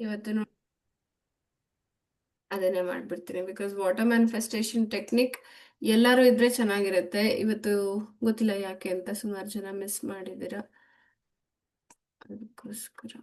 ಇವತ್ತು ಅದನ್ನೇ ಮಾಡ್ಬಿಡ್ತೀನಿ ಬಿಕಾಸ್ ವಾಟರ್ ಮ್ಯಾನಿಫೆಸ್ಟೇಷನ್ ಟೆಕ್ನಿಕ್ ಎಲ್ಲರೂ ಇದ್ರೆ ಚೆನ್ನಾಗಿರುತ್ತೆ. ಇವತ್ತು ಗೊತ್ತಿಲ್ಲ ಯಾಕೆ ಅಂತ ಸುಮಾರು ಜನ ಮಿಸ್ ಮಾಡಿದ್ದೀರಾ, ಅದಕ್ಕೋಸ್ಕರ.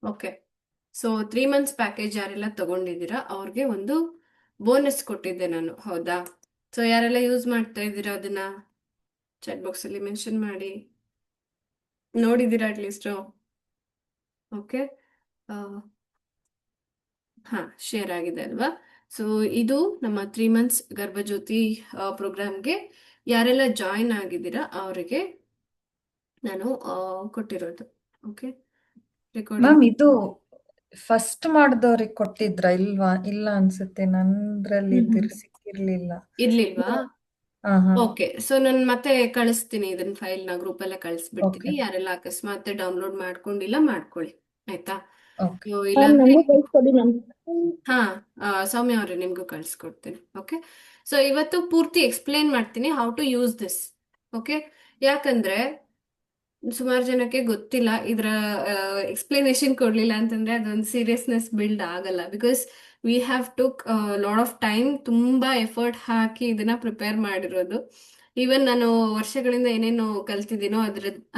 ಓಕೆ, ಸೊ 3 ಮಂತ್ಸ್ ಪ್ಯಾಕೇಜ್ ಯಾರೆಲ್ಲ ತಗೊಂಡಿದ್ದೀರಾ ಅವ್ರಿಗೆ ಒಂದು ಬೋನಸ್ ಕೊಟ್ಟಿದ್ದೆ ನಾನು, ಹೌದಾ? ಸೊ ಯಾರೆಲ್ಲ ಯೂಸ್ ಮಾಡ್ತಾ ಇದ್ದೀರಾ ಅದನ್ನ ಚಾಟ್ ಬಾಕ್ಸ್ ಅಲ್ಲಿ ಮೆನ್ಷನ್ ಮಾಡಿ. ನೋಡಿದ್ದೀರಾ ಅಟ್ಲೀಸ್ಟ್? ಓಕೆ, ಹಾ, ಶೇರ್ ಆಗಿದೆ ಅಲ್ವಾ? ಸೊ ಇದು ನಮ್ಮ 3 ಮಂತ್ಸ್ ಗರ್ಭಜ್ಯೋತಿ ಪ್ರೋಗ್ರಾಮ್ಗೆ ಯಾರೆಲ್ಲ ಜಾಯಿನ್ ಆಗಿದ್ದೀರಾ ಅವರಿಗೆ ನಾನು ಕೊಟ್ಟಿರೋದು. Okay, recording. ಮ್ಯಾಮ್ ಇದು ಫಸ್ಟ್ ಮಾಡಿದವ್ರಿಗೆ ಕೊಟ್ಟಿದ್ರ ಇಲ್ವಾ? ಇಲ್ಲ ಅನ್ಸುತ್ತೆ, ನಂದ್ರಲ್ಲಿ ಸಿಕ್ಕಿರ್ಲಿಲ್ಲ. ಇರ್ಲಿಲ್ವಾ? ಹಾ ಹಾ. ಓಕೆ, ಸೊ ನಾನು ಮತ್ತೆ ಕಳಿಸ್ತೀನಿ ಇದನ್ನ, ಫೈಲ್ನ ಗ್ರೂಪಲ್ಲೇ ಕಳಿಸ್ಬಿಡ್ತೀನಿ. ಓಕೆ ಯಾರೆಲ್ಲ ಅಕಸ್ಮಾತ್ ಡೌನ್ಲೋಡ್ ಮಾಡ್ಕೊಂಡಿಲ್ಲ ಮಾಡ್ಕೊಳ್ಳಿ, ಆಯ್ತಾ? ಓಕೆ. ಸೊ ಮ್ಯಾಮ್ ಇಲ್ಲಾಂದ್ರೆ ನನಗೂ ಕಳ್ಸ್ಕೊಡಿ ಮ್ಯಾಮ್. ಹಾ, ಸೌಮ್ಯ ಅವ್ರೆ ನಿಮ್ಗೂ ಕಳಿಸ್ಕೊಡ್ತೀನಿ. ಓಕೆ, ಸೊ ಇವತ್ತು ಪೂರ್ತಿ ಎಕ್ಸ್ಪ್ಲೇನ್ ಮಾಡ್ತೀನಿ how to use this. Okay, ಯಾಕಂದ್ರೆ ಸುಮಾರು ಜನಕ್ಕೆ ಗೊತ್ತಿಲ್ಲ, ಇದರ ಎಕ್ಸ್ಪ್ಲನೇಷನ್ ಕೊಡ್ಲಿಲ್ಲ ಅಂತಂದ್ರೆ ಅದೊಂದು ಸೀರಿಯಸ್ನೆಸ್ ಬಿಲ್ಡ್ ಆಗಲ್ಲ. Because we have took lot of time, ತುಂಬಾ ಎಫರ್ಟ್ ಹಾಕಿ ಇದನ್ನ ಪ್ರಿಪೇರ್ ಮಾಡಿರೋದು. ಈವನ್ ನಾನು ವರ್ಷಗಳಿಂದ ಏನೇನು ಕಲ್ತಿದ್ದೀನೋ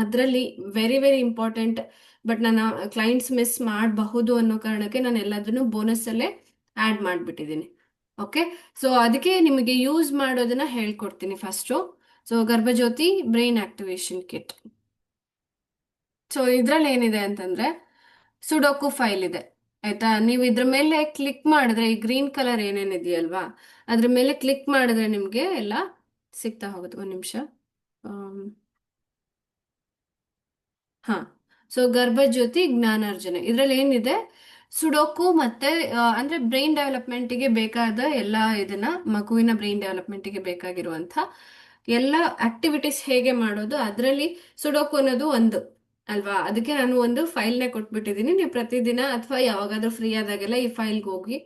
ಅದರಲ್ಲಿ ವೆರಿ ವೆರಿ ಇಂಪಾರ್ಟೆಂಟ್, ಬಟ್ ನನ್ನ ಕ್ಲೈಂಟ್ಸ್ ಮಿಸ್ ಮಾಡಬಹುದು ಅನ್ನೋ ಕಾರಣಕ್ಕೆ ನಾನು ಎಲ್ಲದನ್ನು ಬೋನಸ್ ಅಲ್ಲೇ ಆಡ್ ಮಾಡಿಬಿಟ್ಟಿದ್ದೀನಿ. ಓಕೆ, ಸೊ ಅದಕ್ಕೆ ನಿಮಗೆ ಯೂಸ್ ಮಾಡೋದನ್ನ ಹೇಳ್ಕೊಡ್ತೀನಿ first. So Garbhajyothi brain activation kit. So ಇದ್ರಲ್ಲಿ ಏನಿದೆ ಅಂತಂದ್ರೆ ಸುಡೋಕು ಫೈಲ್ ಇದೆ, ಆಯ್ತಾ? ನೀವು ಇದ್ರ ಮೇಲೆ ಕ್ಲಿಕ್ ಮಾಡಿದ್ರೆ ಈ ಗ್ರೀನ್ ಕಲರ್ ಏನೇನಿದೆಯಲ್ವಾ ಅದ್ರ ಮೇಲೆ ಕ್ಲಿಕ್ ಮಾಡಿದ್ರೆ ನಿಮ್ಗೆ ಎಲ್ಲ ಸಿಗ್ತಾ ಹೋಗುತ್ತೆ. ಒಂದ್ ನಿಮಿಷ. ಹಾ, ಸೊ ಗರ್ಭಜ್ಯೋತಿ ಜ್ಞಾನಾರ್ಜನೆ ಇದ್ರಲ್ಲಿ ಏನಿದೆ, ಸುಡೋಕು ಮತ್ತೆ ಅಂದ್ರೆ ಬ್ರೈನ್ ಡೆವಲಪ್ಮೆಂಟಿಗೆ ಬೇಕಾದ ಎಲ್ಲ ಇದನ್ನ, ಮಗುವಿನ ಬ್ರೈನ್ ಡೆವಲಪ್ಮೆಂಟಿಗೆ ಬೇಕಾಗಿರುವಂತ ಎಲ್ಲ ಆಕ್ಟಿವಿಟೀಸ್ ಹೇಗೆ ಮಾಡೋದು, ಅದರಲ್ಲಿ ಸುಡೋಕು ಅನ್ನೋದು ಒಂದು ಅಲ್ವಾ? ಅದಕ್ಕೆ ನಾನು ಒಂದು ಫೈಲ್ನೇ ಕೊಟ್ಬಿಟ್ಟಿದ್ದೀನಿ. ನೀವು ಪ್ರತಿದಿನ ಅಥವಾ ಯಾವಾಗಾದ್ರೂ ಫ್ರೀ ಆದಾಗೆಲ್ಲ ಈ ಫೈಲ್ಗೆ ಹೋಗಿ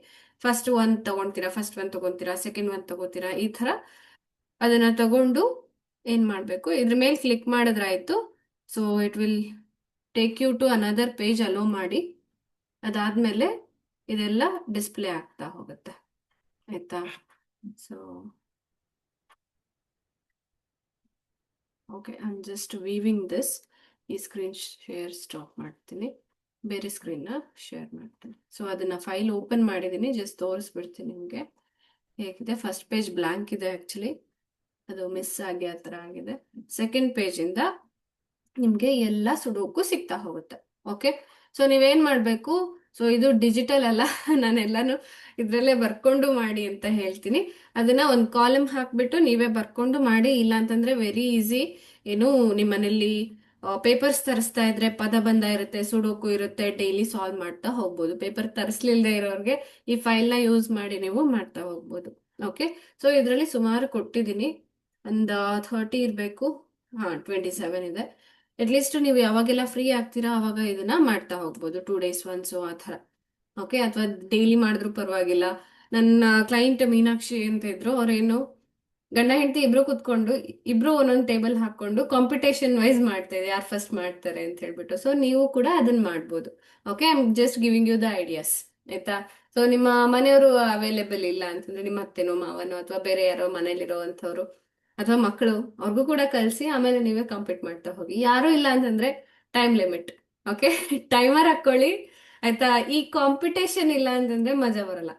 ಫಸ್ಟ್ ಒನ್ ತಗೊಂತೀರಾ, ಫಸ್ಟ್ ಒನ್ ತಗೊಂತೀರಾ, ಸೆಕೆಂಡ್ ಒನ್ ತಗೋತೀರಾ, ಈ ತರ ಅದನ್ನ ತಗೊಂಡು ಏನ್ ಮಾಡ್ಬೇಕು, ಇದ್ರ ಮೇಲೆ ಕ್ಲಿಕ್ ಮಾಡಿದ್ರಾಯ್ತು. So it will take you to another page, allow ಮಾಡಿ. ಅದಾದ್ಮೇಲೆ ಇದೆಲ್ಲ ಡಿಸ್ಪ್ಲೇ ಆಗ್ತಾ ಹೋಗುತ್ತೆ, ಆಯ್ತಾ? So okay, I am just viewing this. ಈ ಸ್ಕ್ರೀನ್ ಶೇರ್ ಸ್ಟಾಪ್ ಮಾಡ್ತೀನಿ, ಬೇರೆ ಸ್ಕ್ರೀನ್ನ ಶೇರ್ ಮಾಡ್ತೀನಿ. ಸೊ ಅದನ್ನ ಫೈಲ್ ಓಪನ್ ಮಾಡಿದ್ದೀನಿ, ಜಸ್ಟ್ ತೋರಿಸ್ಬಿಡ್ತೀನಿ ನಿಮಗೆ ಹೇಗಿದೆ. ಫಸ್ಟ್ ಪೇಜ್ ಬ್ಲಾಂಕ್ ಇದೆ ಆಕ್ಚುಲಿ, ಅದು ಮಿಸ್ ಆಗಿ ಆ ಥರ ಆಗಿದೆ. ಸೆಕೆಂಡ್ ಪೇಜಿಂದ ನಿಮ್ಗೆ ಎಲ್ಲ ಸುಡೋಕು ಸಿಗ್ತಾ ಹೋಗುತ್ತೆ. ಓಕೆ, ಸೊ ನೀವೇನ್ ಮಾಡ್ಬೇಕು, ಸೊ ಇದು ಡಿಜಿಟಲ್ ಅಲ್ಲ ನಾನೆಲ್ಲಾನು ಇದ್ರಲ್ಲೇ ಬರ್ಕೊಂಡು ಮಾಡಿ ಅಂತ ಹೇಳ್ತೀನಿ. ಅದನ್ನ ಒಂದು ಕಾಲಮ್ ಹಾಕ್ಬಿಟ್ಟು ನೀವೇ ಬರ್ಕೊಂಡು ಮಾಡಿ. ಇಲ್ಲ ಅಂತಂದ್ರೆ ವೆರಿ ಈಸಿ. ಏನು ನಿಮ್ಮನೇಲಿ ಪೇಪರ್ಸ್ ತರಿಸ್ತಾ ಇದ್ರೆ ಪದ ಬಂದ ಇರುತ್ತೆ, ಸುಡೋಕು ಇರುತ್ತೆ, ಡೈಲಿ ಸಾಲ್ವ್ ಮಾಡ್ತಾ ಹೋಗ್ಬೋದು. ಪೇಪರ್ ತರಿಸ್ಲಿಲ್ದೇ ಇರೋರ್ಗೆ ಈ ಫೈಲ್ನ ಯೂಸ್ ಮಾಡಿ ನೀವು ಮಾಡ್ತಾ ಹೋಗ್ಬೋದು. ಓಕೆ, ಸೊ ಇದರಲ್ಲಿ ಸುಮಾರು ಕೊಟ್ಟಿದ್ದೀನಿ, ಒಂದು 30 ಇರಬೇಕು. ಹಾ, 27 ಇದೆ. ಅಟ್ಲೀಸ್ಟ್ ನೀವು ಯಾವಾಗೆಲ್ಲ ಫ್ರೀ ಆಗ್ತೀರಾ ಅವಾಗ ಇದನ್ನ ಮಾಡ್ತಾ ಹೋಗ್ಬೋದು, 2 days ಒನ್ಸು ಆ ಥರ. ಓಕೆ, ಅಥವಾ ಡೈಲಿ ಮಾಡಿದ್ರು ಪರವಾಗಿಲ್ಲ. ನನ್ನ ಕ್ಲೈಂಟ್ ಮೀನಾಕ್ಷಿ ಅಂತ ಇದ್ರು, ಅವ್ರೇನು ಗಂಡ ಹೆಂಡತಿ ಇಬ್ರು ಕುತ್ಕೊಂಡು ಇಬ್ರು ಒಂದೊಂದು ಟೇಬಲ್ ಹಾಕೊಂಡು ಕಾಂಪಿಟೇಷನ್ ವೈಸ್ ಮಾಡ್ತಾ ಇದೆ, ಯಾರು ಫಸ್ಟ್ ಮಾಡ್ತಾರೆ ಅಂತ ಹೇಳ್ಬಿಟ್ಟು. ಸೊ ನೀವು ಕೂಡ ಅದನ್ನ ಮಾಡ್ಬೋದು. Okay, I am just giving you the ideas, ಆಯ್ತಾ? ಸೊ ನಿಮ್ಮ ಮನೆಯವರು ಅವೈಲೇಬಲ್ ಇಲ್ಲ ಅಂತಂದ್ರೆ ನಿಮ್ಮ ಅತ್ತೆನೋ ಮಾವನೋ ಅಥವಾ ಬೇರೆ ಯಾರೋ ಮನೇಲಿರೋ ಅಂಥವ್ರು ಅಥವಾ ಮಕ್ಕಳು, ಅವ್ರಿಗೂ ಕೂಡ ಕಲಿಸಿ ಆಮೇಲೆ ನೀವೇ ಕಂಪ್ಲೀಟ್ ಮಾಡ್ತಾ ಹೋಗಿ. ಯಾರು ಇಲ್ಲ ಅಂತಂದ್ರೆ ಟೈಮ್ ಲಿಮಿಟ್, ಓಕೆ ಟೈಮರ್ ಹಾಕೊಳ್ಳಿ, ಆಯ್ತಾ? ಈ ಕಾಂಪಿಟೇಷನ್ ಇಲ್ಲ ಅಂತಂದ್ರೆ ಮಜಾ ಬರಲ್ಲ.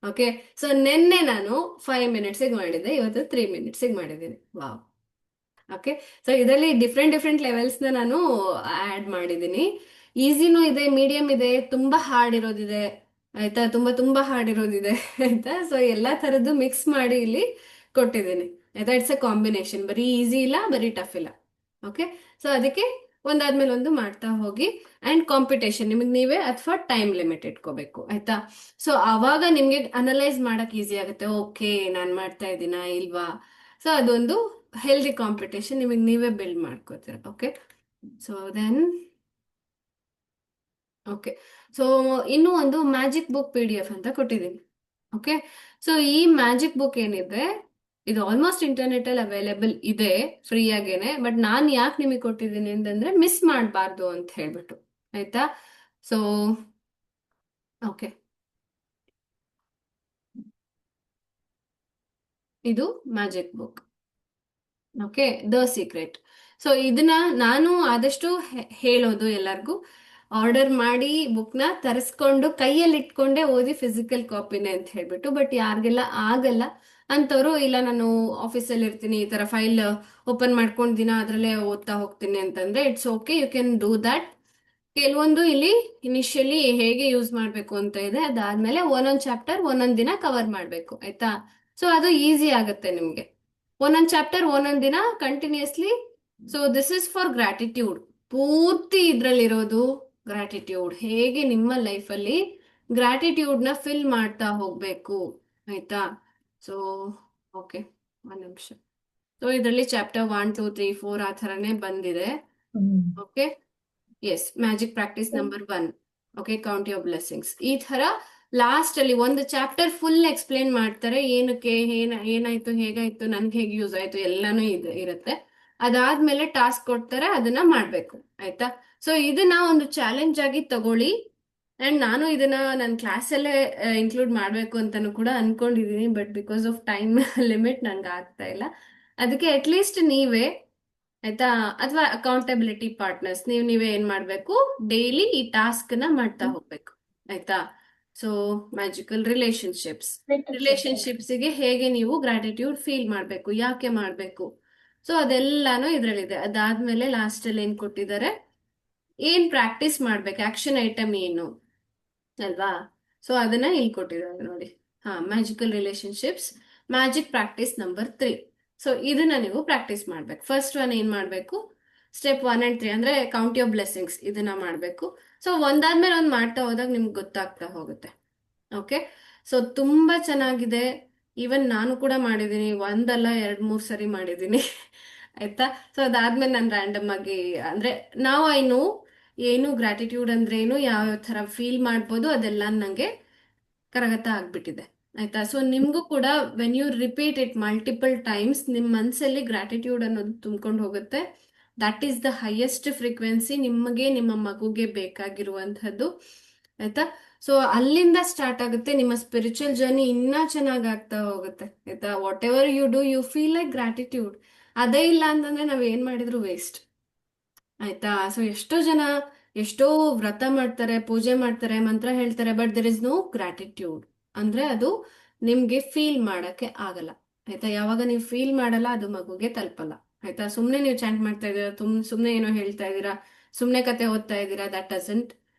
ಓಕೆ, ಸೊ ನಿನ್ನೆ ನಾನು 5 minutes ಮಾಡಿದ್ದೆ, ಇವತ್ತು 3 minutes ಮಾಡಿದ್ದೀನಿ. ವಾವ್. ಓಕೆ, ಸೊ ಇದರಲ್ಲಿ ಡಿಫ್ರೆಂಟ್ ಡಿಫ್ರೆಂಟ್ ಲೆವೆಲ್ಸ್ನ ನಾನು ಆ್ಯಡ್ ಮಾಡಿದ್ದೀನಿ. ಈಸಿನೂ ಇದೆ, ಮೀಡಿಯಂ ಇದೆ, ತುಂಬಾ ಹಾರ್ಡ್ ಇರೋದಿದೆ, ಆಯ್ತಾ? ತುಂಬಾ ತುಂಬಾ ಹಾರ್ಡ್ ಇರೋದಿದೆ ಆಯ್ತಾ? ಸೊ ಎಲ್ಲಾ ಥರದ್ದು ಮಿಕ್ಸ್ ಮಾಡಿ ಇಲ್ಲಿ ಕೊಟ್ಟಿದ್ದೀನಿ, ಆಯ್ತಾ? ಇಟ್ಸ್ ಎ ಕಾಂಬಿನೇಷನ್, ಬರೀ ಈಸಿ ಇಲ್ಲ, ಬರೀ ಟಫ್ ಇಲ್ಲ. ಓಕೆ, ಸೊ ಅದಕ್ಕೆ ಒಂದಾದ್ಮೇಲೆ ಒಂದು ಮಾಡ್ತಾ ಹೋಗಿ. ಅಂಡ್ ಕಾಂಪಿಟೇಷನ್ ನಿಮಗೆ ನೀವೇ ಅಥವಾ ಟೈಮ್ ಲಿಮಿಟ್ ಇಟ್ಕೋಬೇಕು, ಆಯ್ತಾ? ಸೊ ಆವಾಗ ನಿಮ್ಗೆ ಅನಲೈಸ್ ಮಾಡಕ್ ಈಸಿ ಆಗುತ್ತೆ, ಓಕೆ ನಾನು ಮಾಡ್ತಾ ಇದ್ದೀನಾ ಇಲ್ವಾ. ಸೊ ಅದೊಂದು ಹೆಲ್ದಿ ಕಾಂಪಿಟೇಷನ್ ನಿಮಗೆ ನೀವೇ ಬಿಲ್ಡ್ ಮಾಡ್ಕೋತೀರ. Okay, so then okay. So ಇನ್ನೂ ಒಂದು ಮ್ಯಾಜಿಕ್ ಬುಕ್ PDF ಅಂತ ಕೊಟ್ಟಿದ್ದೀನಿ. ಓಕೆ. ಸೊ ಈ ಮ್ಯಾಜಿಕ್ ಬುಕ್ ಏನಿದೆ, ಇದು ಆಲ್ಮೋಸ್ಟ್ ಇಂಟರ್ನೆಟ್ ಅಲ್ಲಿ ಅವೈಲೇಬಲ್ ಇದೆ ಫ್ರೀ ಆಗೇನೆ. ಬಟ್ ನಾನು ಯಾಕೆ ನಿಮಗೆ ಕೊಟ್ಟಿದ್ದೀನಿ ಅಂತಂದ್ರೆ ಮಿಸ್ ಮಾಡಬಾರ್ದು ಅಂತ ಹೇಳ್ಬಿಟ್ಟು, ಆಯ್ತಾ. ಸೊ ಓಕೆ, ಇದು magic book. Okay, the secret. So ಇದನ್ನ ನಾನು ಆದಷ್ಟು ಹೇಳೋದು ಎಲ್ಲರಿಗೂ, ಆರ್ಡರ್ ಮಾಡಿ ಬುಕ್ನ ತರಿಸ್ಕೊಂಡು ಕೈಯಲ್ಲಿ ಇಟ್ಕೊಂಡೇ ಓದಿ ಫಿಸಿಕಲ್ ಕಾಪಿನೇ ಅಂತ ಹೇಳ್ಬಿಟ್ಟು. ಬಟ್ ಯಾರಿಗೆಲ್ಲ ಆಗಲ್ಲ ಅಂತವ್ರು, ಇಲ್ಲ ನಾನು ಆಫೀಸಲ್ಲಿ ಇರ್ತೀನಿ, ಈ ತರ ಫೈಲ್ ಓಪನ್ ಮಾಡ್ಕೊಂಡು ದಿನ ಅದರಲ್ಲೇ ಓದ್ತಾ ಹೋಗ್ತೀನಿ ಅಂತಂದ್ರೆ it's okay, you can do that. ಕೆಲವೊಂದು ಇಲ್ಲಿ ಇನಿಷಿಯಲಿ ಹೇಗೆ ಯೂಸ್ ಮಾಡಬೇಕು ಅಂತ ಇದೆ, ಅದಾದ್ಮೇಲೆ ಒಂದೊಂದು ಚಾಪ್ಟರ್ ಒಂದೊಂದು ದಿನ ಕವರ್ ಮಾಡಬೇಕು, ಆಯ್ತಾ. ಸೊ ಅದು ಈಸಿ ಆಗುತ್ತೆ ನಿಮ್ಗೆ, ಒಂದೊಂದು ಚಾಪ್ಟರ್ ಒಂದೊಂದು ದಿನ continuously. So this is for gratitude. ಪೂರ್ತಿ ಇದ್ರಲ್ಲಿರೋದು ಗ್ರಾಟಿಟ್ಯೂಡ್, ಹೇಗೆ ನಿಮ್ಮ ಲೈಫಲ್ಲಿ ಗ್ರಾಟಿಟ್ಯೂಡ್ ನ ಫಿಲ್ ಮಾಡ್ತಾ ಹೋಗ್ಬೇಕು, ಆಯ್ತಾ. ಸೊ ಓಕೆ, ಒಂದ್ ನಿಮಿಷ. ಸೊ ಇದರಲ್ಲಿ ಚಾಪ್ಟರ್ 1 2 3 4 ಆ ಥರನೇ ಬಂದಿದೆ. Hmm. Okay, yes, magic practice number 1. Okay, count your blessings. ಈ ತರ ಲಾಸ್ಟ್ ಅಲ್ಲಿ ಒಂದು ಚಾಪ್ಟರ್ ಫುಲ್ ಎಕ್ಸ್ಪ್ಲೇನ್ ಮಾಡ್ತಾರೆ, ಏನಕ್ಕೆ ಏನಾಯ್ತು, ಹೇಗಾಯ್ತು, ನನ್ಗೆ ಹೇಗೆ ಯೂಸ್ ಆಯ್ತು, ಎಲ್ಲಾನು ಇರುತ್ತೆ. ಅದಾದ್ಮೇಲೆ ಟಾಸ್ಕ್ ಕೊಡ್ತಾರೆ, ಅದನ್ನ ಮಾಡ್ಬೇಕು, ಆಯ್ತಾ. ಸೊ ಇದನ್ನ ಒಂದು ಚಾಲೆಂಜ್ ಆಗಿ ತಗೊಳ್ಳಿ. ಅಂಡ್ ನಾನು ಇದನ್ನ ನನ್ನ ಕ್ಲಾಸಲ್ಲೇ ಇನ್ಕ್ಲೂಡ್ ಮಾಡ್ಬೇಕು ಅಂತಾನು ಕೂಡ ಅನ್ಕೊಂಡಿದೀನಿ. But because of time limit ನನ್ಗೆ ಆಗ್ತಾ ಇಲ್ಲ. ಅದಕ್ಕೆ ಅಟ್ಲೀಸ್ಟ್ ನೀವೇ, ಆಯ್ತಾ, ಅಥವಾ ಅಕೌಂಟಬಿಲಿಟಿ ಪಾರ್ಟ್ನರ್ಸ್, ನೀವೇ ಏನ್ ಮಾಡ್ಬೇಕು, ಡೈಲಿ ಈ ಟಾಸ್ಕ್ ನ ಮಾಡ್ತಾ ಹೋಗ್ಬೇಕು, ಆಯ್ತಾ. ಸೊ ಮ್ಯಾಜಿಕಲ್ ರಿಲೇಶನ್ಶಿಪ್ಸ್ ಗೆ ಹೇಗೆ ನೀವು ಗ್ರಾಟಿಟ್ಯೂಡ್ ಫೀಲ್ ಮಾಡ್ಬೇಕು, ಯಾಕೆ ಮಾಡ್ಬೇಕು, ಸೊ ಅದೆಲ್ಲಾನು ಇದ್ರಲ್ಲಿದೆ. ಅದಾದ್ಮೇಲೆ ಲಾಸ್ಟ್ ಅಲ್ಲಿ ಏನ್ ಕೊಟ್ಟಿದ್ದಾರೆ, ಏನ್ ಪ್ರಾಕ್ಟೀಸ್ ಮಾಡ್ಬೇಕು, ಆಕ್ಷನ್ ಐಟಮ್ ಏನು ಅಲ್ವಾ. ಸೊ ಅದನ್ನ ಇಲ್ಲಿ ಕೊಟ್ಟಿದ್ದಾರೆ ನೋಡಿ. ಹಾ, magical relationships, magic practice number 3. So ಇದನ್ನ ನೀವು ಪ್ರಾಕ್ಟೀಸ್ ಮಾಡ್ಬೇಕು. ಫಸ್ಟ್ ಒನ್ ಏನ್ ಮಾಡ್ಬೇಕು, ಸ್ಟೆಪ್ 1 and 3 ಅಂದ್ರೆ ಕೌಂಟ್ ಯೋರ್ ಬ್ಲೆಸ್ಸಿಂಗ್ಸ್, ಇದನ್ನ ಮಾಡ್ಬೇಕು. ಸೊ ಒಂದಾದ್ಮೇಲೆ ಒಂದ್ ಮಾಡ್ತಾ ಹೋದಾಗ ನಿಮ್ಗೆ ಗೊತ್ತಾಗ್ತಾ ಹೋಗುತ್ತೆ. ಓಕೆ, ಸೊ ತುಂಬಾ ಚೆನ್ನಾಗಿದೆ. ಈವನ್ ನಾನು ಕೂಡ ಮಾಡಿದ್ದೀನಿ, ಒಂದಲ್ಲ 2 3 ಸರಿ ಮಾಡಿದ್ದೀನಿ. ಆಯ್ತಾ. ಸೊ ಅದಾದ್ಮೇಲೆ ನಾನು ರ್ಯಾಂಡಮ್ ಆಗಿ, ಅಂದ್ರೆ ನಾವು ಏನು ಗ್ರಾಟಿಟ್ಯೂಡ್ ಅಂದ್ರೆ ಏನು, ಯಾವ ತರ ಫೀಲ್ ಮಾಡ್ಬೋದು, ಅದೆಲ್ಲ ನಂಗೆ ಕರಗತ ಆಗ್ಬಿಟ್ಟಿದೆ, ಆಯ್ತಾ. ಸೊ ನಿಮ್ಗೂ ಕೂಡ when you repeat it multiple times, ನಿಮ್ ಮನ್ಸಲ್ಲಿ ಗ್ರಾಟಿಟ್ಯೂಡ್ ಅನ್ನೋದು ತುಂಬ್ಕೊಂಡು ಹೋಗುತ್ತೆ. That is the highest frequency ನಿಮಗೆ, ನಿಮ್ಮ ಮಗುಗೆ ಬೇಕಾಗಿರುವಂತಹದ್ದು, ಆಯ್ತಾ. ಸೊ ಅಲ್ಲಿಂದ ಸ್ಟಾರ್ಟ್ ಆಗುತ್ತೆ ನಿಮ್ಮ ಸ್ಪಿರಿಚುವಲ್ ಜರ್ನಿ, ಇನ್ನ ಚೆನ್ನಾಗ್ ಆಗ್ತಾ ಹೋಗುತ್ತೆ, ಆಯ್ತಾ. Whatever you do, you feel like gratitude. ಅದೇ ಇಲ್ಲ ಅಂತಂದ್ರೆ ನಾವ್ ಏನ್ ಮಾಡಿದ್ರು ವೇಸ್ಟ್, ಆಯ್ತಾ. ಸೊ ಎಷ್ಟೋ ಜನ ಎಷ್ಟೋ ವ್ರತ ಮಾಡ್ತಾರೆ, ಪೂಜೆ ಮಾಡ್ತಾರೆ, ಮಂತ್ರ ಹೇಳ್ತಾರೆ, but there is no gratitude. ಅಂದ್ರೆ ಅದು ನಿಮ್ಗೆ ಫೀಲ್ ಮಾಡಕ್ಕೆ ಆಗಲ್ಲ, ಆಯ್ತಾ. ಯಾವಾಗ ನೀವು ಫೀಲ್ ಮಾಡಲ್ಲ, ಅದು ಮಗುಗೆ ತಲುಪಲ್ಲ, ಆಯ್ತಾ. ಸುಮ್ನೆ ನೀವು ಚಾಂಟ್ ಮಾಡ್ತಾ ಇದೀರಾ, ಸುಮ್ನೆ ಏನೋ ಹೇಳ್ತಾ ಇದ್ದೀರಾ, ಸುಮ್ನೆ ಕತೆ ಓದ್ತಾ ಇದ್ದೀರಾ, ದಟ್ ಡಸಂಟ್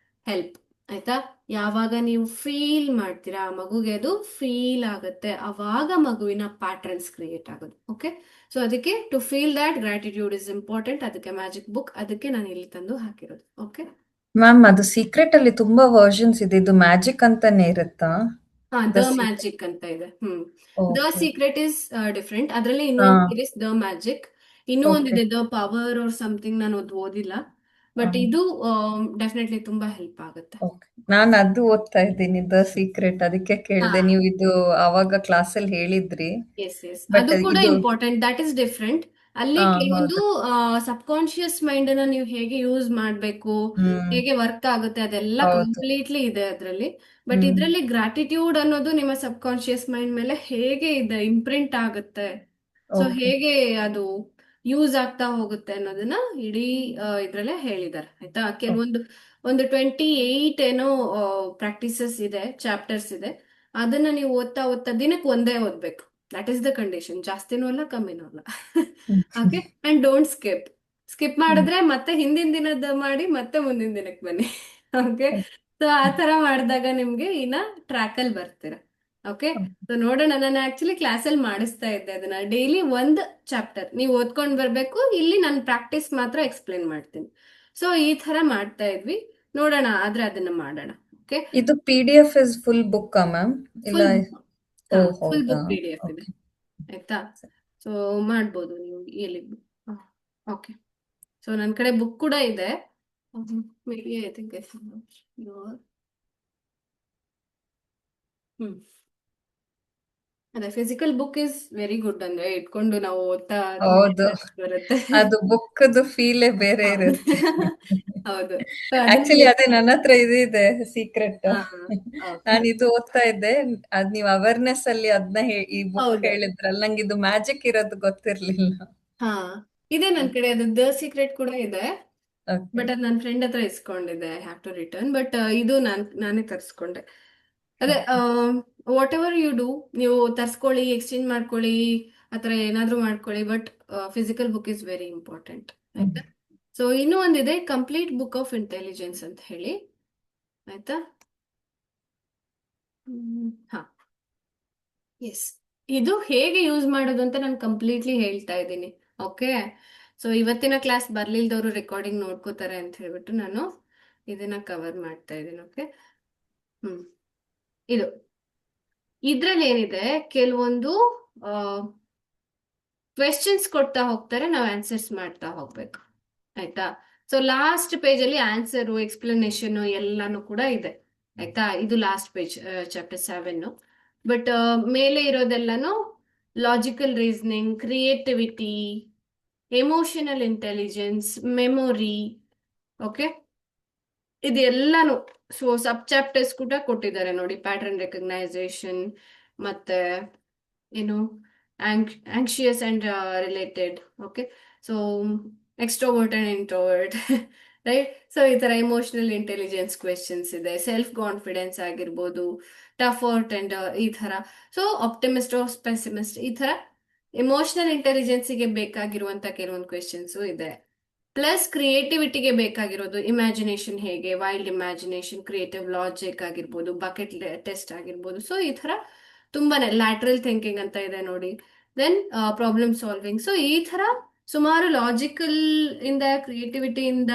ಹೆಲ್ಪ್, ಆಯ್ತಾ. ಯಾವಾಗ ನೀವು ಫೀಲ್ ಮಾಡ್ತೀರಾ, ಆ ಮಗುಗೆ ಅದು ಫೀಲ್ ಆಗುತ್ತೆ, ಅವಾಗ ಮಗುವಿನ ಪ್ಯಾಟರ್ನ್ಸ್ ಕ್ರಿಯೇಟ್ ಆಗೋದು. ಓಕೆ, ಸೊ ಅದಕ್ಕೆ to feel that gratitude is important. ಅದಕ್ಕೆ ಮ್ಯಾಜಿಕ್ ಬುಕ್, ಅದಕ್ಕೆ ನಾನು ಇಲ್ಲಿ ತಂದು ಹಾಕಿರೋದು. ಓಕೆ ಮ್ಯಾಮ್, ಅದು ಸೀಕ್ರೆಟ್ ಅಲ್ಲಿ ತುಂಬಾ ವರ್ಷನ್ಸ್ ಇದೆ, ಇದು ಮ್ಯಾಜಿಕ್ ಅಂತಾನೆ ಇರುತ್ತಾ? ಹಾ, ದ ದ ಸೀಕ್ರೆಟ್. ಮ್ಯಾಜಿಕ್ ಅಂತ ಇದೆ. The okay. Secret is different. ಅದರಲ್ಲಿ ಹಾ. ಇನ್ನೊಂದು ಸೀರೀಸ್ ದ ಮ್ಯಾಜಿಕ್, ಇನ್ನೂ ಓಕೆ. ಒಂದಿದೆ ದ ಪವರ್ ಆರ್ ಸಮಥಿಂಗ್, ನಾನು ಅದು ಓದಿಲ್ಲ. ಬಟ್ ಇದು ಡೆಫಿನೆಟ್ಲಿ ತುಂಬಾ ಹೆಲ್ಪ್ ಆಗುತ್ತೆ. ಓಕೆ, ನಾನು ಅದು ಓದ್ತಾ ಇದ್ದೀನಿ, ದ ಸೀಕ್ರೆಟ್, ಅದಕ್ಕೆ ಹಾ, ಕೇಳಿದೆ. ನೀವು ಇದು ಆವಾಗ ಕ್ಲಾಸಲ್ಲಿ ಹೇಳಿದ್ರಿ, ಎಸ್, ಬಟ್ ಅದು ಕೂಡ ಇದು. ಇಂಪಾರ್ಟೆಂಟ್. That is different. ಅಲ್ಲಿ ಹಾ, ಕೆಲವೊಂದು ಹೌದು. ಸಬ್ ಕಾನ್ಶಿಯಸ್ ಮೈಂಡ್ ಅನ್ನ ನೀವು ಹೇಗೆ ಯೂಸ್ ಮಾಡಬೇಕು, ಹ್ಮ್. ಹೇಗೆ ವರ್ಕ್ ಆಗುತ್ತೆ, ಅದೆಲ್ಲ ಹೌದು. ಕಂಪ್ಲೀಟ್ಲಿ ಇದೆ ಅದರಲ್ಲಿ. ಬಟ್ ಹ್ಮ್. ಇದರಲ್ಲಿ ಗ್ರಾಟಿಟ್ಯೂಡ್ ಅನ್ನೋದು ನಿಮ್ಮ ಸಬ್ ಕಾನ್ಶಿಯಸ್ ಮೈಂಡ್ ಮೇಲೆ ಹೇಗೆ ಇದೆ ಇಂಪ್ರಿಂಟ್ ಆಗುತ್ತೆ, ಸೊ ಓಕೆ. ಹೇಗೆ ಅದು ಯೂಸ್ ಆಗ್ತಾ ಹೋಗುತ್ತೆ ಅನ್ನೋದನ್ನ ಇಡೀ ಇದ್ರಲ್ಲೇ ಹೇಳಿದ್ದಾರೆ, ಆಯ್ತಾ. ಕೆಲವೊಂದು ಒಂದು 28 ಏನೋ ಪ್ರಾಕ್ಟೀಸಸ್ ಇದೆ, ಚಾಪ್ಟರ್ಸ್ ಇದೆ. ಅದನ್ನ ನೀವು ಓದ್ತಾ ಓದ್ತಾ ದಿನಕ್ಕೆ ಒಂದೇ ಓದ್ಬೇಕು. That is the condition. ಜಾಸ್ತಿನೂ ಅಲ್ಲ, ಕಮ್ಮಿನೂ ಅಲ್ಲ. ಓಕೆ, ಅಂಡ್ ಡೋಂಟ್ ಸ್ಕಿಪ್ ಮಾಡಿದ್ರೆ ಮತ್ತೆ ಹಿಂದಿನ ದಿನದ ಮಾಡಿ ಮತ್ತೆ ಮುಂದಿನ ದಿನಕ್ಕೆ ಬನ್ನಿ. ಓಕೆ, ಸೊ ಆ ತರ ಮಾಡಿದಾಗ ನಿಮ್ಗೆ ಇನ್ನ ಟ್ರ್ಯಾಕ್ ಅಲ್ಲಿ ಬರ್ತೀರಾ. ಓಕೆ, ಸೊ ನೋಡೋಣ. ನಾನು ಆಕ್ಚುಲಿ ಕ್ಲಾಸಲ್ಲಿ ಮಾಡಿಸ್ತಾ ಇದ್ದೆ ಅದನ್ನ, ಡೈಲಿ ಒಂದು ಚಾಪ್ಟರ್ ನೀವು ಓದ್ಕೊಂಡ್ ಬರ್ಬೇಕು, ಇಲ್ಲಿ ನಾನು ಪ್ರಾಕ್ಟೀಸ್ ಮಾತ್ರ ಎಕ್ಸ್ಪ್ಲೇನ್ ಮಾಡ್ತೀನಿ. ಸೊ ಈ ತರ ಮಾಡ್ತಾ ಇದ್ವಿ. ನೋಡೋಣ ಆದ್ರೆ ಅದನ್ನ ಮಾಡೋಣ. ಓಕೆ, ಇದು PDF is full book ma'am? ಇಲ್ಲ. Full book. ಓ, ಹಾ, ಫುಲ್ ಹೌದಾ? ಬುಕ್ PDF ಇದೆ, ಓಕೆ. ಆಯ್ತಾ. ಸೊ ಮಾಡ್ಬೋದು ನೀವು ಎಲ್ಲಿ. ಓಕೆ. ಸೊ ನನ್ನ ಕಡೆ ಬುಕ್ ಕೂಡ ಇದೆ. ಮೇ ಬಿ ಐ ಥಿಂಕ್ ಹ್ಮ್ ಅದೇ physical book is very good, ಅಂದ್ರೆ ಇಟ್ಕೊಂಡು ನಾವು ಓದ್ತಾ ತುಂಬಾ ಹೌದು. ಇಂಟ್ರೆಸ್ಟ್ ಬರುತ್ತೆ. ಅದು ಬುಕ್ದು ಫೀಲೇ ಬೇರೆ ಹೌದು. ಇರುತ್ತೆ. ಹೌದು. So ಅದನ್ನ ಆಕ್ಚುಲಿ ಅದೇ ನನ್ನ ಹತ್ರ ಇದಿದೆ ಸೀಕ್ರೆಟ್. ಹಾ ಓಕೆ. ನಾನು ಇದು ಓದ್ತಾ ಇದ್ದೆ. ಅದ್ ನೀವು ಅವೇರ್ನೆಸ್ ಅಲ್ಲಿ ಅದನ್ನ ಈ ಬುಕ್ ಹೌದು. ಹೇಳಿದ್ರಲ್ಲ, ನಂಗೆ ಇದು ಮ್ಯಾಜಿಕ್ ಇರೋದು ಗೊತ್ತಿರ್ಲಿಲ್ಲ. ಹಾ ಇದೆ ನನ್ನ ಕಡೆ, ಅದು ದ ಸೀಕ್ರೆಟ್ ಕೂಡ ಇದೆ. ಓಕೆ. ಬಟ್ ಅದು ನನ್ನ ಫ್ರೆಂಡ್ ಹತ್ರ ಇಸ್ಕೊಂಡಿದ್ದೆ, I have to return. But ಇದು ನಾನೇ ತರಿಸ್ಕೊಂಡೆ. ಅದೇ ವಾಟ್ ಎವರ್ ಯು ಡೂ, ನೀವು ತರ್ಸ್ಕೊಳ್ಳಿ, ಎಕ್ಸ್ಚೇಂಜ್ ಮಾಡ್ಕೊಳ್ಳಿ, ಆತರ ಏನಾದ್ರೂ ಮಾಡ್ಕೊಳ್ಳಿ, but physical book is very important. ಆಯ್ತಾ? ಸೊ ಇನ್ನೂ ಒಂದಿದೆ, ಕಂಪ್ಲೀಟ್ ಬುಕ್ ಆಫ್ ಇಂಟೆಲಿಜೆನ್ಸ್ ಅಂತ ಹೇಳಿ. ಆಯ್ತಾ? ಹಾ ಎಸ್, ಇದು ಹೇಗೆ ಯೂಸ್ ಮಾಡೋದು ಅಂತ ನಾನು ಕಂಪ್ಲೀಟ್ಲಿ ಹೇಳ್ತಾ ಇದ್ದೀನಿ. ಓಕೆ, ಸೊ ಇವತ್ತಿನ ಕ್ಲಾಸ್ ಬರ್ಲಿಲ್ದವರು ರೆಕಾರ್ಡಿಂಗ್ ನೋಡ್ಕೋತಾರೆ ಅಂತ ಹೇಳ್ಬಿಟ್ಟು ನಾನು ಇದನ್ನ ಕವರ್ ಮಾಡ್ತಾ ಇದ್ದೀನಿ. ಓಕೆ, ಹ್ಮ್ ಇದು ಇದ್ರಲ್ಲಿ ಏನಿದೆ, ಕೆಲವೊಂದು ಕ್ವೆಶ್ಚನ್ಸ್ ಕೊಡ್ತಾ ಹೋಗ್ತಾರೆ, ನಾವು ಆನ್ಸರ್ಸ್ ಮಾಡ್ತಾ ಹೋಗ್ಬೇಕು. ಆಯ್ತಾ? ಸೊ ಲಾಸ್ಟ್ ಪೇಜ್ ಅಲ್ಲಿ ಆನ್ಸರು, ಎಕ್ಸ್ಪ್ಲನೇಷನ್ ಎಲ್ಲಾನು ಕೂಡ ಇದೆ. ಆಯ್ತಾ? ಇದು ಲಾಸ್ಟ್ ಪೇಜ್, ಚಾಪ್ಟರ್ 7. ಬಟ್ ಮೇಲೆ ಇರೋದೆಲ್ಲಾನು logical reasoning, creativity, emotional intelligence, memory. Okay, ಇದೆಲ್ಲಾನು. ಸೊ ಸಬ್ ಚಾಪ್ಟರ್ಸ್ ಕೂಡ ಕೊಟ್ಟಿದ್ದಾರೆ ನೋಡಿ, ಪ್ಯಾಟರ್ನ್ ರೆಕಗ್ನೈಸೇಷನ್, ಮತ್ತೆ ಏನು anxious and related. Okay, so extrovert and introvert right. So ಈ ತರ ಎಮೋಷನಲ್ ಇಂಟೆಲಿಜೆನ್ಸ್ ಕ್ವೆಶನ್ಸ್ ಇದೆ, ಸೆಲ್ಫ್ ಕಾನ್ಫಿಡೆನ್ಸ್ ಆಗಿರ್ಬೋದು, ಟಫ್ ಔಟ್ ಅಂಡ್ ಈ ತರ. ಸೊ ಆಪ್ಟಿಮಿಸ್ಟ್ ಆರ್ ಪೆಸಿಮಿಸ್ಟ್, ಈ ತರ ಎಮೋಷನಲ್ ಇಂಟೆಲಿಜೆನ್ಸಿಗೆ ಬೇಕಾಗಿರುವಂತ ಕೆಲವೊಂದು ಕ್ವೆಶನ್ಸ್ ಇದೆ. ಪ್ಲಸ್ ಕ್ರಿಯೇಟಿವಿಟಿಗೆ ಬೇಕಾಗಿರೋದು, ಇಮ್ಯಾಜಿನೇಷನ್ ಹೇಗೆ, ವೈಲ್ಡ್ ಇಮ್ಯಾಜಿನೇಷನ್, ಕ್ರಿಯೇಟಿವ್ ಲಾಜಿಕ್ ಆಗಿರ್ಬೋದು, ಬಕೆಟ್ ಟೆಸ್ಟ್ ಆಗಿರ್ಬೋದು. ಸೊ ಈ ತರ ತುಂಬಾನೇ, ಲ್ಯಾಟ್ರಲ್ ಥಿಂಕಿಂಗ್ ಅಂತ ಇದೆ ನೋಡಿ, ದೆನ್ ಪ್ರಾಬ್ಲಮ್ ಸಾಲ್ವಿಂಗ್. ಸೊ ಈ ತರ ಸುಮಾರು ಲಾಜಿಕಲ್ ಇಂದ, ಕ್ರಿಯೇಟಿವಿಟಿಯಿಂದ,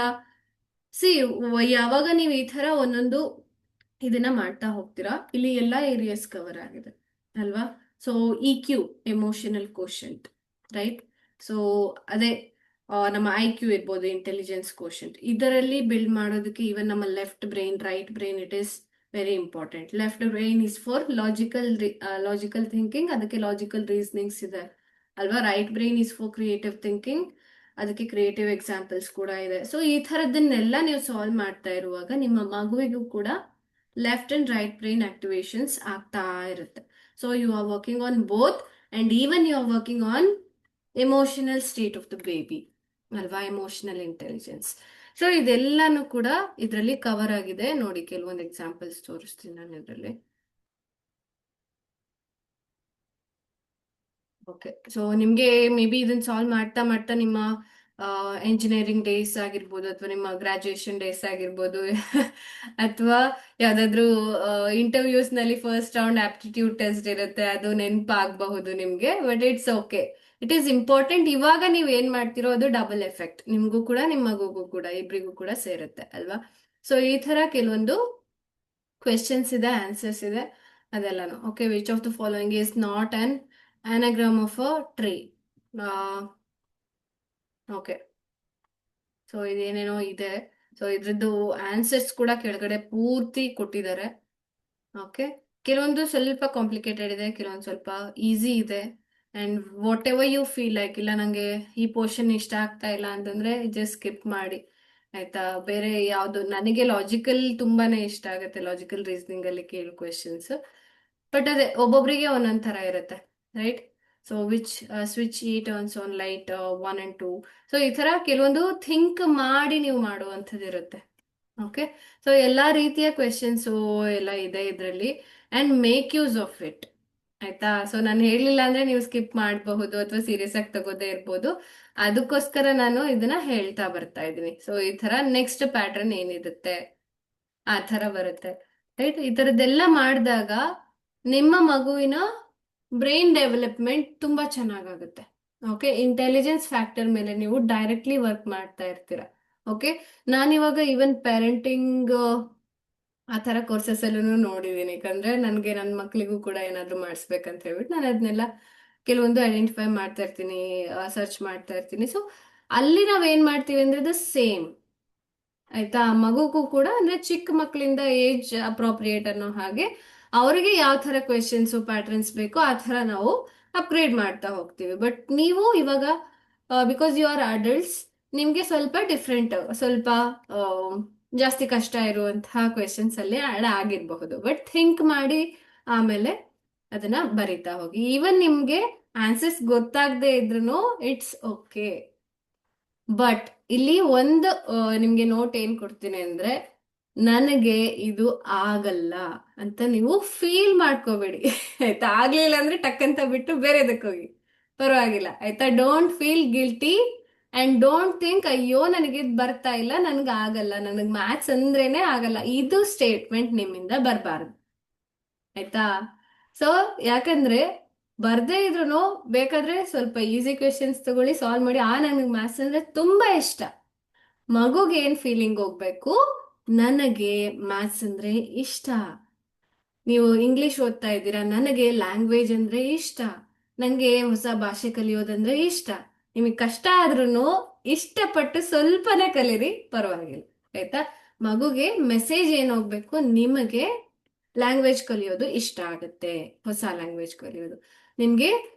ಸಿ ಯಾವಾಗ ನೀವು ಈ ತರ ಒಂದೊಂದು ಇದನ್ನ ಮಾಡ್ತಾ ಹೋಗ್ತೀರಾ, ಇಲ್ಲಿ ಎಲ್ಲಾ ಏರಿಯಾಸ್ ಕವರ್ ಆಗಿದೆ ಅಲ್ವಾ? So E Q, emotional quotient, right? So ಅದೇ ನಮ್ಮ ಐ ಕ್ಯೂ ಇರ್ಬೋದು, ಇಂಟೆಲಿಜೆನ್ಸ್ ಕೋಶಂಟ್. ಇದರಲ್ಲಿ ಬಿಲ್ಡ್ ಮಾಡೋದಕ್ಕೆ ಈವನ್ ನಮ್ಮ left brain, right brain, it is very important. Left brain is for logical thinking, ಅದಕ್ಕೆ ಲಾಜಿಕಲ್ ರೀಸನಿಂಗ್ಸ್ ಇದೆ ಅಲ್ವಾ? Right brain is for creative thinking, ಅದಕ್ಕೆ ಕ್ರಿಯೇಟಿವ್ ಎಕ್ಸಾಂಪಲ್ಸ್ ಕೂಡ ಇದೆ. ಸೊ ಈ ಥರದನ್ನೆಲ್ಲ ನೀವು ಸಾಲ್ವ್ ಮಾಡ್ತಾ ಇರುವಾಗ ನಿಮ್ಮ ಮಗುವಿಗೂ ಕೂಡ left and right brain activations ಆಗ್ತಾ ಇರುತ್ತೆ. So you are working on both, and even you are working on emotional state of the baby ಅಲ್ವಾ, ಎಮೋಷನಲ್ ಇಂಟೆಲಿಜೆನ್ಸ್. ಸೊ ಇದೆಲ್ಲಾನು ಕೂಡ ಇದರಲ್ಲಿ ಕವರ್ ಆಗಿದೆ ನೋಡಿ. ಕೆಲವೊಂದು ಎಕ್ಸಾಂಪಲ್ಸ್ ತೋರಿಸ್ತೀನಿ ನಾನು ಇದರಲ್ಲಿ. ಓಕೆ, ಸೊ ನಿಮ್ಗೆ ಮೇ ಬಿ ಇದನ್ನ ಸಾಲ್ವ್ ಮಾಡ್ತಾ ಮಾಡ್ತಾ ನಿಮ್ಮ ಎಂಜಿನಿಯರಿಂಗ್ ಡೇಸ್ ಆಗಿರ್ಬೋದು, ಅಥವಾ ನಿಮ್ಮ ಗ್ರಾಜುಯೇಷನ್ ಡೇಸ್ ಆಗಿರ್ಬೋದು, ಅಥವಾ ಯಾವ್ದಾದ್ರು ಇಂಟರ್ವ್ಯೂಸ್ ನಲ್ಲಿ ಫಸ್ಟ್ ರೌಂಡ್ ಆಪ್ಟಿಟ್ಯೂಡ್ ಟೆಸ್ಟ್ ಇರುತ್ತೆ, ಅದು ನೆನಪಾಗಬಹುದು ನಿಮ್ಗೆ. But it's okay, it is important. ಇವಾಗ ನೀವು ಏನ್ ಮಾಡ್ತಿರೋ ಅದು ಡಬಲ್ ಎಫೆಕ್ಟ್, ನಿಮ್ಗೂ ಕೂಡ ನಿಮ್ಮ ಮಗುಗೂ ಕೂಡ, ಇಬ್ರಿಗೂ ಕೂಡ ಸೇರುತ್ತೆ ಅಲ್ವಾ? ಸೊ ಈ ತರ ಕೆಲವೊಂದು ಕ್ವೆಶನ್ಸ್ ಇದೆ, ಆನ್ಸರ್ಸ್ ಇದೆ, ಅದೆಲ್ಲಾನು. Okay, which of the following is not an anagram of a tree. Okay, so ಇದೇನೇನೋ ಇದೆ. ಸೊ ಇದ್ರದ್ದು ಆನ್ಸರ್ಸ್ ಕೂಡ ಕೆಳಗಡೆ ಪೂರ್ತಿ ಕೊಟ್ಟಿದ್ದಾರೆ. ಓಕೆ, ಕೆಲವೊಂದು ಸ್ವಲ್ಪ ಕಾಂಪ್ಲಿಕೇಟೆಡ್ ಇದೆ, ಕೆಲವೊಂದು ಸ್ವಲ್ಪ ಈಸಿ ಇದೆ. And whatever you feel like, ಇಲ್ಲ ನಂಗೆ ಈ ಪೋರ್ಷನ್ ಇಷ್ಟ ಆಗ್ತಾ ಇಲ್ಲ ಅಂತಂದ್ರೆ ಜಸ್ಟ್ ಸ್ಕಿಪ್ ಮಾಡಿ. ಆಯ್ತಾ? ಬೇರೆ ಯಾವ್ದು, ನನಗೆ ಲಾಜಿಕಲ್ ತುಂಬಾನೇ ಇಷ್ಟ ಆಗುತ್ತೆ, ಲಾಜಿಕಲ್ ರೀಸನಿಂಗ್ ಅಲ್ಲಿ ಕೇಳು ಕ್ವೆಶನ್ಸ್. ಬಟ್ ಅದೇ ಒಬ್ಬೊಬ್ರಿಗೆ ಒಂದೊಂದ್ ತರ ಇರುತ್ತೆ, ರೈಟ್? ಸೊ ಸ್ವಿಚ್ ಈ turns on light 1 and 2. So ಈ ತರ ಕೆಲವೊಂದು ಥಿಂಕ್ ಮಾಡಿ ನೀವು ಮಾಡುವಂಥದ್ದು ಇರುತ್ತೆ. ಓಕೆ, ಸೊ ಎಲ್ಲಾ ರೀತಿಯ ಕ್ವೆಶನ್ಸ್ ಎಲ್ಲ ಇದೆ ಇದರಲ್ಲಿ, and make use of it. ಆಯ್ತಾ? ಸೊ ನಾನು ಹೇಳಲಿಲ್ಲ ಅಂದ್ರೆ ನೀವು ಸ್ಕಿಪ್ ಮಾಡಬಹುದು, ಅಥವಾ ಸೀರಿಯಸ್ ಆಗಿ ತಗೋದೇ ಇರ್ಬೋದು. ಅದಕ್ಕೋಸ್ಕರ ನಾನು ಇದನ್ನ ಹೇಳ್ತಾ ಬರ್ತಾ ಇದ್ದೀನಿ. ಸೊ ಈ ತರ ನೆಕ್ಸ್ಟ್ ಪ್ಯಾಟರ್ನ್ ಏನಿರುತ್ತೆ ಆ ತರ ಬರುತ್ತೆ, ರೈಟ್? ಈ ತರದ್ದೆಲ್ಲ ಮಾಡಿದಾಗ ನಿಮ್ಮ ಮಗುವಿನ ಬ್ರೈನ್ ಡೆವಲಪ್ಮೆಂಟ್ ತುಂಬಾ ಚೆನ್ನಾಗಾಗುತ್ತೆ. ಓಕೆ, ಇಂಟೆಲಿಜೆನ್ಸ್ ಫ್ಯಾಕ್ಟರ್ ಮೇಲೆ ನೀವು ಡೈರೆಕ್ಟ್ಲಿ ವರ್ಕ್ ಮಾಡ್ತಾ ಇರ್ತೀರ. ಓಕೆ, ನಾನಿವಾಗ ಈವನ್ ಪೇರೆಂಟಿಂಗ್ ಆ ತರ ಕೋರ್ಸಸ್ ಅಲ್ಲೂ ನೋಡಿದೀನಿ. ಯಾಕಂದ್ರೆ ನನ್ಗೆ ನನ್ನ ಮಕ್ಳಿಗೂ ಕೂಡ ಏನಾದ್ರು ಮಾಡಿಸ್ಬೇಕಂತ ಹೇಳ್ಬಿಟ್ಟು ನಾನು ಅದನ್ನೆಲ್ಲ ಕೆಲವೊಂದು ಐಡೆಂಟಿಫೈ ಮಾಡ್ತಾ ಇರ್ತೀನಿ, ಸರ್ಚ್ ಮಾಡ್ತಾ ಇರ್ತೀನಿ. ಸೊ ಅಲ್ಲಿ ನಾವೇನ್ ಮಾಡ್ತೀವಿ ಅಂದ್ರೆ ದ ಸೇಮ್. ಆಯ್ತಾ, ಮಗುಗೂ ಕೂಡ ಅಂದ್ರೆ ಚಿಕ್ಕ ಮಕ್ಕಳಿಂದ ಏಜ್ ಅಪ್ರೋಪ್ರಿಯೇಟ್ ಅನ್ನೋ ಹಾಗೆ ಅವರಿಗೆ ಯಾವ ತರ ಕ್ವೆಶನ್ಸ್ ಪ್ಯಾಟರ್ನ್ಸ್ ಬೇಕೋ ಆ ತರ ನಾವು ಅಪ್ಗ್ರೇಡ್ ಮಾಡ್ತಾ ಹೋಗ್ತೀವಿ. ಬಟ್ ನೀವು ಇವಾಗ ಬಿಕಾಸ್ ಯು ಆರ್ ಅಡಲ್ಟ್ಸ್, ನಿಮ್ಗೆ ಸ್ವಲ್ಪ ಡಿಫ್ರೆಂಟ್, ಸ್ವಲ್ಪ ಆ, ಜಾಸ್ತಿ ಕಷ್ಟ ಇರುವಂತಹ ಕ್ವೆಶನ್ಸ್ ಅಲ್ಲಿ ಆಡ್ ಆಗಿರಬಹುದು. ಬಟ್ ಥಿಂಕ್ ಮಾಡಿ ಆಮೇಲೆ ಅದನ್ನ ಬರಿತಾ ಹೋಗಿ. ಈವನ್ ನಿಮ್ಗೆ ಆನ್ಸರ್ಸ್ ಗೊತ್ತಾಗದೆ ಇದ್ರು ಇಟ್ಸ್ ಓಕೆ. ಬಟ್ ಇಲ್ಲಿ ಒಂದು ನಿಮ್ಗೆ ನೋಟ್ ಏನ್ ಕೊಡ್ತೀನಿ ಅಂದ್ರೆ, ನನಗೆ ಇದು ಆಗಲ್ಲ ಅಂತ ನೀವು ಫೀಲ್ ಮಾಡ್ಕೋಬೇಡಿ. ಆಯ್ತಾ, ಆಗ್ಲಿಲ್ಲ ಅಂದ್ರೆ ಟಕ್ ಅಂತ ಬಿಟ್ಟು ಬೇರೆದಕ್ಕೆ ಹೋಗಿ, ಪರವಾಗಿಲ್ಲ. ಆಯ್ತಾ, don't feel guilty and don't think ಅಯ್ಯೋ ನನಗೆ ಇದ್ ಬರ್ತಾ ಇಲ್ಲ, ನನ್ಗೆ ಆಗಲ್ಲ, ನನಗೆ ಮ್ಯಾಥ್ಸ್ ಅಂದ್ರೇನೆ ಆಗಲ್ಲ, ಇದು ಸ್ಟೇಟ್ಮೆಂಟ್ ನಿಮ್ಮಿಂದ ಬರಬಾರ್ದು. ಆಯ್ತಾ, ಸೊ ಯಾಕಂದ್ರೆ ಬರ್ದೇ ಇದ್ರು ಬೇಕಾದ್ರೆ ಸ್ವಲ್ಪ ಈಸಿ ಕ್ವೆಶನ್ಸ್ ತಗೊಳ್ಳಿ, ಸಾಲ್ವ್ ಮಾಡಿ. ನನಗೆ ಮ್ಯಾಥ್ಸ್ ಅಂದ್ರೆ ತುಂಬಾ ಇಷ್ಟ. ಮಗುಗೆ ಏನ್ ಫೀಲಿಂಗ್ ಹೋಗ್ಬೇಕು, ನನಗೆ ಮ್ಯಾಥ್ಸ್ ಅಂದ್ರೆ ಇಷ್ಟ. ನೀವು ಇಂಗ್ಲಿಷ್ ಓದ್ತಾ ಇದ್ದೀರಾ, ನನಗೆ ಲ್ಯಾಂಗ್ವೇಜ್ ಅಂದ್ರೆ ಇಷ್ಟ, ನನಗೆ ಹೊಸ ಭಾಷೆ ಕಲಿಯೋದಂದ್ರೆ ಇಷ್ಟ. ನಿಮಗೆ ಕಷ್ಟ ಆದ್ರೂ ಇಷ್ಟಪಟ್ಟು ಸ್ವಲ್ಪನೇ ಕಲೀರಿ, ಪರವಾಗಿಲ್ಲ. ಆಯ್ತಾ, ಮಗುಗೆ ಮೆಸೇಜ್ ಏನ್ ಹೋಗ್ಬೇಕು, ನಿಮಗೆ ಲ್ಯಾಂಗ್ವೇಜ್ ಕಲಿಯೋದು ಇಷ್ಟ ಆಗುತ್ತೆ, ಹೊಸ ಲ್ಯಾಂಗ್ವೇಜ್ ಕಲಿಯೋದು, ನಿಮ್ಗೆ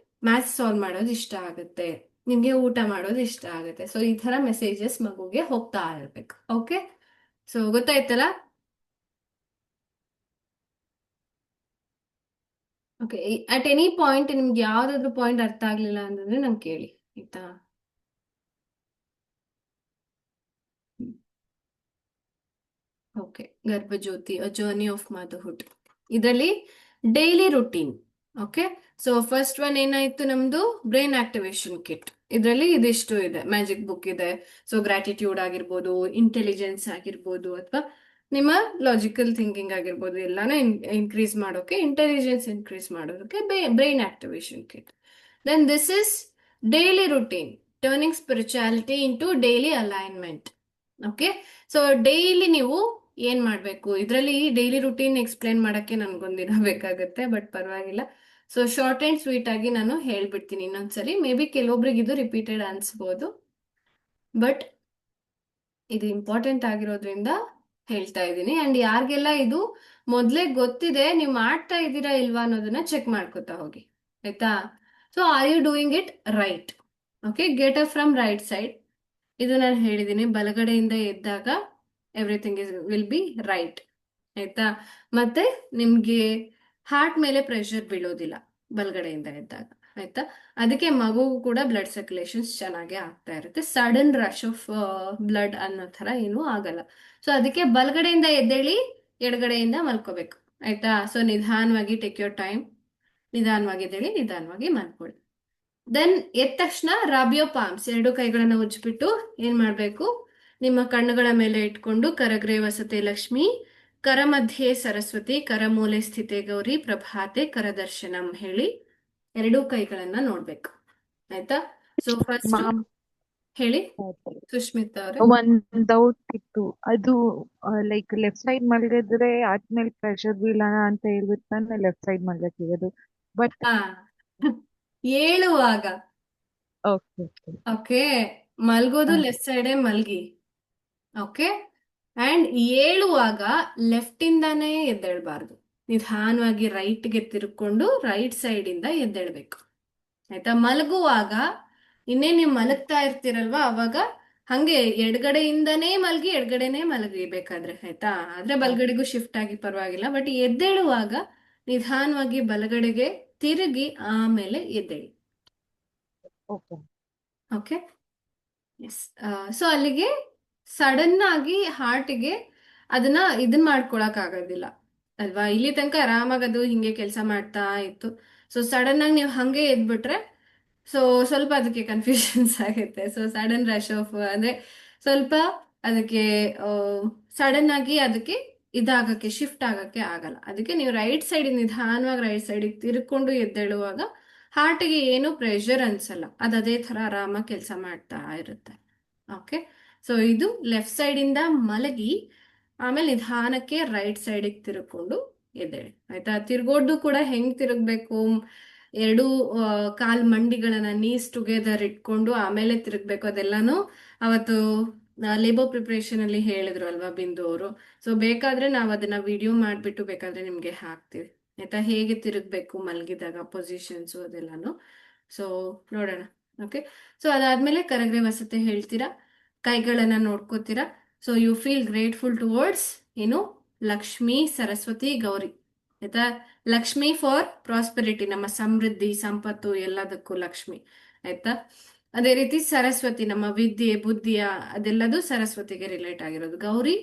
ಮ್ಯಾಥ್ಸ್ ಸಾಲ್ವ್ ಮಾಡೋದು ಇಷ್ಟ ಆಗುತ್ತೆ, ನಿಮ್ಗೆ ಊಟ ಮಾಡೋದು ಇಷ್ಟ ಆಗುತ್ತೆ. ಸೊ ಈ ತರ ಮೆಸೇಜಸ್ ಮಗುಗೆ ಹೋಗ್ತಾ ಇರ್ಬೇಕು. ಓಕೆ, ಸೊ ಗೊತ್ತಾಯ್ತಲ್ಲ? ಓಕೆ, ಅಟ್ ಎನಿ ಪಾಯಿಂಟ್ ನಿಮ್ಗೆ ಯಾವ್ದಾದ್ರು ಪಾಯಿಂಟ್ ಅರ್ಥ ಆಗ್ಲಿಲ್ಲ ಅಂತಂದ್ರೆ ನಂಗೆ ಕೇಳಿ, ಆಯ್ತಾ? Okay, Garbhajyothi a journey of motherhood, ಇದರಲ್ಲಿ daily routine. Okay, so first one ಏನಾಯ್ತು ನಮ್ದು, ಬ್ರೈನ್ ಆಕ್ಟಿವೇಶನ್ ಕಿಟ್. ಇದರಲ್ಲಿ ಇದಿಷ್ಟು ಇದೆ, ಮ್ಯಾಜಿಕ್ ಬುಕ್ ಇದೆ. ಸೊ ಗ್ರಾಟಿಟ್ಯೂಡ್ ಆಗಿರ್ಬೋದು, ಇಂಟೆಲಿಜೆನ್ಸ್ ಆಗಿರ್ಬೋದು, ಅಥವಾ ನಿಮ್ಮ ಲಾಜಿಕಲ್ ಥಿಂಕಿಂಗ್ ಆಗಿರ್ಬೋದು, ಎಲ್ಲಾನು ಇನ್ಕ್ರೀಸ್ ಮಾಡೋಕೆ, ಇಂಟೆಲಿಜೆನ್ಸ್ ಇನ್ಕ್ರೀಸ್ ಮಾಡೋದಕ್ಕೆ brain activation kit. Then this is daily routine, turning spirituality into daily alignment. Okay, so daily ನೀವು ಏನ್ ಮಾಡ್ಬೇಕು, ಇದರಲ್ಲಿ ಡೈಲಿ ರುಟೀನ್ ಎಕ್ಸ್ಪ್ಲೇನ್ ಮಾಡಕ್ಕೆ ನನ್ಗೊಂದಿನ ಬೇಕಾಗುತ್ತೆ, ಬಟ್ ಪರವಾಗಿಲ್ಲ. ಸೊ ಶಾರ್ಟ್ ಅಂಡ್ ಸ್ವೀಟ್ ಆಗಿ ನಾನು ಹೇಳ್ಬಿಡ್ತೀನಿ ಇನ್ನೊಂದ್ಸರಿ. ಮೇ ಬಿ ಕೆಲವೊಬ್ರಿಗೆ ಇದು ರಿಪೀಟೆಡ್ ಅನ್ಸ್ಬೋದು, ಬಟ್ ಇದು ಇಂಪಾರ್ಟೆಂಟ್ ಆಗಿರೋದ್ರಿಂದ ಹೇಳ್ತಾ ಇದ್ದೀನಿ. ಅಂಡ್ ಯಾರಿಗೆಲ್ಲ ಇದು ಮೊದ್ಲೇ ಗೊತ್ತಿದೆ, ನೀವು ಮಾಡ್ತಾ ಇದ್ದೀರಾ ಇಲ್ವಾ ಅನ್ನೋದನ್ನ ಚೆಕ್ ಮಾಡ್ಕೊತಾ ಹೋಗಿ. ಆಯ್ತಾ, so are you doing it right? Okay, get up from right side. ಇದು ನಾನು ಹೇಳಿದ್ದೀನಿ, ಬಲಗಡೆಯಿಂದ ಎದ್ದಾಗ everything is will be right. ಆಯ್ತಾ, ಮತ್ತೆ ನಿಮ್ಗೆ ಹಾರ್ಟ್ ಮೇಲೆ ಪ್ರೆಷರ್ ಬೀಳೋದಿಲ್ಲ ಬಲಗಡೆಯಿಂದ ಎದ್ದಾಗ. ಆಯ್ತಾ, ಅದಕ್ಕೆ ಮಗುಗೂ ಕೂಡ ಬ್ಲಡ್ ಸರ್ಕ್ಯುಲೇಷನ್ಸ್ ಚೆನ್ನಾಗಿ ಆಗ್ತಾ ಇರುತ್ತೆ, ಸಡನ್ ರಶ್ ಆಫ್ ಬ್ಲಡ್ ಅನ್ನೋ ತರ ಏನೂ ಆಗಲ್ಲ. ಸೊ ಅದಕ್ಕೆ ಬಲಗಡೆಯಿಂದ ಎದ್ದೇಳಿ, ಎಡಗಡೆಯಿಂದ ಮಲ್ಕೋಬೇಕು. ಆಯ್ತಾ, ಸೊ ನಿಧಾನವಾಗಿ ಟೇಕ್ ಯೋರ್ ಟೈಮ್, ನಿಧಾನವಾಗಿ ಎದ್ದೇಳಿ, ನಿಧಾನವಾಗಿ ಮಲ್ಕೊಳ್ಳಿ. ದೆನ್ ಎದ್ದ ತಕ್ಷಣ ರಾಬಿಯೋ ಪಾಮ್ಸ್, ಎರಡು ಕೈಗಳನ್ನ ಉಜ್ಬಿಟ್ಟು ಏನ್ ಮಾಡ್ಬೇಕು, ನಿಮ್ಮ ಕಣ್ಣುಗಳ ಮೇಲೆ ಇಟ್ಕೊಂಡು ಕರಗ್ರೆ ವಸತೆ ಲಕ್ಷ್ಮಿ, ಕರ ಮಧ್ಯೆ ಸರಸ್ವತಿ, ಕರಮೂಲೆ ಸ್ಥಿತೆ ಗೌರಿ, ಪ್ರಭಾತೆ ಕರದರ್ಶನಂ ಹೇಳಿ ಎರಡೂ ಕೈಗಳನ್ನ ನೋಡ್ಬೇಕು. ಆಯ್ತಾ, ಸೊ ಫಸ್ಟ್ ಮ್ಯಾಮ್, ಹೇಳಿ ಸುಷ್ಮಿತಾ ಅವ್ರೆ. ಒಂದ್ ಡೌಟ್ ಇತ್ತು. ಅದು ಲೈಕ್ ಲೆಫ್ಟ್ ಸೈಡ್ ಮಲಗಿದ್ರೆ ಆದ್ಮೇಲೆ ಪ್ರೆಷರ್ ಬೀಳೋಣ ಅಂತ ಹೇಳ್ಬಿಟ್ಟು ತಾನೆ ಲೆಫ್ಟ್ ಸೈಡ್ ಮಲಗಿರೋದು. ಬಟ್ ಹಾ, ಏಳುವಾಗ, ಓಕೆ ಓಕೆ, ಮಲ್ಗೋದು ಲೆಫ್ಟ್ ಸೈಡೇ ಮಲ್ಗಿ. ಓಕೆ, ಅಂಡ್ ಏಳುವಾಗ ಲೆಫ್ಟ್ ಇಂದಾನೇ ಎದ್ದೇಳ್ಬಾರ್ದು, ನಿಧಾನವಾಗಿ ರೈಟ್ಗೆ ತಿರ್ಕೊಂಡು ರೈಟ್ ಸೈಡ್ ಇಂದ ಎದ್ದೇಳ್ಬೇಕು. ಆಯ್ತಾ, ಮಲಗುವಾಗ ಇನ್ನೇ ನೀವು ಮಲಗ್ತಾ ಇರ್ತೀರಲ್ವಾ, ಅವಾಗ ಹಂಗೆ ಎಡಗಡೆಯಿಂದನೇ ಮಲಗಿ ಎಡಗಡೆನೇ ಮಲಗಿಬೇಕಾದ್ರೆ. ಆಯ್ತಾ, ಆದ್ರೆ ಬಲಗಡೆಗೂ ಶಿಫ್ಟ್ ಆಗಿ ಪರವಾಗಿಲ್ಲ, ಬಟ್ ಎದ್ದೇಳುವಾಗ ನಿಧಾನವಾಗಿ ಬಲಗಡೆಗೆ ತಿರುಗಿ ಆಮೇಲೆ ಎದ್ದೇಳಿ. Okay okay, yes. ಸೊ ಅಲ್ಲಿಗೆ ಸಡನ್ ಆಗಿ ಹಾರ್ಟಿಗೆ ಇದನ್ನ ಮಾಡ್ಕೊಳಕ್ ಆಗೋದಿಲ್ಲ ಅಲ್ವಾ. ಇಲ್ಲಿ ತನಕ ಆರಾಮಾಗಿ ಅದು ಹಿಂಗೆ ಕೆಲಸ ಮಾಡ್ತಾ ಇತ್ತು. ಸೊ ಸಡನ್ ಆಗಿ ನೀವು ಹಂಗೆ ಎದ್ಬಿಟ್ರೆ ಸೊ ಸ್ವಲ್ಪ ಅದಕ್ಕೆ ಕನ್ಫ್ಯೂಷನ್ಸ್ ಆಗುತ್ತೆ. ಸೊ ಸಡನ್ ರಶ್ ಆಫ್ ಅಂದ್ರೆ ಸ್ವಲ್ಪ ಅದಕ್ಕೆ ಸಡನ್ ಆಗಿ ಅದಕ್ಕೆ ಇದಾಗಕ್ಕೆ ಶಿಫ್ಟ್ ಆಗಕ್ಕೆ ಆಗಲ್ಲ. ಅದಕ್ಕೆ ನೀವು ರೈಟ್ ಸೈಡ್ ನಿಧಾನವಾಗಿ ರೈಟ್ ಸೈಡಿಗೆ ತಿರ್ಕೊಂಡು ಎದ್ದೇಳುವಾಗ ಹಾರ್ಟಿಗೆ ಏನು ಪ್ರೆಷರ್ ಅನ್ಸಲ್ಲ, ಅದು ಅದೇ ತರ ಆರಾಮಾಗಿ ಕೆಲಸ ಮಾಡ್ತಾ ಇರುತ್ತೆ. ಓಕೆ, ಸೊ ಇದು ಲೆಫ್ಟ್ ಸೈಡ್ ಇಂದ ಮಲಗಿ ಆಮೇಲೆ ನಿಧಾನಕ್ಕೆ ರೈಟ್ ಸೈಡಿಗೆ ತಿರ್ಕೊಂಡು ಎದ್ದೇಳಿ. ಆಯ್ತಾ, ತಿರ್ಗೋದು ಕೂಡ ಹೆಂಗ್ ತಿರುಗ್ಬೇಕು, ಎರಡು ಕಾಲ್ ಮಂಡಿಗಳನ್ನ ನೀಸ್ ಟುಗೆದರ್ ಇಟ್ಕೊಂಡು ಆಮೇಲೆ ತಿರುಗ್ಬೇಕು, ಅದೆಲ್ಲಾನು ಅವತ್ತು ಲೇಬರ್ ಪ್ರಿಪ್ರೇಷನ್ ಅಲ್ಲಿ ಹೇಳಿದ್ರು ಅಲ್ವಾ ಬಿಂದು ಅವರು. ಸೊ ಬೇಕಾದ್ರೆ ನಾವು ಅದನ್ನ ವಿಡಿಯೋ ಮಾಡ್ಬಿಟ್ಟು ಬೇಕಾದ್ರೆ ನಿಮ್ಗೆ ಹಾಕ್ತೀವಿ ಆಯ್ತಾ, ಹೇಗೆ ತಿರುಗ್ಬೇಕು ಮಲಗಿದಾಗ ಪೊಸಿಷನ್ಸು ಅದೆಲ್ಲಾನು. ಸೊ ನೋಡೋಣ. ಓಕೆ, ಸೊ ಅದಾದ್ಮೇಲೆ ಕರಗ್ರೆ ವಸತೆ ಹೇಳ್ತೀರಾ, ಕೈಗಳನ್ನ ನೋಡ್ಕೋತೀರಾ. So you feel grateful towards ಏನು ಲಕ್ಷ್ಮಿ, ಸರಸ್ವತಿ, ಗೌರಿ ಆಯ್ತಾ. ಲಕ್ಷ್ಮಿ ಫಾರ್ ಪ್ರಾಸ್ಪೆರಿಟಿ, ನಮ್ಮ ಸಮೃದ್ಧಿ, ಸಂಪತ್ತು ಎಲ್ಲದಕ್ಕೂ ಲಕ್ಷ್ಮಿ ಆಯ್ತಾ. ಅದೇ ರೀತಿ ಸರಸ್ವತಿ ನಮ್ಮ ವಿದ್ಯೆ, ಬುದ್ಧಿಯ ಅದೆಲ್ಲದು ಸರಸ್ವತಿಗೆ ರಿಲೇಟ್ ಆಗಿರೋದು. ಗೌರಿ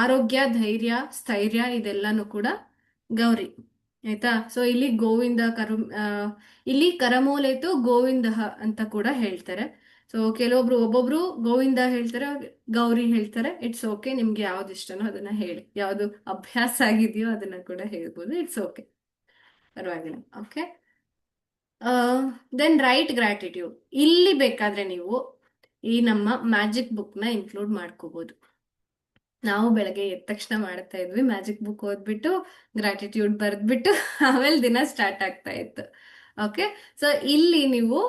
ಆರೋಗ್ಯ, ಧೈರ್ಯ, ಸ್ಥೈರ್ಯ ಇದೆಲ್ಲಾನು ಕೂಡ ಗೌರಿ ಆಯ್ತಾ. ಸೊ ಇಲ್ಲಿ ಗೋವಿಂದ ಇಲ್ಲಿ ಕರಮೂಲೆತು ಗೋವಿಂದ ಅಂತ ಕೂಡ ಹೇಳ್ತಾರೆ. ಸೊ ಕೆಲವೊಬ್ರು ಒಬ್ಬೊಬ್ರು ಗೋವಿಂದ ಹೇಳ್ತಾರೆ, ಗೌರಿ ಹೇಳ್ತಾರೆ. ಇಟ್ಸ್ ಓಕೆ, ನಿಮ್ಗೆ ಯಾವ್ದು ಇಷ್ಟನೋ ಅದನ್ನ ಹೇಳಿ, ಯಾವ್ದು ಅಭ್ಯಾಸ ಆಗಿದೆಯೋ ಅದನ್ನ ಕೂಡ ಹೇಳ್ಬೋದು. ಇಟ್ಸ್ ಓಕೆ, ಪರವಾಗಿಲ್ಲ. Okay, then write gratitude. ಇಲ್ಲಿ ಬೇಕಾದ್ರೆ ನೀವು ಈ ನಮ್ಮ ಮ್ಯಾಜಿಕ್ ಬುಕ್ ನ ಇನ್ಕ್ಲೂಡ್ ಮಾಡ್ಕೋಬಹುದು. ನಾವು ಬೆಳಗ್ಗೆ ಎದ್ದ ತಕ್ಷಣ ಮಾಡ್ತಾ ಇದ್ವಿ, ಮ್ಯಾಜಿಕ್ ಬುಕ್ ಓದ್ಬಿಟ್ಟು ಗ್ರಾಟಿಟ್ಯೂಡ್ ಬರೆದ್ಬಿಟ್ಟು ಆಮೇಲೆ ದಿನ ಸ್ಟಾರ್ಟ್ ಆಗ್ತಾ ಇತ್ತು. ಓಕೆ, ಸೊ ಇಲ್ಲಿ ನೀವು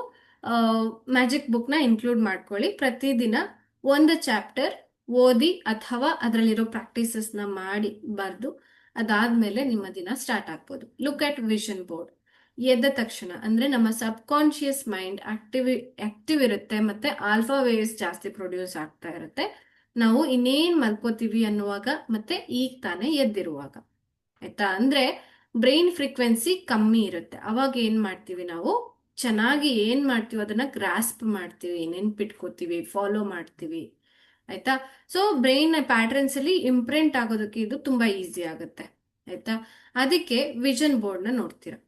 ಮ್ಯಾಜಿಕ್ ಬುಕ್ ನ ಇನ್ಕ್ಲೂಡ್ ಮಾಡ್ಕೊಳ್ಳಿ. ಪ್ರತಿದಿನ ಒಂದು ಚಾಪ್ಟರ್ ಓದಿ ಅಥವಾ ಅದರಲ್ಲಿರೋ ಪ್ರಾಕ್ಟೀಸಸ್ ನ ಮಾಡಿ ಬರೆದು ಅದಾದ್ಮೇಲೆ ನಿಮ್ಮ ದಿನ ಸ್ಟಾರ್ಟ್ ಆಗ್ಬೋದು. Look at vision board. ಎದ್ದ ತಕ್ಷಣ ಅಂದ್ರೆ ನಮ್ಮ ಸಬ್ ಕಾನ್ಶಿಯಸ್ ಮೈಂಡ್ ಆಕ್ಟಿವ್ ಇರುತ್ತೆ, ಮತ್ತೆ ಆಲ್ಫಾ ವೇವ್ಸ್ ಜಾಸ್ತಿ ಪ್ರೊಡ್ಯೂಸ್ ಆಗ್ತಾ ಇರುತ್ತೆ ನಾವು ಇನ್ನೇನ್ ಮಲ್ಕೋತೀವಿ ಅನ್ನುವಾಗ, ಮತ್ತೆ ಈಗ ತಾನೇ ಎದ್ದಿರುವಾಗ ಆಯ್ತಾ. ಅಂದ್ರೆ ಬ್ರೈನ್ ಫ್ರೀಕ್ವೆನ್ಸಿ ಕಮ್ಮಿ ಇರುತ್ತೆ. ಅವಾಗ ಏನ್ ಮಾಡ್ತೀವಿ ನಾವು, ಚೆನ್ನಾಗಿ ಏನ್ ಮಾಡ್ತೀವಿ ಅದನ್ನ ಗ್ರಾಸ್ಪ್ ಮಾಡ್ತೀವಿ, ನೆನ್ಪಿಟ್ಕೋತೀವಿ, ಫಾಲೋ ಮಾಡ್ತೀವಿ ಆಯ್ತಾ. ಸೊ ಬ್ರೈನ್ ಪ್ಯಾಟರ್ನ್ಸ್ ಅಲ್ಲಿ ಇಂಪ್ರಿಂಟ್ ಆಗೋದಕ್ಕೆ ಇದು ತುಂಬಾ ಈಸಿ ಆಗುತ್ತೆ ಆಯ್ತಾ. ಅದಕ್ಕೆ ವಿಷನ್ ಬೋರ್ಡ್ ನ ನೋಡ್ತೀರಾ.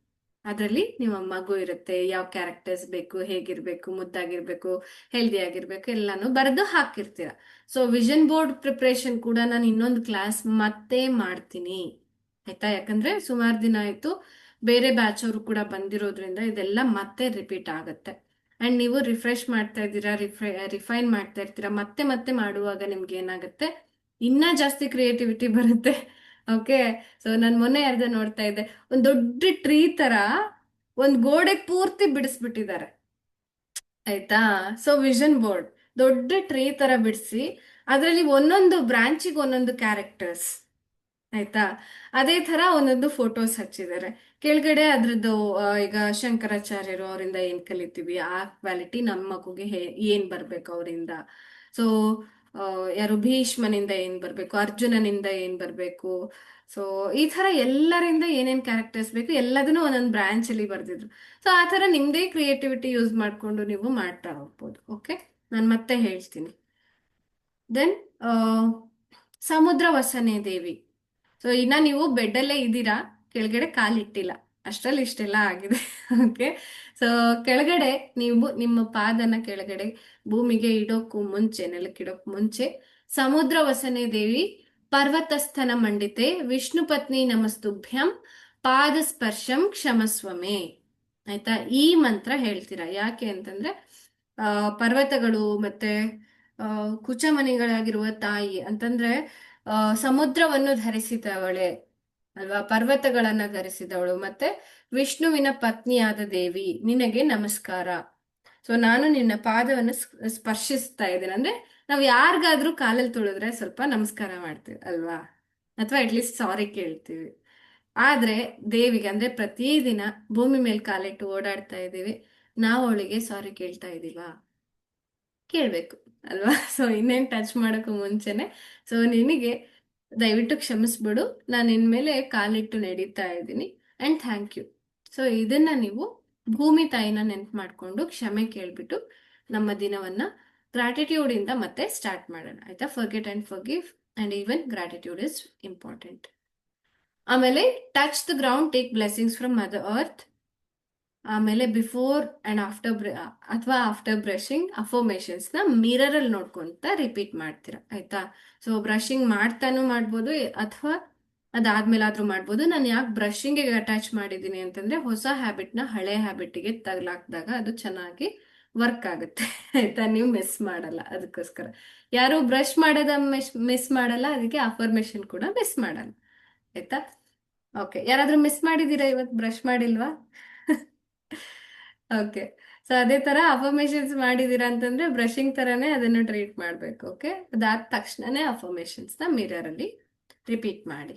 ಅದರಲ್ಲಿ ನಿಮ್ಮ ಮಗು ಇರುತ್ತೆ, ಯಾವ ಕ್ಯಾರೆಕ್ಟರ್ಸ್ ಬೇಕು, ಹೇಗಿರ್ಬೇಕು, ಮುದ್ದಾಗಿರ್ಬೇಕು, ಹೆಲ್ದಿ ಆಗಿರ್ಬೇಕು ಎಲ್ಲಾನು ಬರೆದು ಹಾಕಿರ್ತೀರ. ಸೊ ವಿಷನ್ ಬೋರ್ಡ್ ಪ್ರಿಪ್ರೇಷನ್ ಕೂಡ ನಾನು ಇನ್ನೊಂದು ಕ್ಲಾಸ್ ಮತ್ತೆ ಮಾಡ್ತೀನಿ ಆಯ್ತಾ. ಯಾಕಂದ್ರೆ ಸುಮಾರು ದಿನ ಆಯ್ತು, ಬೇರೆ ಬ್ಯಾಚ್ ಅವರು ಕೂಡ ಬಂದಿರೋದ್ರಿಂದ ಇದೆಲ್ಲ ಮತ್ತೆ ರಿಪೀಟ್ ಆಗುತ್ತೆ. ಅಂಡ್ ನೀವು ರಿಫ್ರೆಶ್ ಮಾಡ್ತಾ ಇದ್ದೀರಾ, ರಿಫೈನ್ ಮಾಡ್ತಾ ಇರ್ತೀರಾ. ಮತ್ತೆ ಮತ್ತೆ ಮಾಡುವಾಗ ನಿಮ್ಗೆ ಏನಾಗುತ್ತೆ, ಇನ್ನ ಜಾಸ್ತಿ ಕ್ರಿಯೇಟಿವಿಟಿ ಬರುತ್ತೆ. ಓಕೆ, ಸೊ ನಾನು ಮೊನ್ನೆ ಯಾರ್ದ ನೋಡ್ತಾ ಇದ್ದೆ, ಒಂದ್ ದೊಡ್ಡ ಟ್ರೀ ತರ ಒಂದ್ ಗೋಡೆ ಪೂರ್ತಿ ಬಿಡಿಸ್ಬಿಟ್ಟಿದ್ದಾರೆ ಆಯ್ತಾ. ಸೊ ವಿಷನ್ ಬೋರ್ಡ್ ದೊಡ್ಡ ಟ್ರೀ ತರ ಬಿಡಿಸಿ ಅದರಲ್ಲಿ ಒಂದೊಂದು ಬ್ರಾಂಚಿಗೆ ಒಂದೊಂದು ಕ್ಯಾರೆಕ್ಟರ್ಸ್ ಆಯ್ತಾ. ಅದೇ ತರ ಒಂದೊಂದು ಫೋಟೋಸ್ ಹಚ್ಚಿದ್ದಾರೆ ಕೆಳಗಡೆ. ಅದ್ರದ್ದು ಈಗ ಶಂಕರಾಚಾರ್ಯರು ಅವರಿಂದ ಏನ್ ಕಲಿತೀವಿ ಆ ಕ್ವಾಲಿಟಿ ನಮ್ಮ ಮಗುಗೆ ಏನ್ ಬರ್ಬೇಕು ಅವರಿಂದ. ಸೊ ಯಾರು ಭೀಷ್ಮನಿಂದ ಏನ್ ಬರ್ಬೇಕು, ಅರ್ಜುನನಿಂದ ಏನ್ ಬರ್ಬೇಕು, ಸೊ ಈ ತರ ಎಲ್ಲರಿಂದ ಏನೇನ್ ಕ್ಯಾರೆಕ್ಟರ್ಸ್ ಬೇಕು ಎಲ್ಲದನ್ನು ಒಂದೊಂದು ಬ್ರಾಂಚ್ ಅಲ್ಲಿ ಬರ್ದಿದ್ರು. ಸೊ ಆ ತರ ನಿಮ್ದೇ ಕ್ರಿಯೇಟಿವಿಟಿ ಯೂಸ್ ಮಾಡ್ಕೊಂಡು ನೀವು ಮಾಡ್ತಾ ಹೋಗ್ಬೋದು. ಓಕೆ, ನಾನು ಮತ್ತೆ ಹೇಳ್ತೀನಿ. ದೆನ್ ಸಮುದ್ರ ವಸನೆ ದೇವಿ. ಸೊ ಇನ್ನ ನೀವು ಬೆಡ್ಡಲ್ಲೇ ಇದ್ದೀರಾ, ಕೆಳಗಡೆ ಕಾಲಿಟ್ಟಿಲ್ಲ, ಅಷ್ಟ್ರಲ್ಲಿ ಇಷ್ಟೆಲ್ಲ ಆಗಿದೆ. ಓಕೆ, ಸೊ ಕೆಳಗಡೆ ನೀವು ನಿಮ್ಮ ಪಾದನ ಕೆಳಗಡೆ ಭೂಮಿಗೆ ಇಡೋಕ್ಕೂ ಮುಂಚೆ, ನೆಲಕ್ಕೆ ಇಡೋಕ್ ಮುಂಚೆ ಸಮುದ್ರ ವಸನೆ ದೇವಿ ಪರ್ವತಸ್ಥನ ಮಂಡಿತೆ ವಿಷ್ಣು ಪತ್ನಿ ನಮಸ್ತುಭ್ಯಂ ಪಾದ ಸ್ಪರ್ಶಂ ಕ್ಷಮಸ್ವಮೇ ಆಯ್ತಾ. ಈ ಮಂತ್ರ ಹೇಳ್ತೀರಾ. ಯಾಕೆ ಅಂತಂದ್ರೆ ಪರ್ವತಗಳು ಮತ್ತೆ ಕುಚಮಣಿಗಳಾಗಿರುವ ತಾಯಿ ಅಂತಂದ್ರೆ ಸಮುದ್ರವನ್ನು ಧರಿಸಿದವಳೆ ಅಲ್ವಾ, ಪರ್ವತಗಳನ್ನ ಧರಿಸಿದವಳು, ಮತ್ತೆ ವಿಷ್ಣುವಿನ ಪತ್ನಿಯಾದ ದೇವಿ, ನಿನಗೆ ನಮಸ್ಕಾರ. ಸೊ ನಾನು ನಿನ್ನ ಪಾದವನ್ನು ಸ್ಪರ್ಶಿಸ್ತಾ ಇದ್ದೇನೆ. ಅಂದ್ರೆ ನಾವ್ ಯಾರಿಗಾದ್ರೂ ಕಾಲಲ್ಲಿ ತುಳಿದ್ರೆ ಸ್ವಲ್ಪ ನಮಸ್ಕಾರ ಮಾಡ್ತೀವಿ ಅಲ್ವಾ, ಅಥವಾ ಅಟ್ಲೀಸ್ಟ್ ಸಾರಿ ಕೇಳ್ತೀವಿ. ಆದ್ರೆ ದೇವಿಗೆ ಅಂದ್ರೆ ಪ್ರತಿದಿನ ಭೂಮಿ ಮೇಲೆ ಕಾಲಿಟ್ಟು ಓಡಾಡ್ತಾ ಇದ್ದೀವಿ, ನಾವು ಅವಳಿಗೆ ಸಾರಿ ಕೇಳ್ತಾ ಇದೀವಾ? ಕೇಳ್ಬೇಕು ಅಲ್ವಾ. ಸೊ ಇನ್ನೇನ್ ಟಚ್ ಮಾಡೋಕ್ಕೂ ಮುಂಚೆನೆ ಸೊ ನಿನಗೆ ದಯವಿಟ್ಟು ಕ್ಷಮಿಸ್ಬಿಡು, ನಾನು ಇನ್ಮೇಲೆ ಕಾಲಿಟ್ಟು ನಡೀತಾ ಇದ್ದೀನಿ ಅಂಡ್ ಥ್ಯಾಂಕ್ ಯು. ಸೊ ಇದನ್ನ ನೀವು ಭೂಮಿ ತಾಯಿನ ನೆನ್ಪು ಮಾಡ್ಕೊಂಡು ಕ್ಷಮೆ ಕೇಳ್ಬಿಟ್ಟು ನಮ್ಮ ದಿನವನ್ನ ಗ್ರಾಟಿಟ್ಯೂಡ್ ಇಂದ ಮತ್ತೆ ಸ್ಟಾರ್ಟ್ ಮಾಡೋಣ ಆಯ್ತಾ. Forget and forgive and even gratitude is important. ಆಮೇಲೆ touch the ground, take blessings from mother earth. ಆಮೇಲೆ ಬಿಫೋರ್ ಅಂಡ್ ಅಥವಾ ಆಫ್ಟರ್ ಬ್ರಷಿಂಗ್ ಅಫರ್ಮೇಶನ್ಸ್ ನ ಮಿರರ್ ಅಲ್ಲಿ ನೋಡ್ಕೊಂತ ರಿಪೀಟ್ ಮಾಡ್ತೀರಾ ಆಯ್ತಾ. ಸೊ ಬ್ರಷಿಂಗ್ ಮಾಡ್ತಾನು ಮಾಡ್ಬೋದು ಅಥವಾ ಅದಾದ್ಮೇಲೆ ಆದ್ರೂ ಮಾಡ್ಬೋದು. ನಾನು ಯಾಕೆ ಬ್ರಷಿಂಗ್ ಅಟ್ಯಾಚ್ ಮಾಡಿದೀನಿ ಅಂತಂದ್ರೆ ಹೊಸ ಹ್ಯಾಬಿಟ್ ನ ಹಳೆ ಹ್ಯಾಬಿಟ್ಗೆ ತಗಲಾಕ್ದಾಗ ಅದು ಚೆನ್ನಾಗಿ ವರ್ಕ್ ಆಗುತ್ತೆ ಆಯ್ತಾ, ನೀವು ಮಿಸ್ ಮಾಡಲ್ಲ. ಅದಕ್ಕೋಸ್ಕರ ಯಾರು ಬ್ರಷ್ ಮಾಡೋದ ಮಿಸ್ ಮಾಡಲ್ಲ, ಅದಕ್ಕೆ ಅಫರ್ಮೇಶನ್ ಕೂಡ ಮಿಸ್ ಮಾಡಲ್ಲ ಆಯ್ತಾ. ಓಕೆ, ಯಾರಾದ್ರೂ ಮಿಸ್ ಮಾಡಿದೀರಾ ಇವತ್ತು, ಬ್ರಷ್ ಮಾಡಿಲ್ವಾ? ಓಕೆ. ಸೊ ಅದೇ ತರ ಅಫರ್ಮೇಶನ್ಸ್ ಮಾಡಿದೀರಾ ಅಂತಂದ್ರೆ ಬ್ರಷಿಂಗ್ ತರಾನೇ ಅದನ್ನು ಟ್ರೀಟ್ ಮಾಡ್ಬೇಕು. ಓಕೆ, ಅದಾದ ತಕ್ಷಣನೇ ಅಫರ್ಮೇಶನ್ಸ್ ನ ಮಿರರ್ ಅಲ್ಲಿ ರಿಪೀಟ್ ಮಾಡಿ.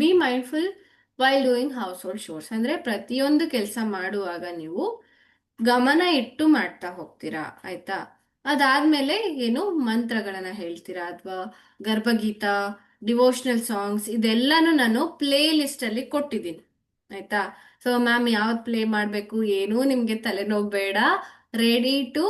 B mindful while doing house hold shores ಅಂದ್ರೆ ಪ್ರತಿಯೊಂದು ಕೆಲಸ ಮಾಡುವಾಗ ನೀವು ಗಮನ ಇಟ್ಟು ಮಾಡ್ತಾ ಹೋಗ್ತೀರಾ, ಆಯ್ತಾ? ಅದಾದ್ಮೇಲೆ ಏನು ಮಂತ್ರಗಳನ್ನ ಹೇಳ್ತೀರಾ ಅಥವಾ ಗರ್ಭಗೀತ, ಡಿವೋಷನಲ್ ಸಾಂಗ್ಸ್ ಇದೆಲ್ಲಾನು ನಾನು ಪ್ಲೇ ಲಿಸ್ಟ್ ಅಲ್ಲಿ ಕೊಟ್ಟಿದ್ದೀನಿ, ಆಯ್ತಾ? ಸೊ ಮ್ಯಾಮ್ ಯಾವ್ದು ಪ್ಲೇ ಮಾಡಬೇಕು ಏನೂ ನಿಮ್ಗೆ ತಲೆನೋವು ಬೇಡ. Ready to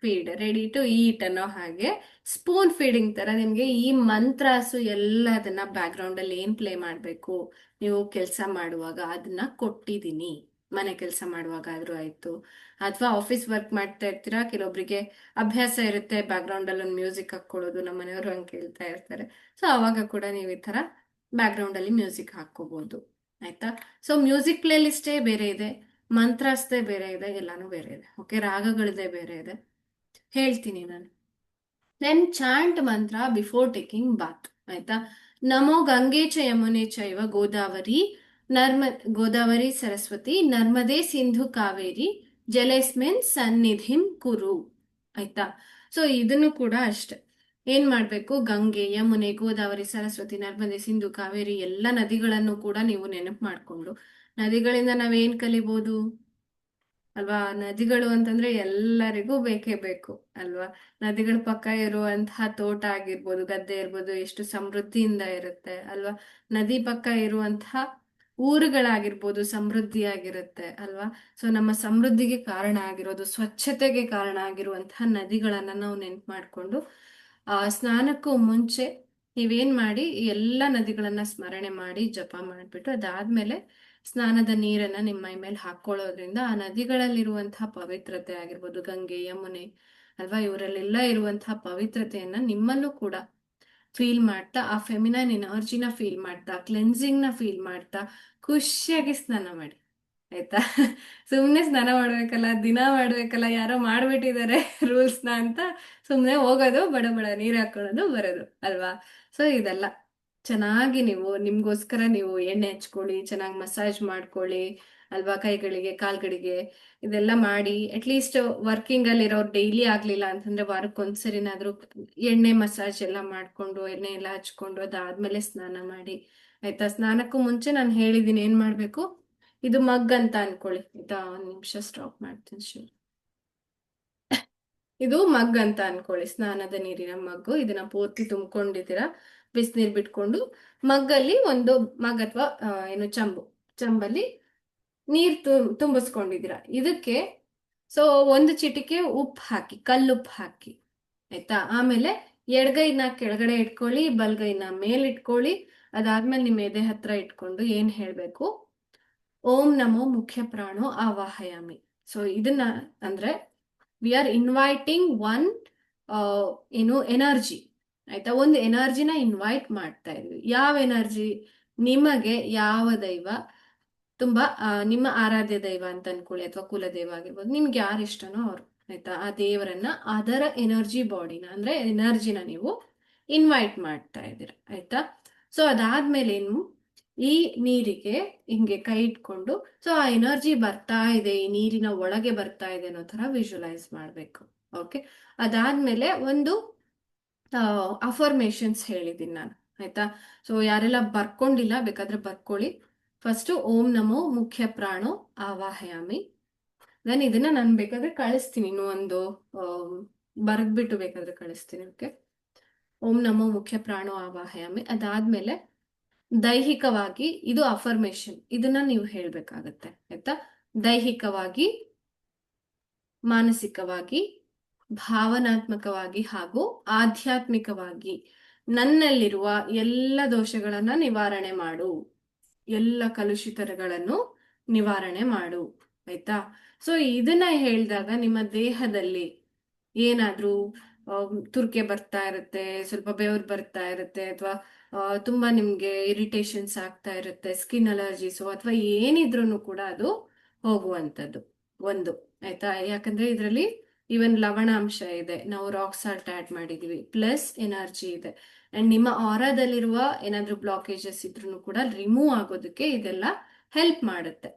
feed, ready to eat ಅನ್ನೋ ಹಾಗೆ ಸ್ಪೂನ್ ಫೀಡಿಂಗ್ ತರ ನಿಮ್ಗೆ ಈ ಮಂತ್ರಾಸು ಎಲ್ಲದನ್ನ ಬ್ಯಾಕ್ ಗ್ರೌಂಡ್ ಅಲ್ಲಿ ಏನ್ ಪ್ಲೇ ಮಾಡ್ಬೇಕು ನೀವು ಕೆಲಸ ಮಾಡುವಾಗ ಅದನ್ನ ಕೊಟ್ಟಿದ್ದೀನಿ. ಮನೆ ಕೆಲಸ ಮಾಡುವಾಗ ಆದ್ರೂ ಆಯ್ತು, ಅಥವಾ ಆಫೀಸ್ ವರ್ಕ್ ಮಾಡ್ತಾ ಇರ್ತೀರಾ, ಕೆಲವೊಬ್ರಿಗೆ ಅಭ್ಯಾಸ ಇರುತ್ತೆ ಬ್ಯಾಕ್ ಗ್ರೌಂಡ್ ಅಲ್ಲಿ ಒಂದು ಮ್ಯೂಸಿಕ್ ಹಾಕೊಳ್ಳೋದು, ನಮ್ಮ ಮನೆಯವರು ಹಂಗೆ ಕೇಳ್ತಾ ಇರ್ತಾರೆ. ಸೊ ಅವಾಗ ಕೂಡ ನೀವು ಈ ತರ ಬ್ಯಾಕ್ ಗ್ರೌಂಡ್ ಅಲ್ಲಿ ಮ್ಯೂಸಿಕ್ ಹಾಕೋಬಹುದು, ಆಯ್ತಾ? ಸೊ ಮ್ಯೂಸಿಕ್ ಪ್ಲೇ ಲಿಸ್ಟೇ ಬೇರೆ ಇದೆ, ಮಂತ್ರಾಸ್ದೇ ಬೇರೆ ಇದೆ, ಎಲ್ಲಾನು ಬೇರೆ ಇದೆ. ಓಕೆ, ರಾಗಗಳದೇ ಬೇರೆ ಇದೆ, ಹೇಳ್ತೀನಿ ನಾನು. ದೆನ್ ಚಾಂಟ್ ಮಂತ್ರ ಬಿಫೋರ್ ಟೇಕಿಂಗ್ ಬಾತ್, ಆಯ್ತಾ? ನಮೋ ಗಂಗೆ ಚ ಯಮುನೆ ಚೈವ ಗೋದಾವರಿ ಗೋದಾವರಿ ಸರಸ್ವತಿ ನರ್ಮದೆ ಸಿಂಧು ಕಾವೇರಿ ಜಲೇಸ್ಮಿನ್ ಸನ್ನಿಧಿಂ ಕುರು, ಆಯ್ತಾ? ಸೊ ಇದನ್ನು ಕೂಡ ಅಷ್ಟೆ. ಏನ್ ಮಾಡ್ಬೇಕು, ಗಂಗೆ, ಯಮುನೆ, ಗೋದಾವರಿ, ಸರಸ್ವತಿ, ನರ್ಮದೆ, ಸಿಂಧು, ಕಾವೇರಿ ಎಲ್ಲ ನದಿಗಳನ್ನು ಕೂಡ ನೀವು ನೆನಪು ಮಾಡ್ಕೊಂಡು, ನದಿಗಳಿಂದ ನಾವೇನ್ ಕಲಿಬಹುದು ಅಲ್ವಾ? ನದಿಗಳು ಅಂತಂದ್ರೆ ಎಲ್ಲರಿಗೂ ಬೇಕೇ ಬೇಕು ಅಲ್ವಾ? ನದಿಗಳ ಪಕ್ಕ ಇರುವಂತಹ ತೋಟ ಆಗಿರ್ಬೋದು, ಗದ್ದೆ ಇರ್ಬೋದು, ಎಷ್ಟು ಸಮೃದ್ಧಿಯಿಂದ ಇರುತ್ತೆ ಅಲ್ವಾ? ನದಿ ಪಕ್ಕ ಇರುವಂತಹ ಊರುಗಳಾಗಿರ್ಬೋದು ಸಮೃದ್ಧಿಯಾಗಿರುತ್ತೆ ಅಲ್ವಾ? ಸೊ ನಮ್ಮ ಸಮೃದ್ಧಿಗೆ ಕಾರಣ ಆಗಿರೋದು, ಸ್ವಚ್ಛತೆಗೆ ಕಾರಣ ಆಗಿರುವಂತಹ ನದಿಗಳನ್ನ ನಾವು ನೆನ್ಪು ಮಾಡ್ಕೊಂಡು ಸ್ನಾನಕ್ಕೂ ಮುಂಚೆ ನೀವೇನ್ ಮಾಡಿ ಈ ಎಲ್ಲ ನದಿಗಳನ್ನ ಸ್ಮರಣೆ ಮಾಡಿ ಜಪ ಮಾಡ್ಬಿಟ್ಟು ಅದಾದ್ಮೇಲೆ ಸ್ನಾನದ ನೀರನ್ನ ನಿಮ್ಮ ಮೈ ಮೇಲೆ ಹಾಕೊಳ್ಳೋದ್ರಿಂದ ಆ ನದಿಗಳಲ್ಲಿರುವಂತಹ ಪವಿತ್ರತೆ ಆಗಿರ್ಬೋದು, ಗಂಗೆ, ಯಮುನೆ ಅಲ್ವಾ, ಇವರಲ್ಲೆಲ್ಲ ಇರುವಂತಹ ಪವಿತ್ರತೆಯನ್ನ ನಿಮ್ಮಲ್ಲೂ ಕೂಡ ಫೀಲ್ ಮಾಡ್ತಾ, ಆ ಫೆಮಿನೈನ್ ಎನರ್ಜಿನ ಫೀಲ್ ಮಾಡ್ತಾ, ಕ್ಲೆನ್ಸಿಂಗ್ ನ ಫೀಲ್ ಮಾಡ್ತಾ ಖುಷಿಯಾಗಿ ಸ್ನಾನ ಮಾಡಿ, ಆಯ್ತಾ? ಸುಮ್ನೆ ಸ್ನಾನ ಮಾಡ್ಬೇಕಲ್ಲ, ದಿನ ಮಾಡ್ಬೇಕಲ್ಲ, ಯಾರೋ ಮಾಡ್ಬಿಟ್ಟಿದ್ದಾರೆ ರೂಲ್ಸ್ನ ಅಂತ ಸುಮ್ನೆ ಹೋಗೋದು, ಬಡ ಬಡ ನೀರ್ ಹಾಕೊಳ್ಳೋದು, ಬರೋದು ಅಲ್ವಾ? ಸೊ ಇದೆಲ್ಲ ಚೆನ್ನಾಗಿ ನೀವು ನಿಮ್ಗೋಸ್ಕರ ನೀವು ಎಣ್ಣೆ ಹಚ್ಕೊಳ್ಳಿ, ಚೆನ್ನಾಗಿ ಮಸಾಜ್ ಮಾಡ್ಕೊಳ್ಳಿ ಅಲ್ವಾ, ಕೈಗಳಿಗೆ, ಕಾಲ್ಗಳಿಗೆ, ಇದೆಲ್ಲ ಮಾಡಿ. ಅಟ್ಲೀಸ್ಟ್ ವರ್ಕಿಂಗ್ ಅಲ್ಲಿ ಇರೋರು ಡೈಲಿ ಆಗ್ಲಿಲ್ಲ ಅಂತಂದ್ರೆ ವಾರಕ್ಕೊಂದ್ಸರಿನಾದ್ರೂ ಎಣ್ಣೆ ಮಸಾಜ್ ಎಲ್ಲ ಮಾಡ್ಕೊಂಡು, ಎಣ್ಣೆ ಎಲ್ಲ ಹಚ್ಕೊಂಡು ಅದಾದ್ಮೇಲೆ ಸ್ನಾನ ಮಾಡಿ, ಆಯ್ತಾ? ಸ್ನಾನಕ್ಕೂ ಮುಂಚೆ ನಾನು ಹೇಳಿದೀನಿ ಏನ್ ಮಾಡ್ಬೇಕು. ಇದು ಮಗ್ ಅಂತ ಅನ್ಕೊಳ್ಳಿ, ಆಯ್ತಾ? ಒಂದ್ ನಿಮಿಷ ಸ್ಟಾಪ್ ಮಾಡ್ತೀನಿ ಶೇರ್. ಇದು ಮಗ್ ಅಂತ ಅನ್ಕೊಳ್ಳಿ, ಸ್ನಾನದ ನೀರಿನ ಮಗ್ಗು. ಇದನ್ನ ಪೂರ್ತಿ ತುಂಬಿಕೊಂಡಿದ್ದೀರಾ, ಬಿಸಿನೀರ್ ಬಿಟ್ಕೊಂಡು ಮಗ್ಗಲ್ಲಿ ಒಂದು ಮಗ್ ಅಥವಾ ಏನು ಚಂಬಲ್ಲಿ ನೀರ್ ತುಂಬಿಸ್ಕೊಂಡಿದ್ದೀರಾ. ಇದಕ್ಕೆ ಸೊ ಒಂದು ಚಿಟಿಕೆ ಉಪ್ಪು ಹಾಕಿ, ಕಲ್ಲುಪ್ಪು ಹಾಕಿ, ಆಯ್ತಾ? ಆಮೇಲೆ ಎಡಗೈನ ಕೆಳಗಡೆ ಇಟ್ಕೊಳ್ಳಿ, ಬಲ್ಗೈನ ಮೇಲ್ ಇಟ್ಕೊಳ್ಳಿ. ಅದಾದ್ಮೇಲೆ ನಿಮ್ಮ ಎದೆ ಹತ್ರ ಇಟ್ಕೊಂಡು ಏನ್ ಹೇಳ್ಬೇಕು, ಓಂ ನಮೋ ಮುಖ್ಯ ಪ್ರಾಣೋ ಆವಾಹಯಾಮಿ. ಸೊ ಇದನ್ನ ಅಂದ್ರೆ ವಿ ಆರ್ ಇನ್ವೈಟಿಂಗ್ ಒನ್ ಏನು ಎನರ್ಜಿ, ಆಯ್ತಾ? ಒಂದು ಎನರ್ಜಿನ ಇನ್ವೈಟ್ ಮಾಡ್ತಾ ಇದ್ವಿ. ಯಾವ ಎನರ್ಜಿ? ನಿಮಗೆ ಯಾವ ದೈವ ತುಂಬಾ ನಿಮ್ಮ ಆರಾಧ್ಯ ದೈವ ಅಂತ ಅನ್ಕೊಳ್ಳಿ, ಅಥವಾ ಕುಲದೇವ ಆಗಿರ್ಬೋದು, ನಿಮ್ಗೆ ಯಾರು ಇಷ್ಟನೋ ಅವ್ರು, ಆಯ್ತಾ? ಆ ದೇವರನ್ನ, ಅದರ ಎನರ್ಜಿ ಬಾಡಿನ ಅಂದ್ರೆ ಎನರ್ಜಿನ ನೀವು ಇನ್ವೈಟ್ ಮಾಡ್ತಾ ಇದ್ದೀರಾ, ಆಯ್ತಾ? ಸೊ ಅದಾದ್ಮೇಲೆ ಏನು, ಈ ನೀರಿಗೆ ಹಿಂಗೆ ಕೈ ಇಟ್ಕೊಂಡು ಸೊ ಆ ಎನರ್ಜಿ ಬರ್ತಾ ಇದೆ, ಈ ನೀರಿನ ಒಳಗೆ ಬರ್ತಾ ಇದೆ ಅನ್ನೋ ತರ ವಿಜುವಲೈಸ್ ಮಾಡ್ಬೇಕು. ಓಕೆ, ಅದಾದ್ಮೇಲೆ ಒಂದು ಅಫರ್ಮೇಶನ್ಸ್ ಹೇಳಿದ್ದೀನಿ ನಾನು, ಆಯ್ತಾ? ಸೊ ಯಾರೆಲ್ಲ ಬರ್ಕೊಂಡಿಲ್ಲ ಬೇಕಾದ್ರೆ ಬರ್ಕೊಳ್ಳಿ. ಫಸ್ಟ್ ಓಂ ನಮೋ ಮುಖ್ಯ ಪ್ರಾಣೋ ಆವಾಹಯಾಮಿ. ದೆನ್ ಇದನ್ನ ನಾನು ಬೇಕಾದ್ರೆ ಕಳಿಸ್ತೀನಿ, ಇನ್ನು ಒಂದು ಬರೆದ್ಬಿಟ್ಟು ಬೇಕಾದ್ರೆ ಕಳಿಸ್ತೀನಿ. ಓಕೆ, ಓಂ ನಮೋ ಮುಖ್ಯ ಪ್ರಾಣೋ ಆವಾಹಯಾಮಿ. ಅದಾದ್ಮೇಲೆ ದೈಹಿಕವಾಗಿ ಇದು ಅಫರ್ಮೇಶನ್, ಇದನ್ನ ನೀವು ಹೇಳ್ಬೇಕಾಗತ್ತೆ, ಆಯ್ತಾ? ದೈಹಿಕವಾಗಿ, ಮಾನಸಿಕವಾಗಿ, ಭಾವನಾತ್ಮಕವಾಗಿ ಹಾಗೂ ಆಧ್ಯಾತ್ಮಿಕವಾಗಿ ನನ್ನಲ್ಲಿರುವ ಎಲ್ಲ ದೋಷಗಳನ್ನ ನಿವಾರಣೆ ಮಾಡು, ಎಲ್ಲ ಕಲುಷಿತಗಳನ್ನು ನಿವಾರಣೆ ಮಾಡು, ಆಯ್ತಾ? ಸೊ ಇದನ್ನ ಹೇಳಿದಾಗ ನಿಮ್ಮ ದೇಹದಲ್ಲಿ ಏನಾದ್ರೂ ತುರ್ಕೆ ಬರ್ತಾ ಇರುತ್ತೆ, ಸ್ವಲ್ಪ ಬೆವರು ಬರ್ತಾ ಇರುತ್ತೆ, ಅಥವಾ ತುಂಬಾ ನಿಮ್ಗೆ ಇರಿಟೇಷನ್ಸ್ ಆಗ್ತಾ ಇರುತ್ತೆ, ಸ್ಕಿನ್ ಅಲರ್ಜೀಸು ಅಥವಾ ಏನಿದ್ರು ಕೂಡ ಅದು ಹೋಗುವಂಥದ್ದು ಒಂದು, ಆಯ್ತಾ? ಯಾಕಂದ್ರೆ ಇದರಲ್ಲಿ ಈವನ್ ಲವಣಾಂಶ ಇದೆ, ನಾವು ರಾಕ್ ಸಾಲ್ಟ್ ಆಡ್ ಮಾಡಿದೀವಿ, ಪ್ಲಸ್ ಎನರ್ಜಿ ಇದೆ. ಅಂಡ್ ನಿಮ್ಮ ಆರಾದಲ್ಲಿರುವ ಏನಾದ್ರೂ ಬ್ಲಾಕೇಜಸ್ ಇದ್ರೂ ಕೂಡ ರಿಮೂವ್ ಆಗೋದಕ್ಕೆ ಇದೆಲ್ಲ ಹೆಲ್ಪ್ ಮಾಡುತ್ತೆ,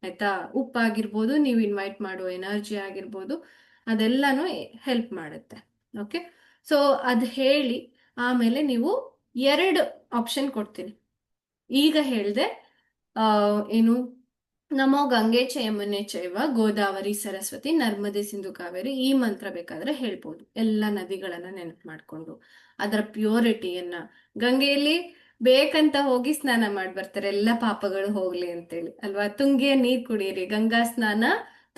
ಆಯ್ತಾ. ಉಪ್ಪಾಗಿರ್ಬೋದು, ನೀವು ಇನ್ವೈಟ್ ಮಾಡೋ ಎನರ್ಜಿ ಆಗಿರ್ಬೋದು, ಅದೆಲ್ಲಾನು ಹೆಲ್ಪ್ ಮಾಡುತ್ತೆ. ಓಕೆ, ಸೊ ಅದು ಹೇಳಿ ಆಮೇಲೆ ನೀವು 2 ಆಪ್ಷನ್ ಕೊಡ್ತೀನಿ. ಈಗ ಹೇಳ್ದೆ ಏನು, ನಮೋ ಗಂಗೆ ಚ ಯಮುನೆ ಚೈವ ಗೋದಾವರಿ ಸರಸ್ವತಿ ನರ್ಮದೆ ಸಿಂಧು ಕಾವೇರಿ, ಈ ಮಂತ್ರ ಬೇಕಾದ್ರೆ ಹೇಳ್ಬೋದು. ಎಲ್ಲ ನದಿಗಳನ್ನ ನೆನಪು ಮಾಡ್ಕೊಂಡು ಅದರ ಪ್ಯೂರಿಟಿಯನ್ನ, ಗಂಗೆಯಲ್ಲಿ ಬೇಕಂತ ಹೋಗಿ ಸ್ನಾನ ಮಾಡಿ ಬರ್ತಾರೆ, ಎಲ್ಲ ಪಾಪಗಳು ಹೋಗ್ಲಿ ಅಂತೇಳಿ ಅಲ್ವಾ. ತುಂಗೆಯ ನೀರ್ ಕುಡೀರಿ, ಗಂಗಾ ಸ್ನಾನ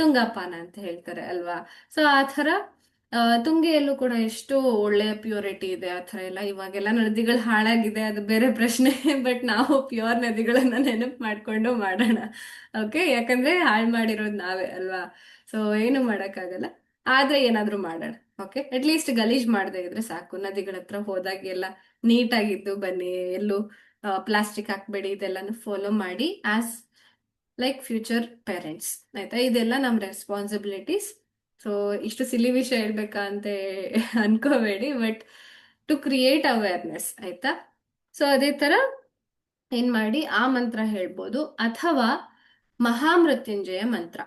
ತುಂಗಾಪಾನ ಅಂತ ಹೇಳ್ತಾರೆ ಅಲ್ವಾ. ಸೊ ಆ ಥರ ತುಂಗೆಯಲ್ಲೂ ಕೂಡ ಎಷ್ಟು ಒಳ್ಳೆಯ ಪ್ಯೂರಿಟಿ ಇದೆ. ಆ ಥರ ಎಲ್ಲ ಇವಾಗೆಲ್ಲ ನದಿಗಳು ಹಾಳಾಗಿದೆ, ಅದು ಬೇರೆ ಪ್ರಶ್ನೆ. ಬಟ್ ನಾವು ಪ್ಯೂರ್ ನದಿಗಳನ್ನ ನೆನಪು ಮಾಡ್ಕೊಂಡು ಮಾಡೋಣ. ಓಕೆ, ಯಾಕಂದ್ರೆ ಹಾಳು ಮಾಡಿರೋದು ನಾವೇ ಅಲ್ವಾ. ಸೊ ಏನು ಮಾಡಕ್ಕಾಗಲ್ಲ, ಆದ್ರೆ ಏನಾದ್ರೂ ಮಾಡೋಣ. ಓಕೆ, ಅಟ್ಲೀಸ್ಟ್ ಗಲೀಜ್ ಮಾಡದೇ ಇದ್ರೆ ಸಾಕು. ನದಿಗಳ ಹತ್ರ ಹೋದಾಗೆಲ್ಲ ನೀಟಾಗಿದ್ದು ಬನ್ನಿ, ಎಲ್ಲೂ ಪ್ಲಾಸ್ಟಿಕ್ ಹಾಕ್ಬೇಡಿ, ಇದೆಲ್ಲಾನು ಫಾಲೋ ಮಾಡಿ ಆಸ್ ಲೈಕ್ ಫ್ಯೂಚರ್ ಪೇರೆಂಟ್ಸ್. ಆಯ್ತಾ, ಇದೆಲ್ಲ ನಮ್ಮ ರೆಸ್ಪಾನ್ಸಿಬಿಲಿಟೀಸ್. ಸೊ ಇಷ್ಟು ಸಿಲಿ ವಿಷಯ ಹೇಳ್ಬೇಕಾ ಅಂತ ಅನ್ಕೋಬೇಡಿ, ಬಟ್ ಟು ಕ್ರಿಯೇಟ್ ಅವೇರ್ನೆಸ್. ಆಯ್ತಾ, ಸೊ ಅದೇ ತರ ಏನ್ ಮಾಡಿ ಆ ಮಂತ್ರ ಹೇಳ್ಬೋದು, ಅಥವಾ ಮಹಾಮೃತ್ಯುಂಜಯ ಮಂತ್ರ.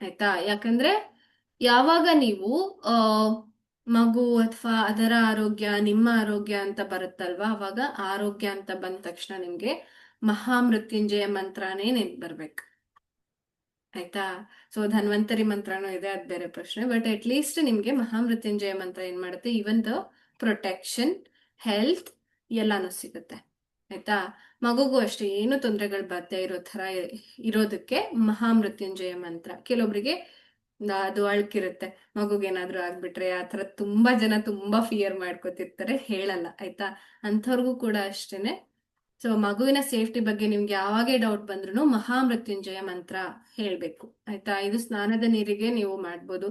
ಆಯ್ತಾ, ಯಾಕಂದ್ರೆ ಯಾವಾಗ ನೀವು ಆ ಮಗು ಅಥವಾ ಅದರ ಆರೋಗ್ಯ, ನಿಮ್ಮ ಆರೋಗ್ಯ ಅಂತ ಬರುತ್ತಲ್ವಾ, ಅವಾಗ ಆರೋಗ್ಯ ಅಂತ ಬಂದ ತಕ್ಷಣ ನಿಮ್ಗೆ ಮಹಾಮೃತ್ಯುಂಜಯ ಮಂತ್ರನೇ ನೆನ್ಪು ಬರ್ಬೇಕು. ಆಯ್ತಾ, ಸೊ ಧನ್ವಂತರಿ ಮಂತ್ರನೂ ಇದೆ, ಅದ್ ಬೇರೆ ಪ್ರಶ್ನೆ. ಬಟ್ ಅಟ್ ಲೀಸ್ಟ್ ನಿಮ್ಗೆ ಮಹಾಮೃತ್ಯುಂಜಯ ಮಂತ್ರ ಏನ್ ಮಾಡುತ್ತೆ, ಈವನ್ ದ ಪ್ರೊಟೆಕ್ಷನ್, ಹೆಲ್ತ್ ಎಲ್ಲಾನು ಸಿಗುತ್ತೆ. ಆಯ್ತಾ, ಮಗುಗೂ ಅಷ್ಟೇ ಏನು ತೊಂದರೆಗಳು ಬರ್ತಾ ಇರೋ ತರ ಇರೋದಕ್ಕೆ ಮಹಾಮೃತ್ಯುಂಜಯ ಮಂತ್ರ. ಕೆಲವೊಬ್ರಿಗೆ ಅದು ಅಳ್ಕಿರುತ್ತೆ, ಮಗುಗೇನಾದ್ರೂ ಆಗ್ಬಿಟ್ರೆ ಆ ತರ ತುಂಬಾ ಜನ ತುಂಬಾ ಫಿಯರ್ ಮಾಡ್ಕೊತಿರ್ತಾರೆ, ಹೇಳಲ್ಲ. ಆಯ್ತಾ, ಅಂಥವ್ರಿಗೂ ಕೂಡ ಅಷ್ಟೇನೆ. ಸೊ ಮಗುವಿನ ಸೇಫ್ಟಿ ಬಗ್ಗೆ ನಿಮ್ಗೆ ಯಾವಾಗೇ ಡೌಟ್ ಬಂದ್ರು ಮಹಾಮೃತ್ಯುಂಜಯ ಮಂತ್ರ ಹೇಳ್ಬೇಕು. ಆಯ್ತಾ, ಇದು ಸ್ನಾನದ ನೀರಿಗೆ ನೀವು ಮಾಡ್ಬೋದು,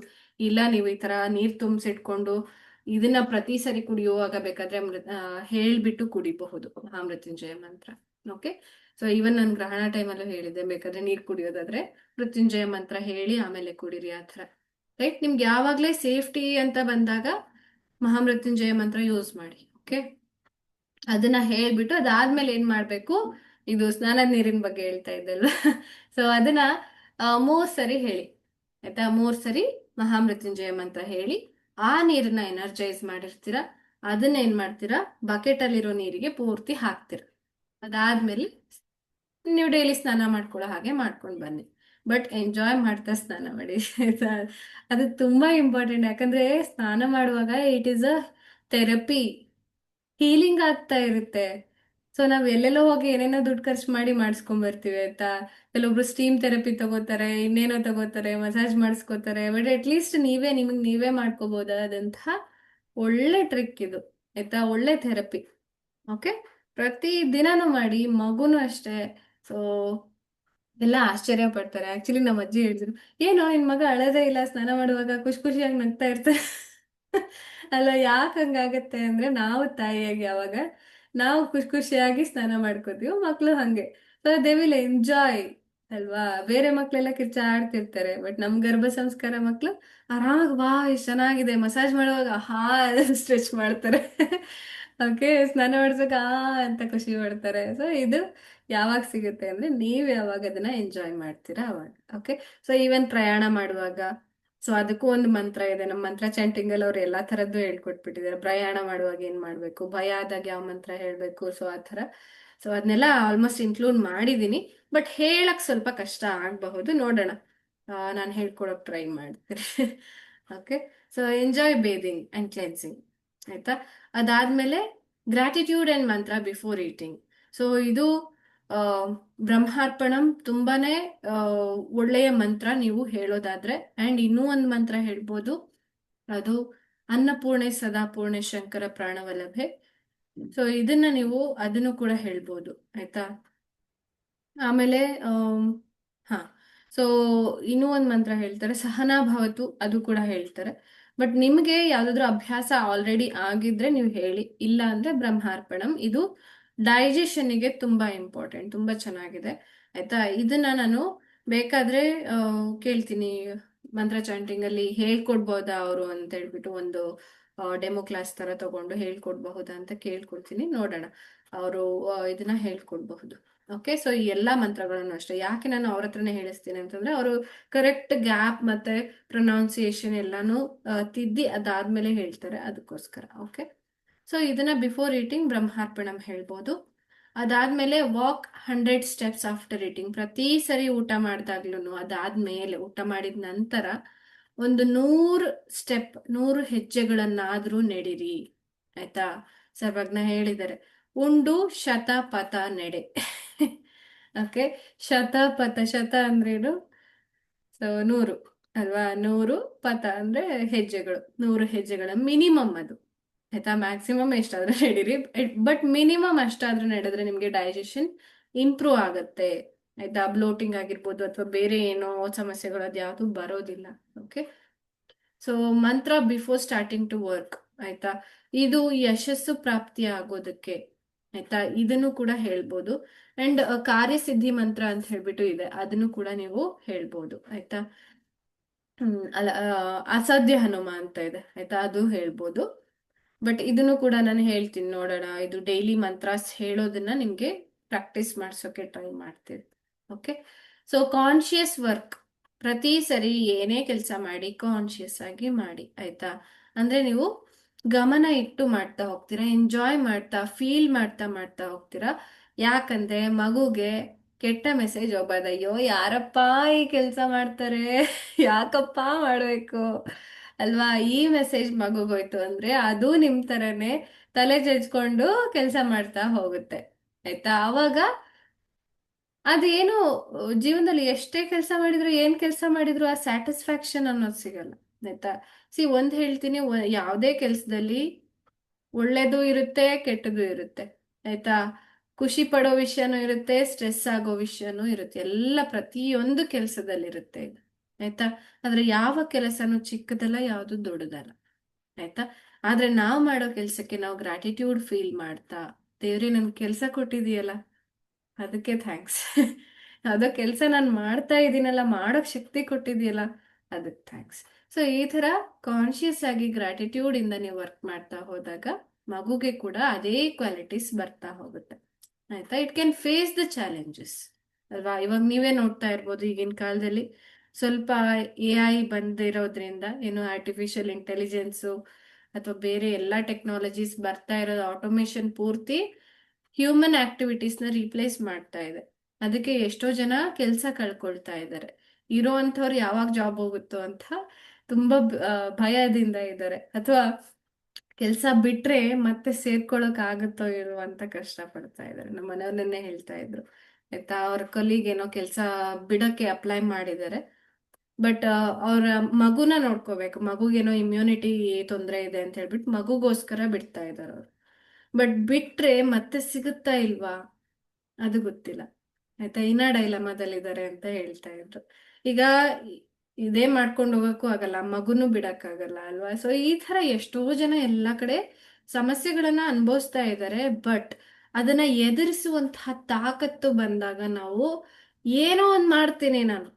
ಇಲ್ಲ ನೀವು ಈ ತರ ನೀರ್ ತುಂಬಿಸಿಟ್ಕೊಂಡು ಇದನ್ನ ಪ್ರತಿ ಸರಿ ಕುಡಿಯುವಾಗ ಬೇಕಾದ್ರೆ ಹೇಳ್ಬಿಟ್ಟು ಕುಡಿಬಹುದು ಮಹಾಮೃತ್ಯುಂಜಯ ಮಂತ್ರ. ಓಕೆ, ಸೊ ಈವನ್ ನಾನು ಗ್ರಹಣ ಟೈಮಲ್ಲೂ ಹೇಳಿದ್ದೆ, ಬೇಕಾದ್ರೆ ನೀರ್ ಕುಡಿಯೋದಾದ್ರೆ ಮೃತ್ಯುಂಜಯ ಮಂತ್ರ ಹೇಳಿ ಆಮೇಲೆ ಕುಡೀರಿ, ಆ ಥರ. ರೈಟ್, ನಿಮ್ಗೆ ಯಾವಾಗ್ಲೇ ಸೇಫ್ಟಿ ಅಂತ ಬಂದಾಗ ಮಹಾಮೃತ್ಯುಂಜಯ ಮಂತ್ರ ಯೂಸ್ ಮಾಡಿ. ಓಕೆ, ಅದನ್ನ ಹೇಳ್ಬಿಟ್ಟು ಅದಾದ್ಮೇಲೆ ಏನ್ ಮಾಡ್ಬೇಕು, ಇದು ಸ್ನಾನದ ನೀರಿನ ಬಗ್ಗೆ ಹೇಳ್ತಾ ಇದ್ದಲ್ವ, ಸೊ ಅದನ್ನ 3 ಸರಿ ಹೇಳಿ. ಆಯ್ತಾ, 3 ಸರಿ ಮಹಾಮೃತ್ಯುಂಜಯ ಮಂತ್ರ ಹೇಳಿ ಆ ನೀರನ್ನ ಎನರ್ಜೈಸ್ ಮಾಡಿರ್ತೀರಾ, ಅದನ್ನ ಏನ್ ಮಾಡ್ತೀರಾ, ಬಕೆಟ್ ಅಲ್ಲಿರೋ ನೀರಿಗೆ ಪೂರ್ತಿ ಹಾಕ್ತೀರಾ. ಅದಾದ್ಮೇಲೆ ನೀವು ಡೈಲಿ ಸ್ನಾನ ಮಾಡ್ಕೊಳ್ಳೋ ಹಾಗೆ ಮಾಡ್ಕೊಂಡು ಬನ್ನಿ, ಬಟ್ ಎಂಜಾಯ್ ಮಾಡ್ತಾ ಸ್ನಾನ ಮಾಡಿ. ಆಯ್ತಾ, ಅದು ತುಂಬಾ ಇಂಪಾರ್ಟೆಂಟ್. ಯಾಕಂದ್ರೆ ಸ್ನಾನ ಮಾಡುವಾಗ it is a therapy, healing ಆಗ್ತಾ ಇರುತ್ತೆ. ಸೊ ನಾವ್ ಎಲ್ಲೆಲ್ಲೋ ಹೋಗಿ ಏನೇನೋ ದುಡ್ಡು ಖರ್ಚು ಮಾಡಿ ಮಾಡಿಸ್ಕೊಂಡ್ ಬರ್ತೀವಿ. ಆಯ್ತಾ, ಕೆಲವೊಬ್ರು ಸ್ಟೀಮ್ ಥೆರಪಿ ತಗೋತಾರೆ, ಇನ್ನೇನೋ ತಗೋತಾರೆ, ಮಸಾಜ್ ಮಾಡಿಸ್ಕೋತಾರೆ. ಬಟ್ ಅಟ್ ಲೀಸ್ಟ್ ನಿಮಗೆ ನೀವೇ ಮಾಡ್ಕೋಬಹುದಾದಂತಹ ಒಳ್ಳೆ ಟ್ರಿಕ್ ಇದು. ಆಯ್ತಾ, ಒಳ್ಳೆ ಥೆರಪಿ. ಓಕೆ, ಪ್ರತಿ ದಿನಾನು ಮಾಡಿ, ಮಗುನು ಅಷ್ಟೇ. ಸೊ ಎಲ್ಲ ಆಶ್ಚರ್ಯ ಪಡ್ತಾರೆ. ಆಕ್ಚುಲಿ ನಮ್ಮ ಅಜ್ಜಿ ಹೇಳಿದ್ರು, ಏನೋ ನಿನ್ ಮಗ ಅಳದೇ ಇಲ್ಲ, ಸ್ನಾನ ಮಾಡುವಾಗ ಖುಷಿ ಖುಷಿಯಾಗಿ ನಗ್ತಾ ಇರ್ತಾರೆ. ಅಲ್ಲ, ಯಾಕೆ ಹಂಗಾಗತ್ತೆ ಅಂದ್ರೆ, ನಾವು ತಾಯಿಯಾಗಿ ಯಾವಾಗ ನಾವು ಖುಷಿ ಖುಷಿಯಾಗಿ ಸ್ನಾನ ಮಾಡ್ಕೋತೀವಿ, ಮಕ್ಳು ಹಂಗೆ. ಸೊ ದೇ ವಿಲ್ ಎಂಜಾಯ್ ಅಲ್ವಾ. ಬೇರೆ ಮಕ್ಳೆಲ್ಲ ಕಿರ್ಚಾಡ್ತಿರ್ತಾರೆ, ಬಟ್ ನಮ್ ಗರ್ಭ ಸಂಸ್ಕಾರ ಮಕ್ಳು ಆರಾಮಾಗಿ ವಾ ಎಷ್ಟು ಚೆನ್ನಾಗಿದೆ, ಮಸಾಜ್ ಮಾಡುವಾಗ ಹಾ ಸ್ಟ್ರೆಚ್ ಮಾಡ್ತಾರೆ. ಓಕೆ, ಸ್ನಾನ ಮಾಡ್ಸೋಕೆ ಅಂತ ಖುಷಿ ಪಡ್ತಾರೆ. ಸೊ ಇದು ಯಾವಾಗ ಸಿಗುತ್ತೆ ಅಂದ್ರೆ, ನೀವ್ ಯಾವಾಗ ಅದನ್ನ ಎಂಜಾಯ್ ಮಾಡ್ತೀರಾ ಅವಾಗ. ಓಕೆ, ಸೊ ಈವನ್ ಪ್ರಯಾಣ ಮಾಡುವಾಗ, ಸೊ ಅದಕ್ಕೂ ಒಂದು ಮಂತ್ರ ಇದೆ. ನಮ್ಮ ಮಂತ್ರ ಚಾಂಟಿಂಗ್ ಅಲ್ಲಿ ಅವ್ರು ಎಲ್ಲಾ ತರದ್ದು ಹೇಳ್ಕೊಟ್ಬಿಟ್ಟಿದ್ದಾರೆ. ಪ್ರಯಾಣ ಮಾಡುವಾಗ ಏನ್ ಮಾಡ್ಬೇಕು, ಭಯ ಆದಾಗ ಯಾವ ಮಂತ್ರ ಹೇಳ್ಬೇಕು, ಸೊ ಆ ತರ. ಸೊ ಅದನ್ನೆಲ್ಲ ಆಲ್ಮೋಸ್ಟ್ ಇನ್ಕ್ಲೂಡ್ ಮಾಡಿದೀನಿ, ಬಟ್ ಹೇಳಕ್ ಸ್ವಲ್ಪ ಕಷ್ಟ ಆಗಬಹುದು, ನೋಡೋಣ. ನಾನು ಹೇಳ್ಕೊಡಕ್ ಟ್ರೈ ಮಾಡ್ತೀನಿ. Okay, so enjoy ಬೇದಿಂಗ್ and cleansing. ಆಯ್ತಾ, ಅದಾದ್ಮೇಲೆ ಗ್ರಾಟಿಟ್ಯೂಡ್ ಅಂಡ್ ಮಂತ್ರ ಬಿಫೋರ್ ಈಟಿಂಗ್. ಸೊ ಇದು ಬ್ರಹ್ಮಾರ್ಪಣಂ ತುಂಬಾನೇ ಒಳ್ಳೆಯ ಮಂತ್ರ ನೀವು ಹೇಳೋದಾದ್ರೆ. ಅಂಡ್ ಇನ್ನೂ ಒಂದು ಮಂತ್ರ ಹೇಳ್ಬೋದು, ಅದು ಅನ್ನಪೂರ್ಣೆ ಸದಾಪೂರ್ಣೆ ಶಂಕರ ಪ್ರಾಣವಲ್ಲಭೆ. ಸೊ ಇದನ್ನ ನೀವು ಅದನ್ನು ಕೂಡ ಹೇಳ್ಬೋದು. ಆಯ್ತಾ, ಆಮೇಲೆ ಹಾ, ಸೊ ಇನ್ನೂ ಒಂದು ಮಂತ್ರ ಹೇಳ್ತಾರೆ, ಸಹನಾ ಭವತು, ಅದು ಕೂಡ ಹೇಳ್ತಾರೆ. ಬಟ್ ನಿಮ್ಗೆ ಯಾವ್ದಾದ್ರು ಅಭ್ಯಾಸ ಆಲ್ರೆಡಿ ಆಗಿದ್ರೆ ನೀವು ಹೇಳಿ, ಇಲ್ಲ ಅಂದ್ರೆ ಬ್ರಹ್ಮಾರ್ಪಣಂ. ಇದು ಡೈಜೆಷನ್ಗೆ ತುಂಬಾ ಇಂಪಾರ್ಟೆಂಟ್, ತುಂಬಾ ಚೆನ್ನಾಗಿದೆ. ಆಯ್ತಾ, ಇದನ್ನ ನಾನು ಬೇಕಾದ್ರೆ ಕೇಳ್ತೀನಿ, ಮಂತ್ರ ಚಾಂಟಿಂಗ್ ಅಲ್ಲಿ ಹೇಳ್ಕೊಡ್ಬೋದಾ ಅವರು ಅಂತ ಹೇಳ್ಬಿಟ್ಟು ಒಂದು ಡೆಮೋ ಕ್ಲಾಸ್ ತರ ತಗೊಂಡು ಹೇಳ್ಕೊಡ್ಬಹುದಾ ಅಂತ ಕೇಳ್ಕೊಡ್ತೀನಿ, ನೋಡೋಣ. ಅವರು ಇದನ್ನ ಹೇಳ್ಕೊಡ್ಬಹುದು. ಓಕೆ, ಸೊ ಈ ಎಲ್ಲಾ ಮಂತ್ರಗಳನ್ನು ಅಷ್ಟೇ. ಯಾಕೆ ನಾನು ಅವ್ರ ಹತ್ರನೇ ಹೇಳಿಸ್ತೀನಿ ಅಂತಂದ್ರೆ ಅವರು ಕರೆಕ್ಟ್ ಗ್ಯಾಪ್ ಮತ್ತೆ ಪ್ರೊನೌನ್ಸಿಯೇಷನ್ ಎಲ್ಲಾನು ತಿದ್ದಿ ಅದಾದ್ಮೇಲೆ ಹೇಳ್ತಾರೆ, ಅದಕ್ಕೋಸ್ಕರ. ಓಕೆ, ಸೊ ಇದನ್ನ ಬಿಫೋರ್ ಈಟಿಂಗ್ ಬ್ರಹ್ಮಾರ್ಪಣಂ ಹೇಳ್ಬೋದು. ಅದಾದ್ಮೇಲೆ ವಾಕ್ 100 ಸ್ಟೆಪ್ಸ್ ಆಫ್ಟರ್ ಈಟಿಂಗ್. ಪ್ರತಿ ಸರಿ ಊಟ ಮಾಡಿದಾಗ್ಲೂ, ಅದಾದ್ಮೇಲೆ ಊಟ ಮಾಡಿದ ನಂತರ ಒಂದು 100 ಸ್ಟೆಪ್, 100 ಹೆಜ್ಜೆಗಳನ್ನಾದ್ರೂ ನಡೀರಿ. ಆಯ್ತಾ? ಸರ್ವಜ್ಞ ಹೇಳಿದ್ದಾರೆ, ಉಂಡು ಶತಪಥ ನಡೆ. ಓಕೆ, ಶತಪಥ, ಶತ ಅಂದ್ರೇನು? ಸೊ 100 ಅಲ್ವಾ? 100 ಪಥ ಅಂದ್ರೆ ಹೆಜ್ಜೆಗಳು, 100 ಹೆಜ್ಜೆಗಳ ಮಿನಿಮಮ್ ಅದು. ಆಯ್ತಾ? ಮ್ಯಾಕ್ಸಿಮಮ್ ಎಷ್ಟಾದ್ರೂ ನಡೀರಿ, ಬಟ್ ಮಿನಿಮಮ್ ಅಷ್ಟಾದ್ರೂ ನಡೆದ್ರೆ ನಿಮ್ಗೆ ಡೈಜೆಷನ್ ಇಂಪ್ರೂವ್ ಆಗುತ್ತೆ. ಆಯ್ತಾ? ಬ್ಲೋಟಿಂಗ್ ಆಗಿರ್ಬೋದು ಅಥವಾ ಬೇರೆ ಏನೋ ಸಮಸ್ಯೆಗಳು ಅದ್ಯಾವುದು ಬರೋದಿಲ್ಲ. ಓಕೆ, ಸೊ ಮಂತ್ರ ಬಿಫೋರ್ ಸ್ಟಾರ್ಟಿಂಗ್ ಟು ವರ್ಕ್. ಆಯ್ತಾ? ಇದು ಯಶಸ್ಸು ಪ್ರಾಪ್ತಿ ಆಗೋದಕ್ಕೆ. ಆಯ್ತಾ? ಇದನ್ನು ಕೂಡ ಹೇಳ್ಬೋದು. ಅಂಡ್ ಕಾರ್ಯಸಿದ್ಧಿ ಮಂತ್ರ ಅಂತ ಹೇಳ್ಬಿಟ್ಟು ಇದೆ, ಅದನ್ನು ಕೂಡ ನೀವು ಹೇಳ್ಬೋದು. ಆಯ್ತಾ? ಅಲ್ಲ, ಅಸಾಧ್ಯ ಹನುಮ ಅಂತ ಇದೆ. ಆಯ್ತಾ? ಅದು ಹೇಳ್ಬೋದು. ಬಟ್ ಇದನ್ನು ಕೂಡ ನಾನು ಹೇಳ್ತೀನಿ, ನೋಡೋಣ. ಇದು ಡೈಲಿ ಮಂತ್ರಾಸ್ ಹೇಳೋದನ್ನ ನಿಮ್ಗೆ ಪ್ರಾಕ್ಟೀಸ್ ಮಾಡ್ಸೋಕೆ ಟ್ರೈ ಮಾಡ್ತೀವಿ. Okay, so conscious work. ಪ್ರತಿ ಸರಿ ಏನೇ ಕೆಲಸ ಮಾಡಿ ಕಾನ್ಶಿಯಸ್ ಆಗಿ ಮಾಡಿ. ಆಯ್ತಾ? ಅಂದ್ರೆ ನೀವು ಗಮನ ಇಟ್ಟು ಮಾಡ್ತಾ ಹೋಗ್ತೀರಾ, ಎಂಜಾಯ್ ಮಾಡ್ತಾ, ಫೀಲ್ ಮಾಡ್ತಾ ಮಾಡ್ತಾ ಹೋಗ್ತೀರಾ. ಯಾಕಂದ್ರೆ ಮಗುಗೆ ಕೆಟ್ಟ ಮೆಸೇಜ್ ಹೋಗ್ಬಾರ್ದು. ಅಯ್ಯೋ, ಯಾರಪ್ಪ ಈ ಕೆಲಸ ಮಾಡ್ತಾರೆ, ಯಾಕಪ್ಪ ಮಾಡ್ಬೇಕು ಅಲ್ವಾ? ಈ ಮೆಸೇಜ್ ಮಗುಗೋಯ್ತು ಅಂದ್ರೆ ಅದು ನಿಮ್ ತರನೇ ತಲೆ ಜಜ್ಕೊಂಡು ಕೆಲಸ ಮಾಡ್ತಾ ಹೋಗುತ್ತೆ. ಆಯ್ತಾ? ಅವಾಗ ಅದೇನು ಜೀವನದಲ್ಲಿ ಎಷ್ಟೇ ಕೆಲಸ ಮಾಡಿದ್ರು, ಏನ್ ಕೆಲಸ ಮಾಡಿದ್ರು ಆ ಸ್ಯಾಟಿಸ್ಫ್ಯಾಕ್ಷನ್ ಅನ್ನೋದು ಸಿಗಲ್ಲ. ಆಯ್ತಾ? ಒಂದ್ ಹೇಳ್ತೀನಿ, ಯಾವುದೇ ಕೆಲಸದಲ್ಲಿ ಒಳ್ಳೇದು ಇರುತ್ತೆ, ಕೆಟ್ಟದು ಇರುತ್ತೆ. ಆಯ್ತಾ? ಖುಷಿ ಪಡೋ ವಿಷಯನೂ ಇರುತ್ತೆ, ಸ್ಟ್ರೆಸ್ ಆಗೋ ವಿಷಯನೂ ಇರುತ್ತೆ. ಎಲ್ಲ ಪ್ರತಿಯೊಂದು ಕೆಲಸದಲ್ಲಿರುತ್ತೆ ಇದು. ಆಯ್ತಾ? ಆದ್ರೆ ಯಾವ ಕೆಲಸನೂ ಚಿಕ್ಕದಲ್ಲ, ಯಾವುದು ದೊಡ್ಡದಲ್ಲ. ಆಯ್ತಾ? ಆದ್ರೆ ನಾವ್ ಮಾಡೋ ಕೆಲ್ಸಕ್ಕೆ ನಾವು ಗ್ರಾಟಿಟ್ಯೂಡ್ ಫೀಲ್ ಮಾಡ್ತಾ, ದೇವ್ರೆ ನನ್ ಕೆಲ್ಸ ಕೊಟ್ಟಿದೀಯಲ್ಲ, ಅದಕ್ಕೆ ಥ್ಯಾಂಕ್ಸ್. ಯಾವ್ದೋ ಕೆಲ್ಸ ನಾನು ಮಾಡ್ತಾ ಇದ್ದೀನಲ್ಲ, ಮಾಡೋಕ್ ಶಕ್ತಿ ಕೊಟ್ಟಿದೆಯಲ್ಲ, ಅದಕ್ಕೆ ಥ್ಯಾಂಕ್ಸ್. ಸೊ ಈ ತರ ಕಾನ್ಶಿಯಸ್ ಆಗಿ ಗ್ರಾಟಿಟ್ಯೂಡ್ ಇಂದ ನೀವು ವರ್ಕ್ ಮಾಡ್ತಾ ಹೋದಾಗ ಮಗುಗೆ ಕೂಡ ಅದೇ ಕ್ವಾಲಿಟೀಸ್ ಬರ್ತಾ ಹೋಗುತ್ತೆ. ಆಯ್ತಾ? It can face the challenges ಅಲ್ವಾ? ಇವಾಗ ನೀವೇ ನೋಡ್ತಾ ಇರ್ಬೋದು, ಈಗಿನ ಕಾಲದಲ್ಲಿ ಸ್ವಲ್ಪ AI ಬಂದಿರೋದ್ರಿಂದ, ಏನು ಆರ್ಟಿಫಿಷಿಯಲ್ ಇಂಟೆಲಿಜೆನ್ಸು ಅಥವಾ ಬೇರೆ ಎಲ್ಲಾ ಟೆಕ್ನಾಲಜೀಸ್ ಬರ್ತಾ ಇರೋದು, ಆಟೋಮೇಶನ್ ಪೂರ್ತಿ ಹ್ಯೂಮನ್ ಆಕ್ಟಿವಿಟೀಸ್ನ ರೀಪ್ಲೇಸ್ ಮಾಡ್ತಾ ಇದೆ. ಅದಕ್ಕೆ ಎಷ್ಟೋ ಜನ ಕೆಲಸ ಕಳ್ಕೊಳ್ತಾ ಇದ್ದಾರೆ. ಇರೋವಂಥವ್ರು ಯಾವಾಗ ಜಾಬ್ ಹೋಗುತ್ತೋ ಅಂತ ತುಂಬಾ ಭಯದಿಂದ ಇದ್ದಾರೆ. ಅಥವಾ ಕೆಲಸ ಬಿಟ್ರೆ ಮತ್ತೆ ಸೇರ್ಕೊಳಕ್ ಆಗುತ್ತೋ ಇರೋ ಅಂತ ಕಷ್ಟ ಪಡ್ತಾ ಇದ್ದಾರೆ. ನಮ್ಮ ಮನೆಯವ್ರನ್ನೇ ಹೇಳ್ತಾ ಇದ್ರು. ಆಯ್ತಾ? ಅವ್ರ ಕೊಲಿಗ್ ಏನೋ ಕೆಲಸ ಬಿಡಕ್ಕೆ ಅಪ್ಲೈ ಮಾಡಿದ್ದಾರೆ. ಬಟ್ ಅವ್ರ ಮಗುನ ನೋಡ್ಕೋಬೇಕು, ಮಗುಗೇನೋ ಇಮ್ಯುನಿಟಿ ತೊಂದರೆ ಇದೆ ಅಂತ ಹೇಳ್ಬಿಟ್ಟು ಮಗುಗೋಸ್ಕರ ಬಿಡ್ತಾ ಇದ್ದಾರೆ ಅವ್ರು. ಬಟ್ ಬಿಟ್ರೆ ಮತ್ತೆ ಸಿಗುತ್ತಾ ಇಲ್ವಾ ಅದು ಗೊತ್ತಿಲ್ಲ. ಆಯ್ತಾ? ಇನ್ನ ಡೈಲಮಾದಲ್ಲಿದ್ದಾರೆ ಅಂತ ಹೇಳ್ತಾ ಇದ್ರು. ಈಗ ಇದೇ ಮಾಡ್ಕೊಂಡು ಹೋಗಕ್ಕೂ ಆಗಲ್ಲ, ಮಗುನು ಬಿಡಕ್ಕಾಗಲ್ಲ ಅಲ್ವಾ? ಸೊ ಈ ತರ ಎಷ್ಟೋ ಜನ ಎಲ್ಲಾ ಕಡೆ ಸಮಸ್ಯೆಗಳನ್ನ ಅನುಭವಿಸ್ತಾ ಇದ್ದಾರೆ. ಬಟ್ ಅದನ್ನ ಎದುರಿಸುವಂತಹ ತಾಕತ್ತು ಬಂದಾಗ ನಾವು ಏನೋ ಒಂದ್ ಮಾಡ್ತೀನಿ ನಾನು,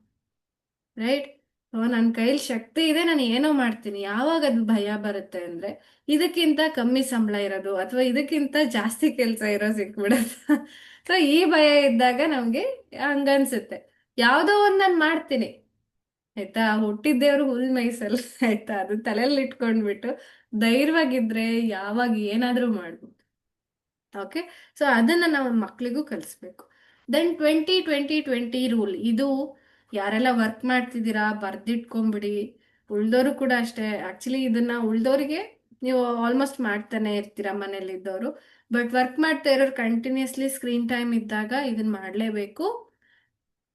ರೈಟ್? ನನ್ನ ಕೈಲಿ ಶಕ್ತಿ ಇದೆ, ನಾನು ಏನೋ ಮಾಡ್ತೀನಿ. ಯಾವಾಗ ಅದು ಭಯ ಬರುತ್ತೆ ಅಂದ್ರೆ, ಇದಕ್ಕಿಂತ ಕಮ್ಮಿ ಸಂಬಳ ಇರೋದು ಅಥವಾ ಇದಕ್ಕಿಂತ ಜಾಸ್ತಿ ಕೆಲಸ ಇರೋ ಸಿಕ್ಬಿಡತ್ತೆ. ಸೊ ಈ ಭಯ ಇದ್ದಾಗ ನಮ್ಗೆ ಹಂಗನ್ಸುತ್ತೆ, ಯಾವ್ದೋ ಒಂದ್ ನಾನು ಮಾಡ್ತೀನಿ. ಆಯ್ತಾ? ಹುಟ್ಟಿದ್ದೇವ್ರು ಹುಲ್ ಮೈಸಲ್. ಆಯ್ತಾ? ಅದು ತಲೆಯಲ್ಲಿ ಇಟ್ಕೊಂಡ್ಬಿಟ್ಟು ಧೈರ್ಯವಾಗಿದ್ರೆ ಯಾವಾಗ ಏನಾದ್ರೂ ಮಾಡ್ಬೋದು. ಓಕೆ, ಸೊ ಅದನ್ನ ನಾವು ಮಕ್ಳಿಗೂ ಕಲಿಸ್ಬೇಕು. Then 20-20-20 rule. ಇದು ಯಾರೆಲ್ಲ ವರ್ಕ್ ಮಾಡ್ತಿದ್ದೀರಾ ಬರ್ದಿಟ್ಕೊಂಬಿಡಿ. ಉಳ್ದೋರು ಕೂಡ ಅಷ್ಟೇ. ಆಕ್ಚುಲಿ ಇದನ್ನ ಉಳ್ದೋರಿಗೆ ನೀವು ಆಲ್ಮೋಸ್ಟ್ ಮಾಡ್ತಾನೆ ಇರ್ತೀರಾ ಮನೇಲಿದ್ದವರು. ಬಟ್ ವರ್ಕ್ ಮಾಡ್ತಾ ಇರೋರು ಕಂಟಿನ್ಯೂಸ್ಲಿ ಸ್ಕ್ರೀನ್ ಟೈಮ್ ಇದ್ದಾಗ ಇದನ್ನ ಮಾಡ್ಲೇಬೇಕು.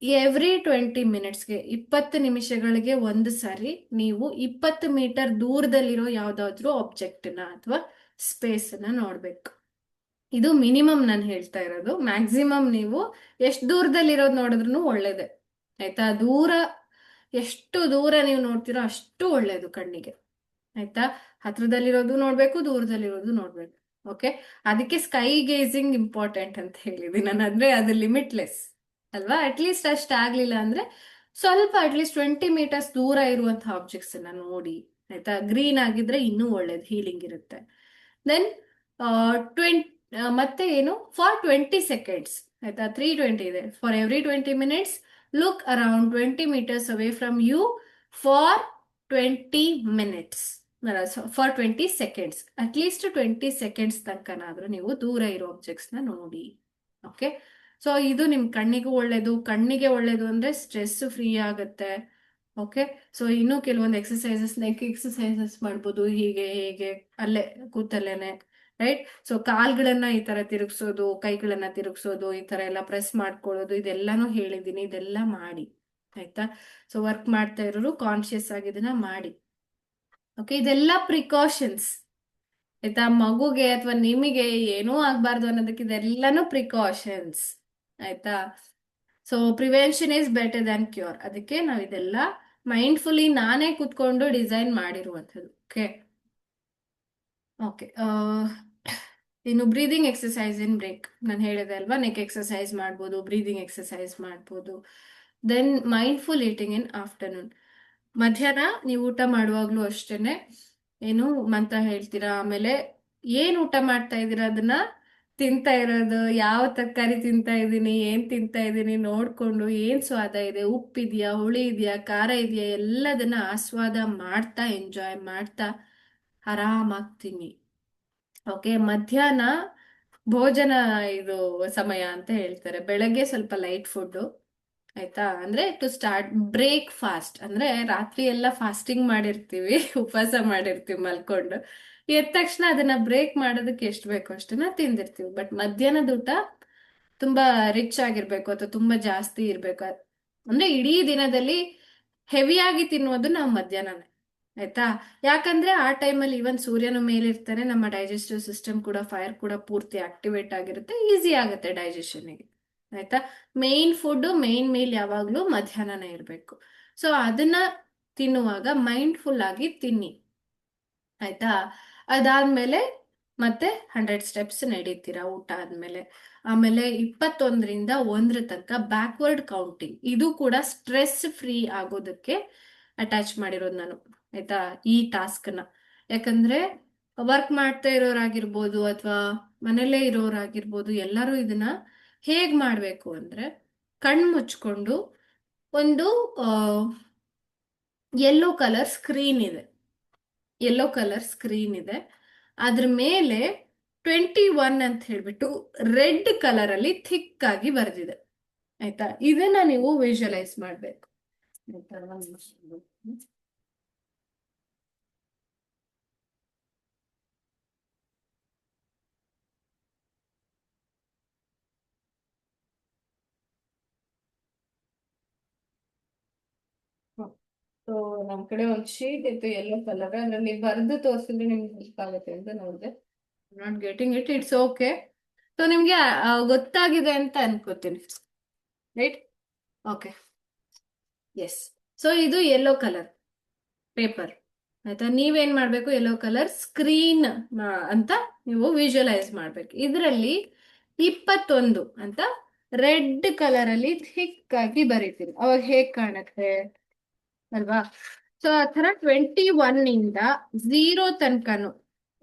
ಎವ್ರಿ 20 ಮಿನಿಟ್ಸ್ಗೆ, 20 ನಿಮಿಷಗಳಿಗೆ ಒಂದು ಸಾರಿ ನೀವು 20 ಮೀಟರ್ ದೂರದಲ್ಲಿರೋ ಯಾವ್ದಾದ್ರು ಆಬ್ಜೆಕ್ಟ್ನ ಅಥವಾ ಸ್ಪೇಸ್ನ ನೋಡ್ಬೇಕು. ಇದು ಮಿನಿಮಮ್ ನಾನು ಹೇಳ್ತಾ ಇರೋದು. ಮ್ಯಾಕ್ಸಿಮಮ್ ನೀವು ಎಷ್ಟು ದೂರದಲ್ಲಿರೋದು ನೋಡಿದ್ರು ಒಳ್ಳೇದೆ. ಆಯ್ತಾ? ಎಷ್ಟು ದೂರ ನೀವು ನೋಡ್ತೀರೋ ಅಷ್ಟು ಒಳ್ಳೇದು ಕಣ್ಣಿಗೆ. ಆಯ್ತಾ? ಹತ್ರದಲ್ಲಿರೋದು ನೋಡ್ಬೇಕು, ದೂರದಲ್ಲಿರೋದು ನೋಡ್ಬೇಕು. ಓಕೆ, ಅದಕ್ಕೆ ಸ್ಕೈ ಗೇಜಿಂಗ್ ಇಂಪಾರ್ಟೆಂಟ್ ಅಂತ ಹೇಳಿದೀನಿ ನಾನು. ಅಂದ್ರೆ ಅದು ಲಿಮಿಟ್ಲೆಸ್ ಅಲ್ವಾ? ಅಟ್ಲೀಸ್ಟ್ ಅಷ್ಟಾಗ್ಲಿಲ್ಲ ಅಂದ್ರೆ ಸ್ವಲ್ಪ ಅಟ್ಲೀಸ್ಟ್ 20 ಮೀಟರ್ಸ್ ದೂರ ಇರುವಂತಹ ಆಬ್ಜೆಕ್ಟ್ಸ್ ಅನ್ನ ನೋಡಿ. ಆಯ್ತಾ? ಗ್ರೀನ್ ಆಗಿದ್ರೆ ಇನ್ನೂ ಒಳ್ಳೇದು, ಹೀಲಿಂಗ್ ಇರುತ್ತೆ. ದೆನ್ ಮತ್ತೆ ಏನು, ಫಾರ್ 20 ಸೆಕೆಂಡ್ಸ್. ಆಯ್ತಾ? 320 ಇದೆ. For every 20 minutes look around 20 meters away from you for 20 minutes, for 20 seconds. At least 20 seconds ತನಕನಾದ್ರೂ ನೀವು ದೂರ ಇರೋ ಆಬ್ಜೆಕ್ಟ್ಸ್ ನ ನೋಡಿ. ಓಕೆ, ಸೊ ಇದು ನಿಮ್ ಕಣ್ಣಿಗೂ ಒಳ್ಳೇದು. ಕಣ್ಣಿಗೆ ಒಳ್ಳೇದು ಅಂದ್ರೆ ಸ್ಟ್ರೆಸ್ ಫ್ರೀ ಆಗುತ್ತೆ. ಓಕೆ, ಸೊ ಇನ್ನೂ ಕೆಲವೊಂದು ಎಕ್ಸಸೈಸಸ್, ನೆಕ್ ಎಕ್ಸಸೈಸಸ್ ಮಾಡ್ಬೋದು ಹೀಗೆ ಹೇಗೆ ಅಲ್ಲೇ ಕೂತಲ್ಲೇನೆ, ರೈಟ್? ಸೊ ಕಾಲ್ಗಳನ್ನ ಈ ತರ ತಿರುಗಿಸೋದು, ಕೈಗಳನ್ನ ತಿರುಗಿಸೋದು, ಈ ತರ ಎಲ್ಲ ಪ್ರೆಸ್ ಮಾಡ್ಕೊಳ್ಳೋದು, ಇದೆಲ್ಲಾನು ಹೇಳಿದೀನಿ, ಇದೆಲ್ಲ ಮಾಡಿ. ಆಯ್ತಾ? ಸೊ ವರ್ಕ್ ಮಾಡ್ತಾ ಇರೋರು ಕಾನ್ಶಿಯಸ್ ಆಗಿ ಇದನ್ನ ಮಾಡಿ. ಓಕೆ, ಇದೆಲ್ಲ ಪ್ರಿಕಾಷನ್ಸ್. ಆಯ್ತಾ? ಮಗುಗೆ ಅಥವಾ ನಿಮಗೆ ಏನೂ ಆಗ್ಬಾರ್ದು ಅನ್ನೋದಕ್ಕೆ ಇದೆಲ್ಲಾನು ಪ್ರಿಕಾಷನ್ಸ್. ಆಯ್ತಾ? So prevention is better than cure. ಅದಕ್ಕೆ ನಾವು ಇದೆಲ್ಲ ಮೈಂಡ್ಫುಲಿ ನಾನೇ ಕೂತ್ಕೊಂಡು ಡಿಸೈನ್ ಮಾಡಿರುವಂಥದ್ದು. ಓಕೆ ಓಕೆ ಇನ್ನು ಬ್ರೀದಿಂಗ್ ಎಕ್ಸಸೈಸ್ ಇನ್ ಬ್ರೇಕ್ ನಾನು ಹೇಳಿದೆ ಅಲ್ವಾ, ನೆಕ್ ಎಕ್ಸಸೈಸ್ ಮಾಡ್ಬೋದು, ಬ್ರೀದಿಂಗ್ ಎಕ್ಸಸೈಸ್ ಮಾಡ್ಬೋದು. ದೆನ್ ಮೈಂಡ್ಫುಲ್ ಈಟಿಂಗ್ ಇನ್ ಆಫ್ಟರ್ನೂನ್. ಮಧ್ಯಾಹ್ನ ನೀವು ಊಟ ಮಾಡುವಾಗ್ಲೂ ಅಷ್ಟೇನೆ ಏನು ಮಂತ್ರ ಹೇಳ್ತೀರಾ, ಆಮೇಲೆ ಏನ್ ಊಟ ಮಾಡ್ತಾ ಇದ್ದೀರಾ ಅದನ್ನ ತಿಂತಾ ಇರೋದು, ಯಾವ ತರಕಾರಿ ತಿಂತಾ ಇದ್ದೀನಿ, ಏನ್ ತಿಂತಾ ಇದ್ದೀನಿ ನೋಡ್ಕೊಂಡು, ಏನ್ ಸ್ವಾದ ಇದೆ, ಉಪ್ಪಿದ್ಯಾ, ಹುಳಿ ಇದೆಯಾ, ಖಾರ ಇದೆಯಾ, ಎಲ್ಲದನ್ನ ಆಸ್ವಾದ ಮಾಡ್ತಾ ಎಂಜಾಯ್ ಮಾಡ್ತಾ ಆರಾಮಾಗಿ ತಿನ್ನಿ. ಓಕೆ, ಮಧ್ಯಾಹ್ನ ಭೋಜನ ಇದು ಸಮಯ ಅಂತ ಹೇಳ್ತಾರೆ. ಬೆಳಗ್ಗೆ ಸ್ವಲ್ಪ ಲೈಟ್ ಫುಡ್. ಆಯ್ತಾ? ಅಂದ್ರೆ ಟು ಸ್ಟಾರ್ಟ್ ಬ್ರೇಕ್ ಫಾಸ್ಟ್, ಅಂದ್ರೆ ರಾತ್ರಿ ಎಲ್ಲ ಫಾಸ್ಟಿಂಗ್ ಮಾಡಿರ್ತೀವಿ, ಉಪವಾಸ ಮಾಡಿರ್ತೀವಿ ಮಲ್ಕೊಂಡು. ಎದ್ದ ತಕ್ಷಣ ಅದನ್ನ ಬ್ರೇಕ್ ಮಾಡೋದಕ್ಕೆ ಎಷ್ಟು ಬೇಕೋ ಅಷ್ಟನ್ನ ತಿಂದಿರ್ತೀವಿ. ಬಟ್ ಮಧ್ಯಾಹ್ನದ ಊಟ ತುಂಬಾ ರಿಚ್ ಆಗಿರ್ಬೇಕು ಅಥವಾ ತುಂಬಾ ಜಾಸ್ತಿ ಇರ್ಬೇಕು. ಅಂದ್ರೆ ಇಡೀ ದಿನದಲ್ಲಿ ಹೆವಿಯಾಗಿ ತಿನ್ನುವುದು ನಾವು ಮಧ್ಯಾಹ್ನನೇ. ಆಯ್ತಾ? ಯಾಕಂದ್ರೆ ಆ ಟೈಮಲ್ಲಿ ಇವನ್ ಸೂರ್ಯನ ಮೇಲಿರ್ತಾನೆ, ನಮ್ಮ ಡೈಜೆಸ್ಟಿವ್ ಸಿಸ್ಟಮ್ ಕೂಡ, ಫೈರ್ ಕೂಡ ಪೂರ್ತಿ ಆಕ್ಟಿವೇಟ್ ಆಗಿರುತ್ತೆ, ಈಸಿ ಆಗುತ್ತೆ ಡೈಜೆಷನ್ಗೆ. ಆಯ್ತಾ? ಮೇನ್ ಫುಡ್, ಮೇನ್ ಮೀಲ್ ಯಾವಾಗ್ಲೂ ಮಧ್ಯಾಹ್ನನೇ ಇರಬೇಕು. ಸೊ ಅದನ್ನ ತಿನ್ನುವಾಗ ಮೈಂಡ್ಫುಲ್ ಆಗಿ ತಿನ್ನಿ. ಆಯ್ತಾ? ಅದಾದ್ಮೇಲೆ ಮತ್ತೆ 100 ಸ್ಟೆಪ್ಸ್ ನಡೀತೀರಾ ಊಟ ಆದ್ಮೇಲೆ. ಆಮೇಲೆ 21ರಿಂದ 1 ತನಕ ಬ್ಯಾಕ್ವರ್ಡ್ ಕೌಂಟಿಂಗ್. ಇದು ಕೂಡ ಸ್ಟ್ರೆಸ್ ಫ್ರೀ ಆಗೋದಕ್ಕೆ ಅಟ್ಯಾಚ್ ಮಾಡಿರೋದು ನಾನು. ಆಯ್ತಾ? ಈ ಟಾಸ್ಕ್ನ ಯಾಕಂದ್ರೆ ವರ್ಕ್ ಮಾಡ್ತಾ ಇರೋರಾಗಿರ್ಬೋದು ಅಥವಾ ಮನೇಲೇ ಇರೋರಾಗಿರ್ಬೋದು, ಎಲ್ಲರೂ ಇದನ್ನ ಹೇಗ್ ಮಾಡ್ಬೇಕು ಅಂದ್ರೆ ಕಣ್ ಮುಚ್ಕೊಂಡು ಒಂದು ಯೆಲ್ಲೋ ಕಲರ್ ಸ್ಕ್ರೀನ್ ಇದೆ, ಯೆಲ್ಲೋ ಕಲರ್ ಸ್ಕ್ರೀನ್ ಇದೆ, ಅದ್ರ ಮೇಲೆ 21 ಅಂತ ಹೇಳ್ಬಿಟ್ಟು ರೆಡ್ ಕಲರ್ ಅಲ್ಲಿ ಥಿಕ್ ಆಗಿ ಬರೆದಿದೆ. ಆಯ್ತಾ? ಇದನ್ನ ನೀವು ವಿಜುವಲೈಸ್ ಮಾಡ್ಬೇಕು. ಆಯ್ತಾ? ಒಂದ್ ನಿಮಿಷ. ಸೊ ನಮ್ ಕಡೆ ಒಂದ್ ಶೀಟ್ ಇತ್ತು ಯೆಲ್ಲೋ ಕಲರ್, ಅದ್ರಲ್ಲಿ ಬರೆದು ತೋರಿಸಿದ್ರೆ ನಿಮ್ಗೆ ಹೆಲ್ಪ್ ಆಗುತ್ತೆ ಅಂತ ನೋಡಿದೆ. Not getting it, it's okay. So ನಿಮ್ಗೆ ಗೊತ್ತಾಗಿದೆ ಅಂತ ಅನ್ಕೋತೀನಿ, ರೈಟ್? Okay, yes. ಸೊ ಇದು ಯೆಲ್ಲೋ ಕಲರ್ ಪೇಪರ್. ಆಯ್ತಾ? ನೀವೇನ್ ಮಾಡ್ಬೇಕು, ಯೆಲ್ಲೋ ಕಲರ್ ಸ್ಕ್ರೀನ್ ಅಂತ ನೀವು ವಿಜುವಲೈಸ್ ಮಾಡ್ಬೇಕು. ಇದರಲ್ಲಿ 21 ಅಂತ ರೆಡ್ ಕಲರ್ ಅಲ್ಲಿ ಥಿಕ್ ಆಗಿ ಬರೀತೀರಿ. ಅವಾಗ ಹೇಗ್ ಕಾಣುತ್ತೆ ಅಲ್ವಾ? ಸೊ ಆ ತರ 21 ಇಂದ 0 ತನಕನು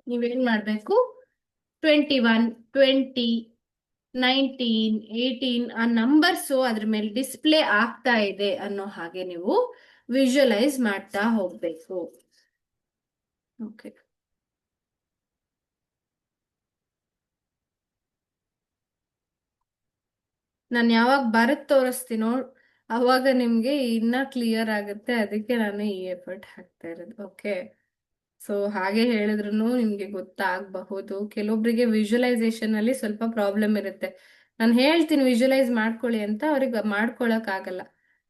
ನೀವೇನ್ ಮಾಡ್ಬೇಕು, 21, 20, 19, 18 ಆ ನಂಬರ್ಸು ಅದ್ರ ಮೇಲೆ ಡಿಸ್ಪ್ಲೇ ಆಗ್ತಾ ಇದೆ ಅನ್ನೋ ಹಾಗೆ ನೀವು ವಿಜುವಲೈಸ್ ಮಾಡ್ತಾ ಹೋಗ್ಬೇಕು. ಓಕೆ, ನಾನು ಯಾವಾಗ ಬರತ್ ತೋರಿಸ್ತೀನೋ ಅವಾಗ ನಿಮ್ಗೆ ಇನ್ನ ಕ್ಲಿಯರ್ ಆಗುತ್ತೆ. ಅದಕ್ಕೆ ನಾನು ಈ ಎಫರ್ಟ್ ಹಾಕ್ತಾ ಇರೋದು. ಓಕೆ, ಸೊ ಹಾಗೆ ಹೇಳಿದ್ರು ನಿಮ್ಗೆ ಗೊತ್ತಾಗಬಹುದು. ಕೆಲವೊಬ್ರಿಗೆ ವಿಜುವಲೈಸೇಷನ್ ಅಲ್ಲಿ ಸ್ವಲ್ಪ ಪ್ರಾಬ್ಲಮ್ ಇರುತ್ತೆ. ನಾನು ಹೇಳ್ತೀನಿ ವಿಜುವಲೈಸ್ ಮಾಡ್ಕೊಳ್ಳಿ ಅಂತ, ಅವ್ರಿಗೆ ಮಾಡ್ಕೊಳಕ್ ಆಗಲ್ಲ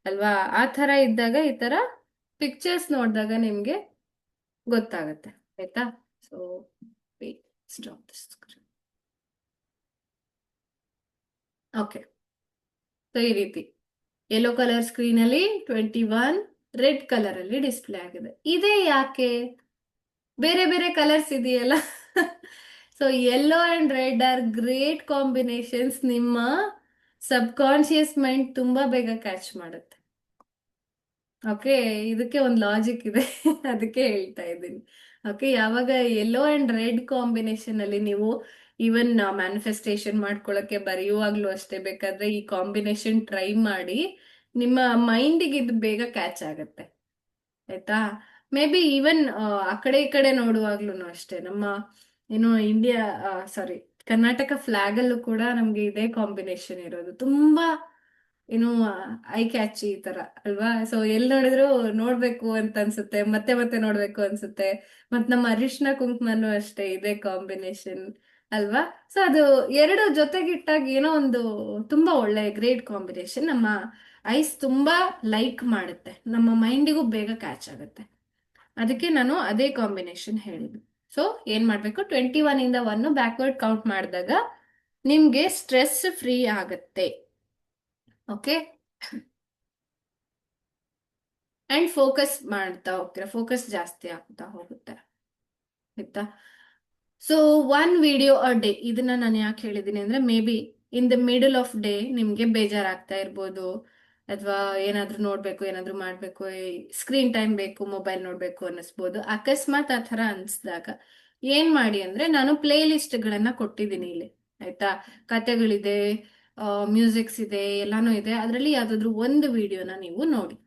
ಅಲ್ವಾ? ಆ ತರ ಇದ್ದಾಗ ಈ ತರ ಪಿಕ್ಚರ್ಸ್ ನೋಡಿದಾಗ ನಿಮ್ಗೆ ಗೊತ್ತಾಗತ್ತೆ. ಆಯ್ತಾ? So stop this. Okay, so ಈ ರೀತಿ ಯೆಲ್ಲೋ ಕಲರ್ ಸ್ಕ್ರೀನ್ ಅಲ್ಲಿ 21 ರೆಡ್ ಕಲರ್ ಅಲ್ಲಿ ಡಿಸ್ಪ್ಲೇ ಆಗಿದೆ. ಇದೇ ಯಾಕೆ? ಬೇರೆ ಬೇರೆ ಕಲರ್ಸ್ ಇದೆಯಲ್ಲ. So yellow and red R great combinations. ನಿಮ್ಮ ಸಬ್ ಕಾನ್ಶಿಯಸ್ ಮೈಂಡ್ ತುಂಬಾ ಬೇಗ ಕ್ಯಾಚ್ ಮಾಡುತ್ತೆ. ಓಕೆ, ಇದಕ್ಕೆ ಒಂದು ಲಾಜಿಕ್ ಇದೆ. ಅದಕ್ಕೆ ಹೇಳ್ತಾ ಇದ್ದೀನಿ. ಓಕೆ, ಯಾವಾಗ ಯೆಲ್ಲೋ ಅಂಡ್ ರೆಡ್ ಕಾಂಬಿನೇಷನ್ ಅಲ್ಲಿ ನೀವು ಈವನ್ ಮ್ಯಾನಿಫೆಸ್ಟೇಷನ್ ಮಾಡ್ಕೊಳಕ್ಕೆ ಬರೆಯುವಾಗ್ಲೂ ಅಷ್ಟೇ, ಬೇಕಾದ್ರೆ ಈ ಕಾಂಬಿನೇಷನ್ ಟ್ರೈ ಮಾಡಿ, ನಿಮ್ಮ ಮೈಂಡಿಗೆ ಇದು ಬೇಗ ಕ್ಯಾಚ್ ಆಗತ್ತೆ. ಆಯ್ತಾ? ಮೇ ಬಿ ಈವನ್ ಆ ಕಡೆ ಈ ಕಡೆ ನೋಡುವಾಗ್ಲೂ ಅಷ್ಟೇ, ನಮ್ಮ ಏನು ಇಂಡಿಯಾ, ಸಾರಿ, ಕರ್ನಾಟಕ ಫ್ಲಾಗ್ ಅಲ್ಲೂ ಕೂಡ ನಮ್ಗೆ ಇದೇ ಕಾಂಬಿನೇಷನ್ ಇರೋದು. ತುಂಬಾ ಏನು ಐ ಕ್ಯಾಚಿ ಈ ತರ ಅಲ್ವಾ? ಸೊ ಎಲ್ಲಿ ನೋಡಿದ್ರು ನೋಡ್ಬೇಕು ಅಂತ ಅನ್ಸುತ್ತೆ, ಮತ್ತೆ ಮತ್ತೆ ನೋಡ್ಬೇಕು ಅನ್ಸುತ್ತೆ. ಮತ್ ನಮ್ಮ ಅರಿಶಿನ ಕುಂಕುಮನು ಅಷ್ಟೇ ಇದೇ ಕಾಂಬಿನೇಷನ್ ಅಲ್ವಾ? ಸೊ ಅದು ಎರಡು ಜೊತೆಗಿಟ್ಟಾಗ ಏನೋ ಒಂದು ತುಂಬಾ ಒಳ್ಳೆ ಗ್ರೇಟ್ ಕಾಂಬಿನೇಷನ್. ನಮ್ಮ ಐಸ್ ತುಂಬಾ ಲೈಕ್ ಮಾಡುತ್ತೆ, ನಮ್ಮ ಮೈಂಡಿಗೂ ಬೇಗ ಕ್ಯಾಚ್ ಆಗುತ್ತೆ. ಅದಕ್ಕೆ ನಾನು ಅದೇ ಕಾಂಬಿನೇಷನ್ ಹೇಳಿದ್ದು. ಸೊ ಏನ್ ಮಾಡ್ಬೇಕು, 21 ಇಂದ 1 ಬ್ಯಾಕ್ವರ್ಡ್ ಕೌಂಟ್ ಮಾಡಿದಾಗ ನಿಮ್ಗೆ ಸ್ಟ್ರೆಸ್ ಫ್ರೀ ಆಗತ್ತೆ. ಓಕೆ, ಅಂಡ್ ಫೋಕಸ್ ಮಾಡ್ತಾ ಹೋಗ್ತೀರಾ, ಫೋಕಸ್ ಜಾಸ್ತಿ ಆಗ್ತಾ ಹೋಗುತ್ತೆ. ಆಯ್ತಾ? ಸೊ 1 ವಿಡಿಯೋ ಅ ಡೇ, ಇದನ್ನ ನಾನು ಯಾಕೆ ಹೇಳಿದ್ದೀನಿ ಅಂದ್ರೆ, may be in the middle of day ನಿಮ್ಗೆ ಬೇಜಾರಾಗ್ತಾ ಇರ್ಬೋದು, ಅಥವಾ ಏನಾದ್ರೂ ನೋಡ್ಬೇಕು, ಏನಾದ್ರೂ ಮಾಡ್ಬೇಕು, ಸ್ಕ್ರೀನ್ ಟೈಮ್ ಬೇಕು, ಮೊಬೈಲ್ ನೋಡ್ಬೇಕು ಅನ್ನಿಸ್ಬೋದು. ಅಕಸ್ಮಾತ್ ಆ ಥರ ಅನ್ಸ್ದಾಗ ಏನ್ ಮಾಡಿ ಅಂದ್ರೆ, ನಾನು ಪ್ಲೇ ಲಿಸ್ಟ್ಗಳನ್ನ ಕೊಟ್ಟಿದ್ದೀನಿ ಇಲ್ಲಿ. ಆಯ್ತಾ? ಕತೆಗಳಿದೆ, ಮ್ಯೂಸಿಕ್ಸ್ ಇದೆ, ಎಲ್ಲಾನು ಇದೆ. ಅದರಲ್ಲಿ ಯಾವ್ದಾದ್ರು ಒಂದು ವಿಡಿಯೋನ ನೀವು ನೋಡಿ.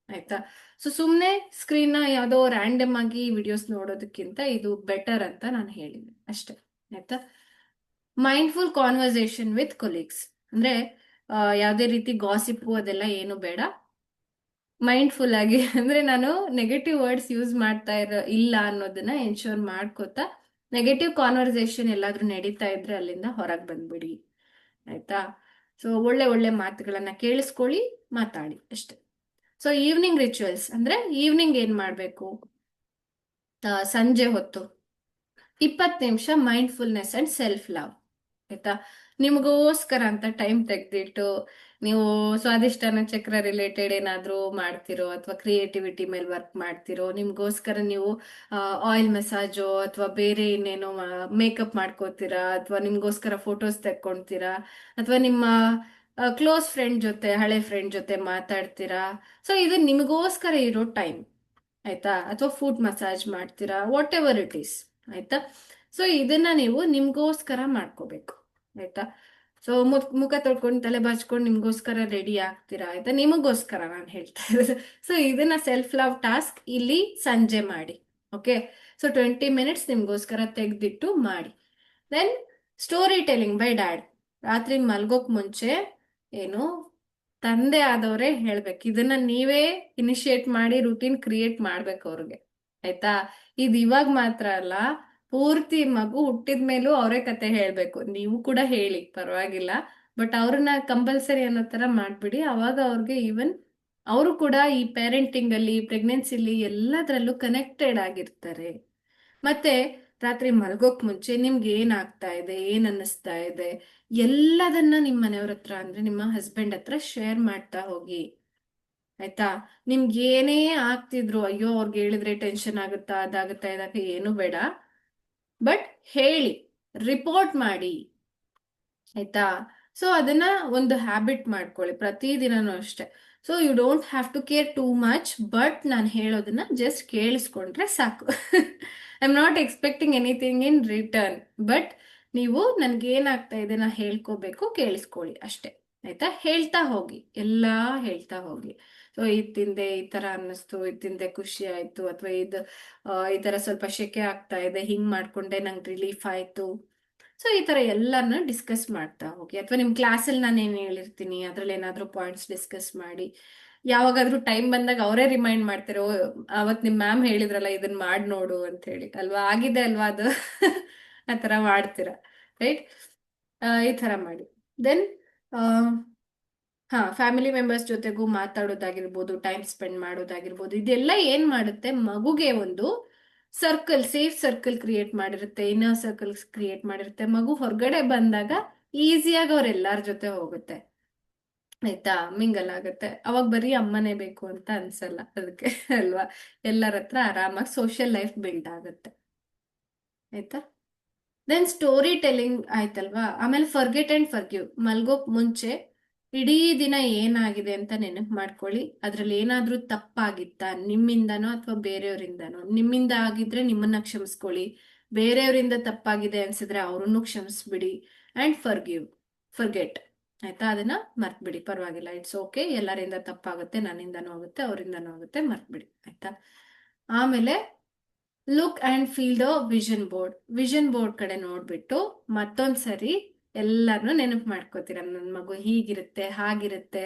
ಆಯ್ತಾ? ಸೊ ಸುಮ್ನೆ ಸ್ಕ್ರೀನ್ ನ ಯಾವ್ದೋ ರ್ಯಾಂಡಮ್ ಆಗಿ ವಿಡಿಯೋಸ್ ನೋಡೋದಕ್ಕಿಂತ ಇದು ಬೆಟರ್ ಅಂತ ನಾನು ಹೇಳಿದೆ ಅಷ್ಟೇ. ಆಯ್ತಾ? ಮೈಂಡ್ಫುಲ್ ಕಾನ್ವರ್ಸೇಷನ್ ವಿತ್ ಕೊಲೀಗ್ಸ್ ಅಂದ್ರೆ, ಯಾವ್ದೇ ರೀತಿ ಗಾಸಿಪ್ಪು ಅದೆಲ್ಲ ಏನು ಬೇಡ. ಮೈಂಡ್ಫುಲ್ ಆಗಿ ಅಂದ್ರೆ, ನಾನು ನೆಗೆಟಿವ್ ವರ್ಡ್ಸ್ ಯೂಸ್ ಮಾಡ್ತಾ ಇಲ್ಲ ಅನ್ನೋದನ್ನ ಎನ್ಶೋರ್ ಮಾಡ್ಕೋತಾ, ನೆಗೆಟಿವ್ ಕಾನ್ವರ್ಸೇಷನ್ ಎಲ್ಲಾದ್ರೂ ನಡೀತಾ ಇದ್ರೆ ಅಲ್ಲಿಂದ ಹೊರಗೆ ಬಂದ್ಬಿಡಿ. ಆಯ್ತಾ? ಸೊ ಒಳ್ಳೆ ಒಳ್ಳೆ ಮಾತುಗಳನ್ನ ಕೇಳಿಸ್ಕೊಳ್ಳಿ, ಮಾತಾಡಿ ಅಷ್ಟೇ. ಸೊ ಈವ್ನಿಂಗ್ ರಿಚುವಲ್ಸ್ ಅಂದ್ರೆ, ಈವ್ನಿಂಗ್ ಏನ್ ಮಾಡ್ಬೇಕು, ಸಂಜೆ ಹೊತ್ತು 20 ನಿಮಿಷ ಮೈಂಡ್ಫುಲ್ನೆಸ್ ಅಂಡ್ ಸೆಲ್ಫ್ ಲವ್. ಆಯ್ತಾ? ನಿಮಗೋಸ್ಕರ ಅಂತ ಟೈಮ್ ತೆಗೆದಿಟ್ಟು ನೀವು ಸ್ವಾದಿಷ್ಟಾನ ಚಕ್ರ ರಿಲೇಟೆಡ್ ಏನಾದ್ರೂ ಮಾಡ್ತಿರೋ, ಅಥವಾ ಕ್ರಿಯೇಟಿವಿಟಿ ಮೇಲೆ ವರ್ಕ್ ಮಾಡ್ತಿರೋ, ನಿಮ್ಗೋಸ್ಕರ ನೀವು ಆಯಿಲ್ ಮಸಾಜೋ ಅಥವಾ ಬೇರೆ ಇನ್ನೇನೋ ಮೇಕಪ್ ಮಾಡ್ಕೋತೀರಾ, ಅಥವಾ ನಿಮ್ಗೋಸ್ಕರ ಫೋಟೋಸ್ ತೆಕ್ಕೊಂತೀರಾ, ಅಥವಾ ನಿಮ್ಮ ಕ್ಲೋಸ್ ಫ್ರೆಂಡ್ ಜೊತೆ, ಹಳೆ ಫ್ರೆಂಡ್ ಜೊತೆ ಮಾತಾಡ್ತೀರಾ. ಸೊ ಇದು ನಿಮಗೋಸ್ಕರ ಇರೋ ಟೈಮ್. ಆಯ್ತಾ? ಅಥವಾ ಫುಡ್ ಮಸಾಜ್ ಮಾಡ್ತೀರಾ, ವಾಟ್ ಎವರ್ ಇಟ್ ಈಸ್. ಆಯ್ತಾ? ಸೊ ಇದನ್ನ ನೀವು ನಿಮ್ಗೋಸ್ಕರ ಮಾಡ್ಕೋಬೇಕು. ಆಯ್ತಾ? ಸೊ ಮುಖ ತೊಳ್ಕೊಂಡು ತಲೆ ಬಾಚ್ಕೊಂಡು ನಿಮ್ಗೋಸ್ಕರ ರೆಡಿ ಆಗ್ತೀರಾ. ಆಯ್ತಾ? ನಿಮಗೋಸ್ಕರ ನಾನು ಹೇಳ್ತಾ ಇರೋದು. ಸೊ ಇದನ್ನ ಸೆಲ್ಫ್ ಲವ್ ಟಾಸ್ಕ್ ಇಲ್ಲಿ ಸಂಜೆ ಮಾಡಿ. ಓಕೆ, ಸೊ 20 ಮಿನಿಟ್ಸ್ ನಿಮ್ಗೋಸ್ಕರ ತೆಗ್ದಿಟ್ಟು ಮಾಡಿ. Then story telling by dad. ರಾತ್ರಿ ಮಲ್ಗೋಕ್ ಮುಂಚೆ ಏನು, ತಂದೆ ಆದವರೇ ಹೇಳ್ಬೇಕು, ಇದನ್ನ ನೀವೇ ಇನಿಶಿಯೇಟ್ ಮಾಡಿ ರೂಟೀನ್ ಕ್ರಿಯೇಟ್ ಮಾಡ್ಬೇಕು ಅವ್ರಿಗೆ. ಆಯ್ತಾ? ಇದು ಇವಾಗ ಮಾತ್ರ ಅಲ್ಲ, ಪೂರ್ತಿ ಮಗು ಹುಟ್ಟಿದ ಮೇಲೂ ಅವರೇ ಕತೆ ಹೇಳ್ಬೇಕು. ನೀವು ಕೂಡ ಹೇಳಿ, ಪರವಾಗಿಲ್ಲ, ಬಟ್ ಅವ್ರನ್ನ ಕಂಪಲ್ಸರಿ ಅನ್ನೋ ತರ ಮಾಡ್ಬಿಡಿ. ಅವಾಗ ಅವ್ರಿಗೆ ಈವನ್ ಅವರು ಕೂಡ ಈ ಪೇರೆಂಟಿಂಗ್ ಅಲ್ಲಿ, ಪ್ರೆಗ್ನೆನ್ಸಿಲಿ ಎಲ್ಲದರಲ್ಲೂ ಕನೆಕ್ಟೆಡ್ ಆಗಿರ್ತಾರೆ. ಮತ್ತೆ ರಾತ್ರಿ ಮಲ್ಗೋಕ್ ಮುಂಚೆ ನಿಮ್ಗೆ ಏನ್ ಆಗ್ತಾ ಇದೆ, ಏನ್ ಅನ್ನಿಸ್ತಾ ಇದೆ, ಎಲ್ಲದನ್ನ ನಿಮ್ ಮನೆಯವ್ರ ಹತ್ರ ಅಂದ್ರೆ ನಿಮ್ಮ ಹಸ್ಬೆಂಡ್ ಹತ್ರ ಶೇರ್ ಮಾಡ್ತಾ ಹೋಗಿ. ಆಯ್ತಾ? ನಿಮ್ಗೆ ಏನೇ ಆಗ್ತಿದ್ರು, ಅಯ್ಯೋ ಅವ್ರಿಗೆ ಹೇಳಿದ್ರೆ ಟೆನ್ಷನ್ ಆಗುತ್ತಾ, ಅದಾಗುತ್ತಾ, ಇದಕ್ಕೆ ಏನು ಬೇಡ, ಬಟ್ ಹೇಳಿ, ರಿಪೋರ್ಟ್ ಮಾಡಿ. ಆಯ್ತಾ? ಸೊ ಅದನ್ನ ಒಂದು ಹ್ಯಾಬಿಟ್ ಮಾಡ್ಕೊಳ್ಳಿ, ಪ್ರತಿದಿನನೂ ಅಷ್ಟೇ. So you don't have to care too much, but ನಾನು ಹೇಳೋದನ್ನ ಜಸ್ಟ್ ಕೇಳಿಸ್ಕೊಂಡ್ರೆ ಸಾಕು. I am not expecting anything in return, but ನೀವು ನನ್ಗೆ ಏನಾಗ್ತಾ ಇದೆ ನಾ ಹೇಳ್ಕೋಬೇಕು, ಕೇಳಿಸ್ಕೊಳ್ಳಿ ಅಷ್ಟೇ. ಆಯ್ತಾ? ಹೇಳ್ತಾ ಹೋಗಿ, ಎಲ್ಲಾ ಹೇಳ್ತಾ ಹೋಗಿ. ಸೊ ಇದ್ ತಿಂದೆ ಈ ತರ ಅನ್ನಿಸ್ತು, ಇದ್ ತಿಂದೆ ಖುಷಿ ಆಯ್ತು, ಅಥವಾ ಈ ತರ ಸ್ವಲ್ಪ ಶೆಕೆ ಆಗ್ತಾ ಇದೆ, ಹಿಂಗ್ ಮಾಡ್ಕೊಂಡೆ ನಂಗೆ ರಿಲೀಫ್ ಆಯ್ತು. ಸೊ ಈ ತರ ಎಲ್ಲಾನು ಡಿಸ್ಕಸ್ ಮಾಡ್ತಾ ಹೋಗಿ, ಅಥವಾ ನಿಮ್ ಕ್ಲಾಸಲ್ಲಿ ನಾನು ಏನ್ ಹೇಳಿರ್ತೀನಿ ಅದ್ರಲ್ಲಿ ಏನಾದ್ರೂ ಪಾಯಿಂಟ್ಸ್ ಡಿಸ್ಕಸ್ ಮಾಡಿ. ಯಾವಾಗಾದ್ರೂ ಟೈಮ್ ಬಂದಾಗ ಅವರೇ ರಿಮೈಂಡ್ ಮಾಡ್ತಾರೆ, ಓ ಅವತ್ ನಿಮ್ ಮ್ಯಾಮ್ ಹೇಳಿದ್ರಲ್ಲ ಇದನ್ನ ಮಾಡಿ ನೋಡು ಅಂತ ಹೇಳಿ, ಅಲ್ವಾ, ಆಗಿದೆ ಅಲ್ವಾ ಅದು. ಆ ತರ ಮಾಡ್ತೀರಾ, ರೈಟ್? ಈ ತರ ಮಾಡಿ. ದೆನ್ ಫ್ಯಾಮಿಲಿ ಮೆಂಬರ್ಸ್ ಜೊತೆಗೂ ಮಾತಾಡೋದಾಗಿರ್ಬೋದು, ಟೈಮ್ ಸ್ಪೆಂಡ್ ಮಾಡೋದಾಗಿರ್ಬೋದು, ಇದೆಲ್ಲ ಏನ್ ಮಾಡುತ್ತೆ, ಮಗುಗೆ ಒಂದು ಸರ್ಕಲ್, ಸೇಫ್ ಸರ್ಕಲ್ ಕ್ರಿಯೇಟ್ ಮಾಡಿರುತ್ತೆ, ಇನ್ನರ್ ಸರ್ಕಲ್ಸ್ ಕ್ರಿಯೇಟ್ ಮಾಡಿರುತ್ತೆ. ಮಗು ಹೊರಗಡೆ ಬಂದಾಗ ಈಸಿಯಾಗಿ ಅವ್ರ ಎಲ್ಲಾರ ಜೊತೆ ಹೋಗುತ್ತೆ. ಆಯ್ತಾ? ಮಿಂಗಲ್ ಆಗುತ್ತೆ. ಅವಾಗ ಬರೀ ಅಮ್ಮನೇ ಬೇಕು ಅಂತ ಅನ್ಸಲ್ಲ ಅದಕ್ಕೆ. ಅಲ್ವಾ? ಎಲ್ಲರ ಹತ್ರ ಆರಾಮಾಗಿ ಸೋಷಿಯಲ್ ಲೈಫ್ ಬಿಲ್ಡ್ ಆಗುತ್ತೆ. ಆಯ್ತಾ? ದೆನ್ ಸ್ಟೋರಿ ಟೆಲ್ಲಿಂಗ್ ಆಯ್ತಲ್ವಾ? ಆಮೇಲೆ ಫರ್ಗೆಟ್ ಅಂಡ್ ಫರ್ಗಿವ್. ಮಲ್ಗೋಕ್ ಮುಂಚೆ ಇಡೀ ದಿನ ಏನಾಗಿದೆ ಅಂತ ನೆನಪು ಮಾಡ್ಕೊಳ್ಳಿ. ಅದ್ರಲ್ಲಿ ಏನಾದ್ರೂ ತಪ್ಪಾಗಿತ್ತಾ, ನಿಮ್ಮಿಂದನೋ ಅಥವಾ ಬೇರೆಯವರಿಂದನೋ. ನಿಮ್ಮಿಂದ ಆಗಿದ್ರೆ ನಿಮ್ಮನ್ನ ಕ್ಷಮಿಸ್ಕೊಳ್ಳಿ, ಬೇರೆಯವರಿಂದ ತಪ್ಪಾಗಿದೆ ಅನ್ಸಿದ್ರೆ ಅವ್ರನ್ನು ಕ್ಷಮಿಸ್ಬಿಡಿ. And forget. ಆಯ್ತಾ, ಅದನ್ನ ಮರ್ತ್ಬಿಡಿ, ಪರವಾಗಿಲ್ಲ, ಇಟ್ಸ್ ಓಕೆ. ಎಲ್ಲರಿಂದ ತಪ್ಪಾಗುತ್ತೆ, ನನ್ನಿಂದನೂ ಆಗುತ್ತೆ, ಅವರಿಂದನೂ ಆಗುತ್ತೆ, ಮರ್ತ್ಬಿಡಿ. ಆಯ್ತಾ. ಆಮೇಲೆ look and feel the vision board ಕಡೆ ನೋಡ್ಬಿಟ್ಟು ಮತ್ತೊಂದ್ಸರಿ ಎಲ್ಲಾರನ್ನೂ ನೆನಪು ಮಾಡ್ಕೋತೀರ. ನನ್ನ ಮಗು ಹೀಗಿರುತ್ತೆ, ಹಾಗಿರುತ್ತೆ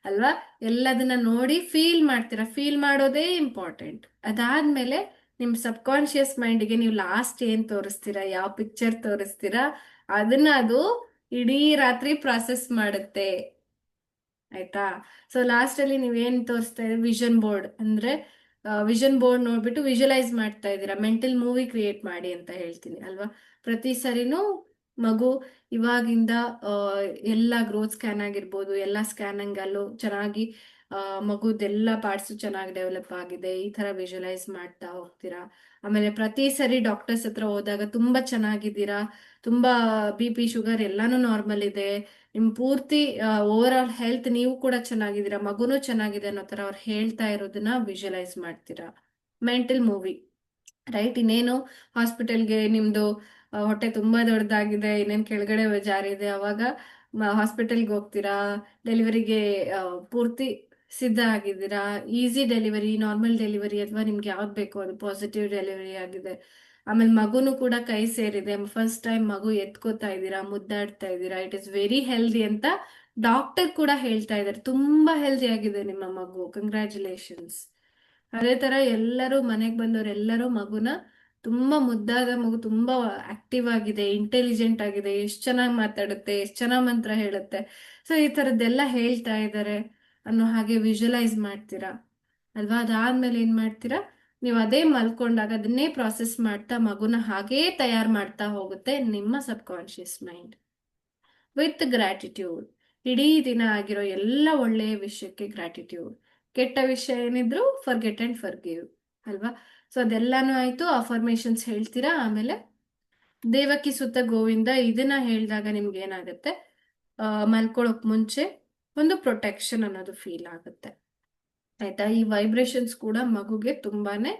ಅಲ್ವಾ. ಎಲ್ಲದನ್ನ ನೋಡಿ ಫೀಲ್ ಮಾಡ್ತೀರಾ. ಫೀಲ್ ಮಾಡೋದೇ ಇಂಪಾರ್ಟೆಂಟ್. ಅದಾದ್ಮೇಲೆ ನಿಮ್ ಸಬ್ ಕಾನ್ಶಿಯಸ್ ಮೈಂಡ್ಗೆ ನೀವು ಲಾಸ್ಟ್ ಏನ್ ತೋರಿಸ್ತೀರಾ, ಯಾವ ಪಿಕ್ಚರ್ ತೋರಿಸ್ತೀರಾ, ಅದನ್ನ ಅದು ಇಡೀ ರಾತ್ರಿ ಪ್ರಾಸೆಸ್ ಮಾಡುತ್ತೆ. ಆಯ್ತಾ. ಸೊ ಲಾಸ್ಟ್ ಅಲ್ಲಿ ನೀವೇನ್ ತೋರಿಸ್ತಾ ಇದ್ದೀರಿ, ವಿಷನ್ ಬೋರ್ಡ್ ನೋಡ್ಬಿಟ್ಟು ವಿಜುವಲೈಸ್ ಮಾಡ್ತಾ ಇದ್ದೀರಾ. ಮೆಂಟಲ್ ಮೂವಿ ಕ್ರಿಯೇಟ್ ಮಾಡಿ ಅಂತ ಹೇಳ್ತೀನಿ ಅಲ್ವಾ. ಪ್ರತಿ ಸರಿನೂ ಮಗು ಇವಾಗಿಂದ ಆ, ಎಲ್ಲ ಗ್ರೋತ್ ಸ್ಕ್ಯಾನ್ ಆಗಿರ್ಬೋದು, ಎಲ್ಲ ಸ್ಕ್ಯಾನಿಂಗ್ ಅಲ್ಲೂ ಚೆನ್ನಾಗಿ ಮಗುದೆಲ್ಲ ಪಾರ್ಟ್ಸ್ ಚೆನ್ನಾಗಿ ಡೆವಲಪ್ ಆಗಿದೆ, ಈ ತರ ವಿಜುವಲೈಸ್ ಮಾಡ್ತಾ ಹೋಗ್ತೀರಾ. ಆಮೇಲೆ ಪ್ರತಿ ಸರಿ ಡಾಕ್ಟರ್ಸ್ ಹತ್ರ ಹೋದಾಗ ತುಂಬಾ ಚೆನ್ನಾಗಿದ್ದೀರಾ, ತುಂಬಾ BP ಶುಗರ್ ಎಲ್ಲಾನು ನಾರ್ಮಲ್ ಇದೆ, ನಿಮ್ ಪೂರ್ತಿ ಓವರ್ ಆಲ್ ಹೆಲ್ತ್ ನೀವು ಕೂಡ ಚೆನ್ನಾಗಿದ್ದೀರಾ, ಮಗುನೂ ಚೆನ್ನಾಗಿದೆ ಅನ್ನೋ ತರ ಅವ್ರು ಹೇಳ್ತಾ ಇರೋದನ್ನ ವಿಜುವಲೈಸ್ ಮಾಡ್ತೀರಾ. Mental movie, right. ಇನ್ನೇನು ಹಾಸ್ಪಿಟಲ್ಗೆ ನಿಮ್ದು ಹೊಟ್ಟೆ ತುಂಬಾ ದೊಡ್ಡದಾಗಿದೆ, ಇನ್ನೇನು ಕೆಳಗಡೆ ಜಾರಿದೆ, ಅವಾಗ ಹಾಸ್ಪಿಟಲ್ಗೆ ಹೋಗ್ತೀರಾ. ಡೆಲಿವರಿಗೆ ಪೂರ್ತಿ ಸಿದ್ಧ ಆಗಿದ್ದೀರಾ. ಈಸಿ ಡೆಲಿವರಿ, ನಾರ್ಮಲ್ ಡೆಲಿವರಿ, ಅಥವಾ ನಿಮ್ಗೆ ಯಾವ್ದು ಬೇಕೋ ಅದು ಪಾಸಿಟಿವ್ ಡೆಲಿವರಿ ಆಗಿದೆ. ಆಮೇಲೆ ಮಗುನು ಕೂಡ ಕೈ ಸೇರಿದೆ, ಫಸ್ಟ್ ಟೈಮ್ ಮಗು ಎತ್ಕೋತಾ ಇದ್ದೀರಾ, ಮುದ್ದಾಡ್ತಾ ಇದ್ದೀರಾ, ಇಟ್ ಇಸ್ ವೆರಿ ಹೆಲ್ದಿ ಅಂತ ಡಾಕ್ಟರ್ ಕೂಡ ಹೇಳ್ತಾ ಇದ್ದಾರೆ. ತುಂಬಾ ಹೆಲ್ದಿ ಆಗಿದೆ ನಿಮ್ಮ ಮಗು, ಕಂಗ್ರ್ಯಾಚುಲೇಷನ್ಸ್. ಅದೇ ತರ ಎಲ್ಲರೂ ಮನೆಗೆ ಬಂದವರು ಎಲ್ಲರೂ ಮಗುನ ತುಂಬಾ ಮುದ್ದಾದ ಮಗು, ತುಂಬಾ ಆಕ್ಟಿವ್ ಆಗಿದೆ, ಇಂಟೆಲಿಜೆಂಟ್ ಆಗಿದೆ, ಎಷ್ಟ್ ಚೆನ್ನಾಗಿ ಮಾತಾಡುತ್ತೆ, ಎಷ್ಟ್ ಚೆನ್ನಾಗ್ ಮಂತ್ರ ಹೇಳುತ್ತೆ, ಸೊ ಈ ತರದ್ದೆಲ್ಲ ಹೇಳ್ತಾ ಇದ್ದಾರೆ ಅನ್ನೋ ಹಾಗೆ ವಿಜುವಲೈಸ್ ಮಾಡ್ತೀರಾ ಅಲ್ವಾ. ಅದಾದ್ಮೇಲೆ ಏನ್ ಮಾಡ್ತೀರಾ, ನೀವು ಅದೇ ಮಲ್ಕೊಂಡಾಗ ಅದನ್ನೇ ಪ್ರಾಸೆಸ್ ಮಾಡ್ತಾ ಮಗುನ ಹಾಗೇ ತಯಾರು ಮಾಡ್ತಾ ಹೋಗುತ್ತೆ ನಿಮ್ಮ ಸಬ್ ಕಾನ್ಶಿಯಸ್ ಮೈಂಡ್. ವಿತ್ ಗ್ರಾಟಿಟ್ಯೂಡ್, ಇಡೀ ದಿನ ಆಗಿರೋ ಎಲ್ಲ ಒಳ್ಳೆಯ ವಿಷಯಕ್ಕೆ ಗ್ರಾಟಿಟ್ಯೂಡ್, ಕೆಟ್ಟ ವಿಷಯ ಏನಿದ್ರು ಫರ್ಗೆಟ್ ಅಂಡ್ ಫರ್ಗಿವ್ ಅಲ್ವಾ. ಸೊ ಅದೆಲ್ಲಾನು ಆಯ್ತು. ಅಫರ್ಮೇಶನ್ಸ್ ಹೇಳ್ತೀರಾ. ಆಮೇಲೆ ದೇವಕಿ ಸುತ್ತ ಗೋವಿಂದ ಇದನ್ನ ಹೇಳಿದಾಗ ನಿಮ್ಗೆ ಏನಾಗುತ್ತೆ, ಮಲ್ಕೊಳಕ್ ಮುಂಚೆ ಒಂದು ಪ್ರೊಟೆಕ್ಷನ್ ಅನ್ನೋದು ಫೀಲ್ ಆಗುತ್ತೆ. ಆಯ್ತಾ. ಈ ವೈಬ್ರೇಷನ್ಸ್ ಕೂಡ ಮಗುಗೆ ತುಂಬಾನೇ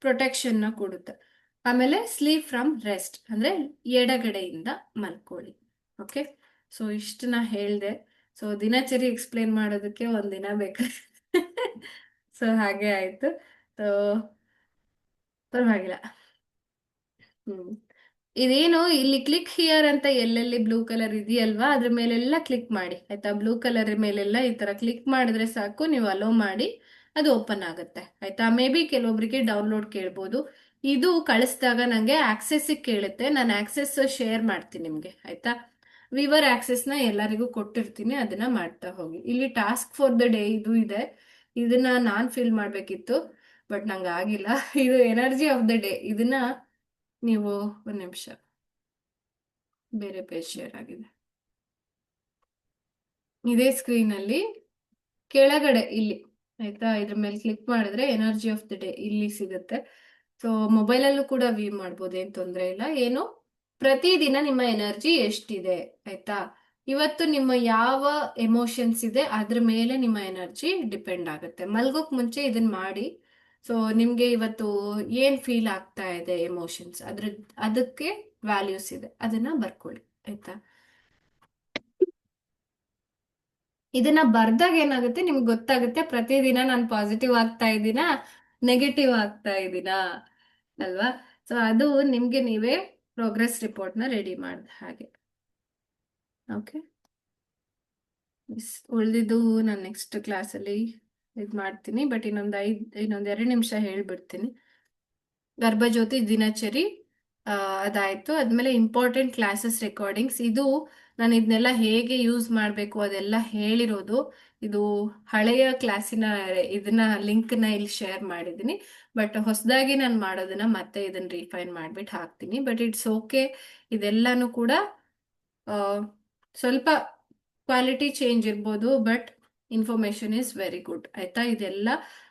ಪ್ರೊಟೆಕ್ಷನ್ ನ ಕೊಡುತ್ತೆ. ಆಮೇಲೆ ಸ್ಲೀಪ್ ಫ್ರಮ್ ರೆಸ್ಟ್ ಅಂದ್ರೆ ಎಡಗಡೆಯಿಂದ ಮಲ್ಕೊಳ್ಳಿ. ಓಕೆ. ಸೊ ಇಷ್ಟನ್ನ ಹೇಳ್ದೆ. ಸೊ ದಿನಚರಿ ಎಕ್ಸ್ಪ್ಲೇನ್ ಮಾಡೋದಕ್ಕೆ ಒಂದಿನ ಬೇಕಾಗುತ್ತೆ. ಸೊ ಹಾಗೆ ಆಯ್ತು. ಸೊ ಪರವಾಗಿಲ್ಲ. ಹ್ಮ್. ಇದೇನು ಇಲ್ಲಿ ಕ್ಲಿಕ್ ಹಿಯರ್ ಅಂತ ಎಲ್ಲೆಲ್ಲಿ ಬ್ಲೂ ಕಲರ್ ಇದೆಯಲ್ವಾ, ಅದ್ರ ಮೇಲೆಲ್ಲ ಕ್ಲಿಕ್ ಮಾಡಿ. ಆಯ್ತಾ. ಬ್ಲೂ ಕಲರ್ ಮೇಲೆಲ್ಲ ಈ ತರ ಕ್ಲಿಕ್ ಮಾಡಿದ್ರೆ ಸಾಕು, ನೀವು ಅಲೋ ಮಾಡಿ ಅದು ಓಪನ್ ಆಗುತ್ತೆ. ಆಯ್ತಾ. ಮೇ ಬಿ ಕೆಲವೊಬ್ರಿಗೆ ಡೌನ್ಲೋಡ್ ಕೇಳ್ಬೋದು. ಇದು ಕಳಿಸಿದಾಗ ನಂಗೆ ಆಕ್ಸೆಸ್ ಕೇಳುತ್ತೆ, ನಾನು ಆಕ್ಸೆಸ್ ಶೇರ್ ಮಾಡ್ತೀನಿ ನಿಮ್ಗೆ. ಆಯ್ತಾ. ವಿವರ್ ಆಕ್ಸೆಸ್ ನ ಎಲ್ಲರಿಗೂ ಕೊಟ್ಟಿರ್ತೀನಿ, ಅದನ್ನ ಮಾಡ್ತಾ ಹೋಗಿ. ಇಲ್ಲಿ ಟಾಸ್ಕ್ ಫಾರ್ ದ ಡೇ ಇದು ಇದೆ, ಇದನ್ನ ನಾನ್ ಫಿಲ್ ಮಾಡ್ಬೇಕಿತ್ತು, ಬಟ್ ನಂಗೆ ಆಗಿಲ್ಲ. ಇದು ಎನರ್ಜಿ ಆಫ್ ದ ಡೇ, ಇದನ್ನ ನೀವು ಒಂದ್ ನಿಮಿಷ, ಬೇರೆ ಪೇಜ್ ಶೇರ್ ಆಗಿದೆ. ಇದೇ ಸ್ಕ್ರೀನ್ ಅಲ್ಲಿ ಕೆಳಗಡೆ ಇಲ್ಲಿ, ಆಯ್ತಾ, ಇದ್ರ ಮೇಲೆ ಕ್ಲಿಕ್ ಮಾಡಿದ್ರೆ ಎನರ್ಜಿ ಆಫ್ ದ ಡೇ ಇಲ್ಲಿ ಸಿಗುತ್ತೆ. ಸೊ ಮೊಬೈಲಲ್ಲೂ ಕೂಡ ವ್ಯೂ ಮಾಡ್ಬೋದು, ಏನ್ ತೊಂದರೆ ಇಲ್ಲ. ಏನು, ಪ್ರತಿದಿನ ನಿಮ್ಮ ಎನರ್ಜಿ ಎಷ್ಟಿದೆ, ಆಯ್ತಾ. ಇವತ್ತು ನಿಮ್ಮ ಯಾವ ಎಮೋಷನ್ಸ್ ಇದೆ ಅದ್ರ ಮೇಲೆ ನಿಮ್ಮ ಎನರ್ಜಿ ಡಿಪೆಂಡ್ ಆಗುತ್ತೆ. ಮಲ್ಗೋಕ್ ಮುಂಚೆ ಇದನ್ನ ಮಾಡಿ. ಸೊ ನಿಮ್ಗೆ ಇವತ್ತು ಏನ್ ಫೀಲ್ ಆಗ್ತಾ ಇದೆ ಎಮೋಷನ್ಸ್, ಅದಕ್ಕೆ ವ್ಯಾಲ್ಯೂಸ್ ಇದೆ, ಅದನ್ನ ಬರ್ಕೊಳ್ಳಿ. ಆಯ್ತಾ. ಇದನ್ನ ಬರ್ದಾಗ ಏನಾಗುತ್ತೆ, ನಿಮ್ಗೆ ಗೊತ್ತಾಗುತ್ತೆ ಪ್ರತಿದಿನ ನಾನು ಪಾಸಿಟಿವ್ ಆಗ್ತಾ ಇದ್ದೀನಾ, ನೆಗೆಟಿವ್ ಆಗ್ತಾ ಇದ್ದೀನಾ ಅಲ್ವಾ. ಸೊ ಅದು ನಿಮ್ಗೆ ನೀವೇ ಪ್ರೋಗ್ರೆಸ್ ರಿಪೋರ್ಟ್ ನ ರೆಡಿ ಮಾಡಿದ ಹಾಗೆ. ಓಕೆ. ಉಳಿದಿದ್ದು ನಾನು ನೆಕ್ಸ್ಟ್ ಕ್ಲಾಸಲ್ಲಿ ಇದು ಮಾಡ್ತೀನಿ. ಬಟ್ ಇನ್ನೊಂದ್ 2 ನಿಮಿಷ ಹೇಳ್ಬಿಡ್ತೀನಿ. ಗರ್ಭಜ್ಯೋತಿ ದಿನಚರಿ ಅದಾಯ್ತು. ಆದ್ಮೇಲೆ ಇಂಪಾರ್ಟೆಂಟ್ ಕ್ಲಾಸಸ್ ರೆಕಾರ್ಡಿಂಗ್ಸ್, ಇದು ನಾನು ಇದನ್ನೆಲ್ಲ ಹೇಗೆ ಯೂಸ್ ಮಾಡಬೇಕು ಅದೆಲ್ಲ ಹೇಳಿರೋದು. ಇದು ಹಳೆಯ ಕ್ಲಾಸಿನ ಇದನ್ನ ಲಿಂಕ್ ನ ಇಲ್ಲಿ ಶೇರ್ ಮಾಡಿದ್ದೀನಿ. ಬಟ್ ಹೊಸದಾಗಿ ನಾನು ಮಾಡೋದನ್ನ ಮತ್ತೆ ಇದನ್ನ ರಿಫೈನ್ ಮಾಡ್ಬಿಟ್ಟು ಹಾಕ್ತೀನಿ. But it's okay. ಇದೆಲ್ಲಾನು ಕೂಡ ಆ, ಸ್ವಲ್ಪ ಕ್ವಾಲಿಟಿ ಚೇಂಜ್ ಇರ್ಬೋದು, but information is very good. ಆಯ್ತಾ. ಇದೆಲ್ಲ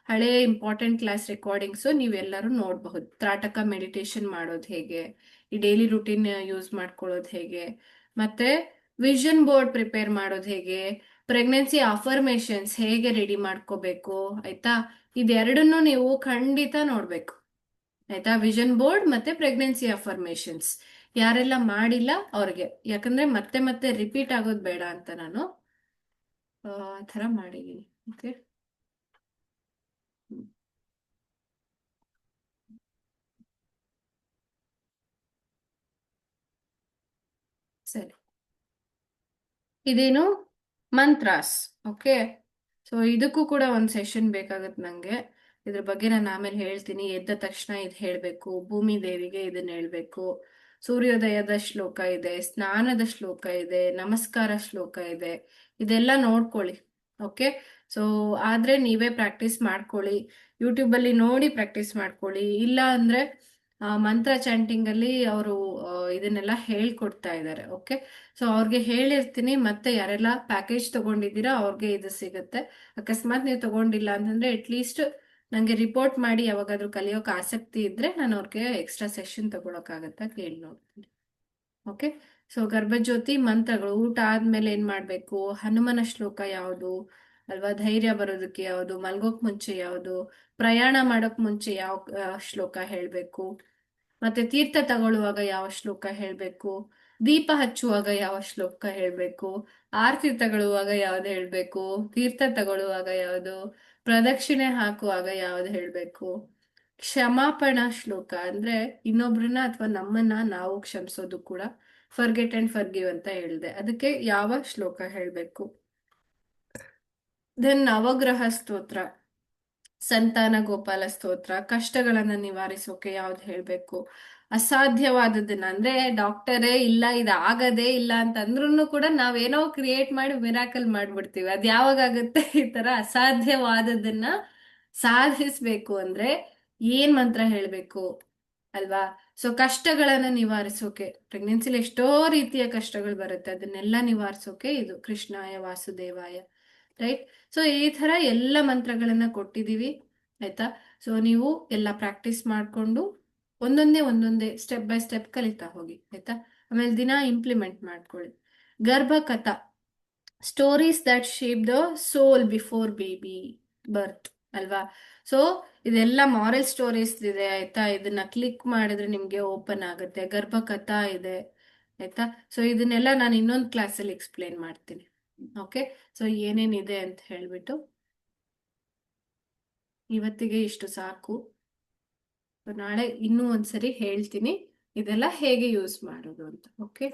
ಹಳೆ ಇಂಪಾರ್ಟೆಂಟ್ ಕ್ಲಾಸ್ ರೆಕಾರ್ಡಿಂಗ್ಸ್ ನೀವೆಲ್ಲರೂ ನೋಡಬಹುದು. ತ್ರಾಟಕ ಮೆಡಿಟೇಷನ್ ಮಾಡೋದು ಹೇಗೆ, ಈ ಡೈಲಿ ರುಟೀನ್ ಯೂಸ್ ಮಾಡ್ಕೊಳ್ಳೋದು ಹೇಗೆ, ಮತ್ತೆ ವಿಷನ್ ಬೋರ್ಡ್ ಪ್ರಿಪೇರ್ ಮಾಡೋದು ಹೇಗೆ, ಪ್ರೆಗ್ನೆನ್ಸಿ ಅಫರ್ಮೇಶನ್ಸ್ ಹೇಗೆ ರೆಡಿ ಮಾಡ್ಕೋಬೇಕು. ಆಯ್ತಾ. ಇದೆರಡನ್ನು ನೀವು ಖಂಡಿತ ನೋಡ್ಬೇಕು. ಆಯ್ತಾ? ವಿಷನ್ ಬೋರ್ಡ್ ಮತ್ತೆ ಪ್ರೆಗ್ನೆನ್ಸಿ ಅಫರ್ಮೇಶನ್ಸ್ ಯಾರೆಲ್ಲ ಮಾಡಿಲ್ಲ ಅವ್ರಿಗೆ, ಯಾಕಂದ್ರೆ ಮತ್ತೆ ಮತ್ತೆ ರಿಪೀಟ್ ಆಗೋದು ಬೇಡ ಅಂತ ನಾನು ಆ ಥರ ಮಾಡಿದ್ದೀನಿ. ಓಕೆ, ಸರಿ. ಇದೇನು ಮಂತ್ರಾಸ್. ಓಕೆ, ಸೊ ಇದಕ್ಕೂ ಕೂಡ ಒಂದು ಸೆಷನ್ ಬೇಕಾಗತ್ತೆ ನಂಗೆ. ಇದ್ರ ಬಗ್ಗೆ ನಾನು ಆಮೇಲೆ ಹೇಳ್ತೀನಿ. ಎದ್ದ ತಕ್ಷಣ ಇದು ಹೇಳ್ಬೇಕು, ಭೂಮಿ ದೇವಿಗೆ ಇದನ್ನ ಹೇಳ್ಬೇಕು, ಸೂರ್ಯೋದಯದ ಶ್ಲೋಕ ಇದೆ, ಸ್ನಾನದ ಶ್ಲೋಕ ಇದೆ, ನಮಸ್ಕಾರ ಶ್ಲೋಕ ಇದೆ, ಇದೆಲ್ಲ ನೋಡ್ಕೊಳ್ಳಿ. ಓಕೆ, ಸೊ ಆದ್ರೆ ನೀವೇ ಪ್ರಾಕ್ಟೀಸ್ ಮಾಡ್ಕೊಳ್ಳಿ, ಯೂಟ್ಯೂಬ್ ಅಲ್ಲಿ ನೋಡಿ ಪ್ರಾಕ್ಟೀಸ್ ಮಾಡ್ಕೊಳ್ಳಿ. ಇಲ್ಲ ಅಂದ್ರೆ ಮಂತ್ರ ಚಾಂಟಿಂಗ್ ಅಲ್ಲಿ ಅವರು ಇದನ್ನೆಲ್ಲ ಹೇಳ್ಕೊಡ್ತಾ ಇದ್ದಾರೆ. ಓಕೆ, ಸೊ ಅವ್ರಿಗೆ ಹೇಳಿರ್ತೀನಿ. ಮತ್ತೆ ಯಾರೆಲ್ಲ ಪ್ಯಾಕೇಜ್ ತಗೊಂಡಿದ್ದೀರಾ ಅವ್ರಿಗೆ ಇದು ಸಿಗುತ್ತೆ. ಅಕಸ್ಮಾತ್ ನೀವು ತಗೊಂಡಿಲ್ಲ ಅಂತಂದ್ರೆ ಅಟ್ಲೀಸ್ಟ್ ನಂಗೆ ರಿಪೋರ್ಟ್ ಮಾಡಿ, ಯಾವಾಗಾದ್ರೂ ಕಲಿಯೋಕೆ ಆಸಕ್ತಿ ಇದ್ರೆ ನಾನು ಅವ್ರಿಗೆ ಎಕ್ಸ್ಟ್ರಾ ಸೆಷನ್ ತಗೊಳಕಾಗತ್ತಾ ಕೇಳಿ ನೋಡ್ತೀನಿ. ಓಕೆ, ಸೊ ಗರ್ಭಜ್ಯೋತಿ ಮಂತ್ರಗಳು. ಊಟ ಆದ್ಮೇಲೆ ಏನ್ ಮಾಡ್ಬೇಕು, ಹನುಮನ ಶ್ಲೋಕ ಯಾವುದು ಅಲ್ವಾ, ಧೈರ್ಯ ಬರೋದಕ್ಕೆ ಯಾವುದು, ಮಲ್ಗೋಕ್ ಮುಂಚೆ ಯಾವುದು, ಪ್ರಯಾಣ ಮಾಡೋಕ್ ಮುಂಚೆ ಯಾವ ಶ್ಲೋಕ ಹೇಳ್ಬೇಕು, ಮತ್ತೆ ತೀರ್ಥ ತಗೊಳ್ಳುವಾಗ ಯಾವ ಶ್ಲೋಕ ಹೇಳ್ಬೇಕು, ದೀಪ ಹಚ್ಚುವಾಗ ಯಾವ ಶ್ಲೋಕ ಹೇಳ್ಬೇಕು, ಆರತಿ ತಗೊಳ್ಳುವಾಗ ಯಾವ್ದು ಹೇಳ್ಬೇಕು, ತೀರ್ಥ ತಗೊಳ್ಳುವಾಗ ಯಾವುದು, ಪ್ರದಕ್ಷಿಣೆ ಹಾಕುವಾಗ ಯಾವ್ದು ಹೇಳ್ಬೇಕು, ಕ್ಷಮಾಪಣ ಶ್ಲೋಕ ಅಂದ್ರೆ ಇನ್ನೊಬ್ರನ್ನ ಅಥವಾ ನಮ್ಮನ್ನ ನಾವು ಕ್ಷಮಿಸೋದು ಕೂಡ, ಫರ್ಗೆಟ್ ಅಂಡ್ ಫರ್ಗಿವ್ ಅಂತ ಹೇಳಿದೆ, ಅದಕ್ಕೆ ಯಾವ ಶ್ಲೋಕ ಹೇಳ್ಬೇಕು. ದೆನ್ ನವಗ್ರಹ ಸ್ತೋತ್ರ, ಸಂತಾನ ಗೋಪಾಲ ಸ್ತೋತ್ರ, ಕಷ್ಟಗಳನ್ನ ನಿವಾರಿಸೋಕೆ ಯಾವ್ದು ಹೇಳ್ಬೇಕು, ಅಸಾಧ್ಯವಾದದನ್ನ ಅಂದ್ರೆ ಡಾಕ್ಟರೇ ಇಲ್ಲ ಇದಾಗದೇ ಇಲ್ಲ ಅಂತ ಅಂದ್ರೂ ಕೂಡ ನಾವೇನೋ ಕ್ರಿಯೇಟ್ ಮಾಡಿ ಮಿರಾಕಲ್ ಮಾಡ್ಬಿಡ್ತೀವಿ. ಅದ್ ಯಾವಾಗ ಆಗುತ್ತೆ, ಈ ತರ ಅಸಾಧ್ಯವಾದದನ್ನ ಸಾಧಿಸ್ಬೇಕು ಅಂದ್ರೆ ಏನ್ ಮಂತ್ರ ಹೇಳ್ಬೇಕು ಅಲ್ವಾ. ಸೊ ಕಷ್ಟಗಳನ್ನ ನಿವಾರಿಸೋಕೆ, ಪ್ರೆಗ್ನೆನ್ಸಿಲಿ ಎಷ್ಟೋ ರೀತಿಯ ಕಷ್ಟಗಳು ಬರುತ್ತೆ, ಅದನ್ನೆಲ್ಲ ನಿವಾರಿಸೋಕೆ ಇದು ಕೃಷ್ಣಾಯ ವಾಸುದೇವಾಯ, ರೈಟ್. ಸೊ ಈ ತರ ಎಲ್ಲ ಮಂತ್ರಗಳನ್ನ ಕೊಟ್ಟಿದೀವಿ, ಆಯ್ತಾ. ಸೊ ನೀವು ಎಲ್ಲ ಪ್ರಾಕ್ಟೀಸ್ ಮಾಡ್ಕೊಂಡು ಒಂದೊಂದೇ ಸ್ಟೆಪ್ ಬೈ ಸ್ಟೆಪ್ ಕಲಿತಾ ಹೋಗಿ, ಆಯ್ತಾ. ಆಮೇಲೆ ದಿನ ಇಂಪ್ಲಿಮೆಂಟ್ ಮಾಡ್ಕೊಳ್ಳಿ. Garbhakatha, stories that shape the soul before baby birth ಅಲ್ವಾ. ಸೊ ಇದೆಲ್ಲ ಮಾರಲ್ ಸ್ಟೋರೀಸ್ ಇದೆ, ಆಯ್ತಾ. ಇದನ್ನ ಕ್ಲಿಕ್ ಮಾಡಿದ್ರೆ ನಿಮ್ಗೆ ಓಪನ್ ಆಗುತ್ತೆ. ಗರ್ಭಕಥಾ ಇದೆ, ಆಯ್ತಾ. ಸೊ ಇದನ್ನೆಲ್ಲ ನಾನು ಇನ್ನೊಂದು ಕ್ಲಾಸಲ್ಲಿ ಎಕ್ಸ್ಪ್ಲೇನ್ ಮಾಡ್ತೀನಿ. ಓಕೆ, ಸೊ ಏನೇನಿದೆ ಅಂತ ಹೇಳ್ಬಿಟ್ಟು ಇವತ್ತಿಗೆ ಇಷ್ಟು ಸಾಕು. ನಾಳೆ ಇನ್ನೂ ಒಂದ್ಸರಿ ಹೇಳ್ತೀನಿ ಇದೆಲ್ಲ ಹೇಗೆ ಯೂಸ್ ಮಾಡೋದು ಅಂತ. ಓಕೆ.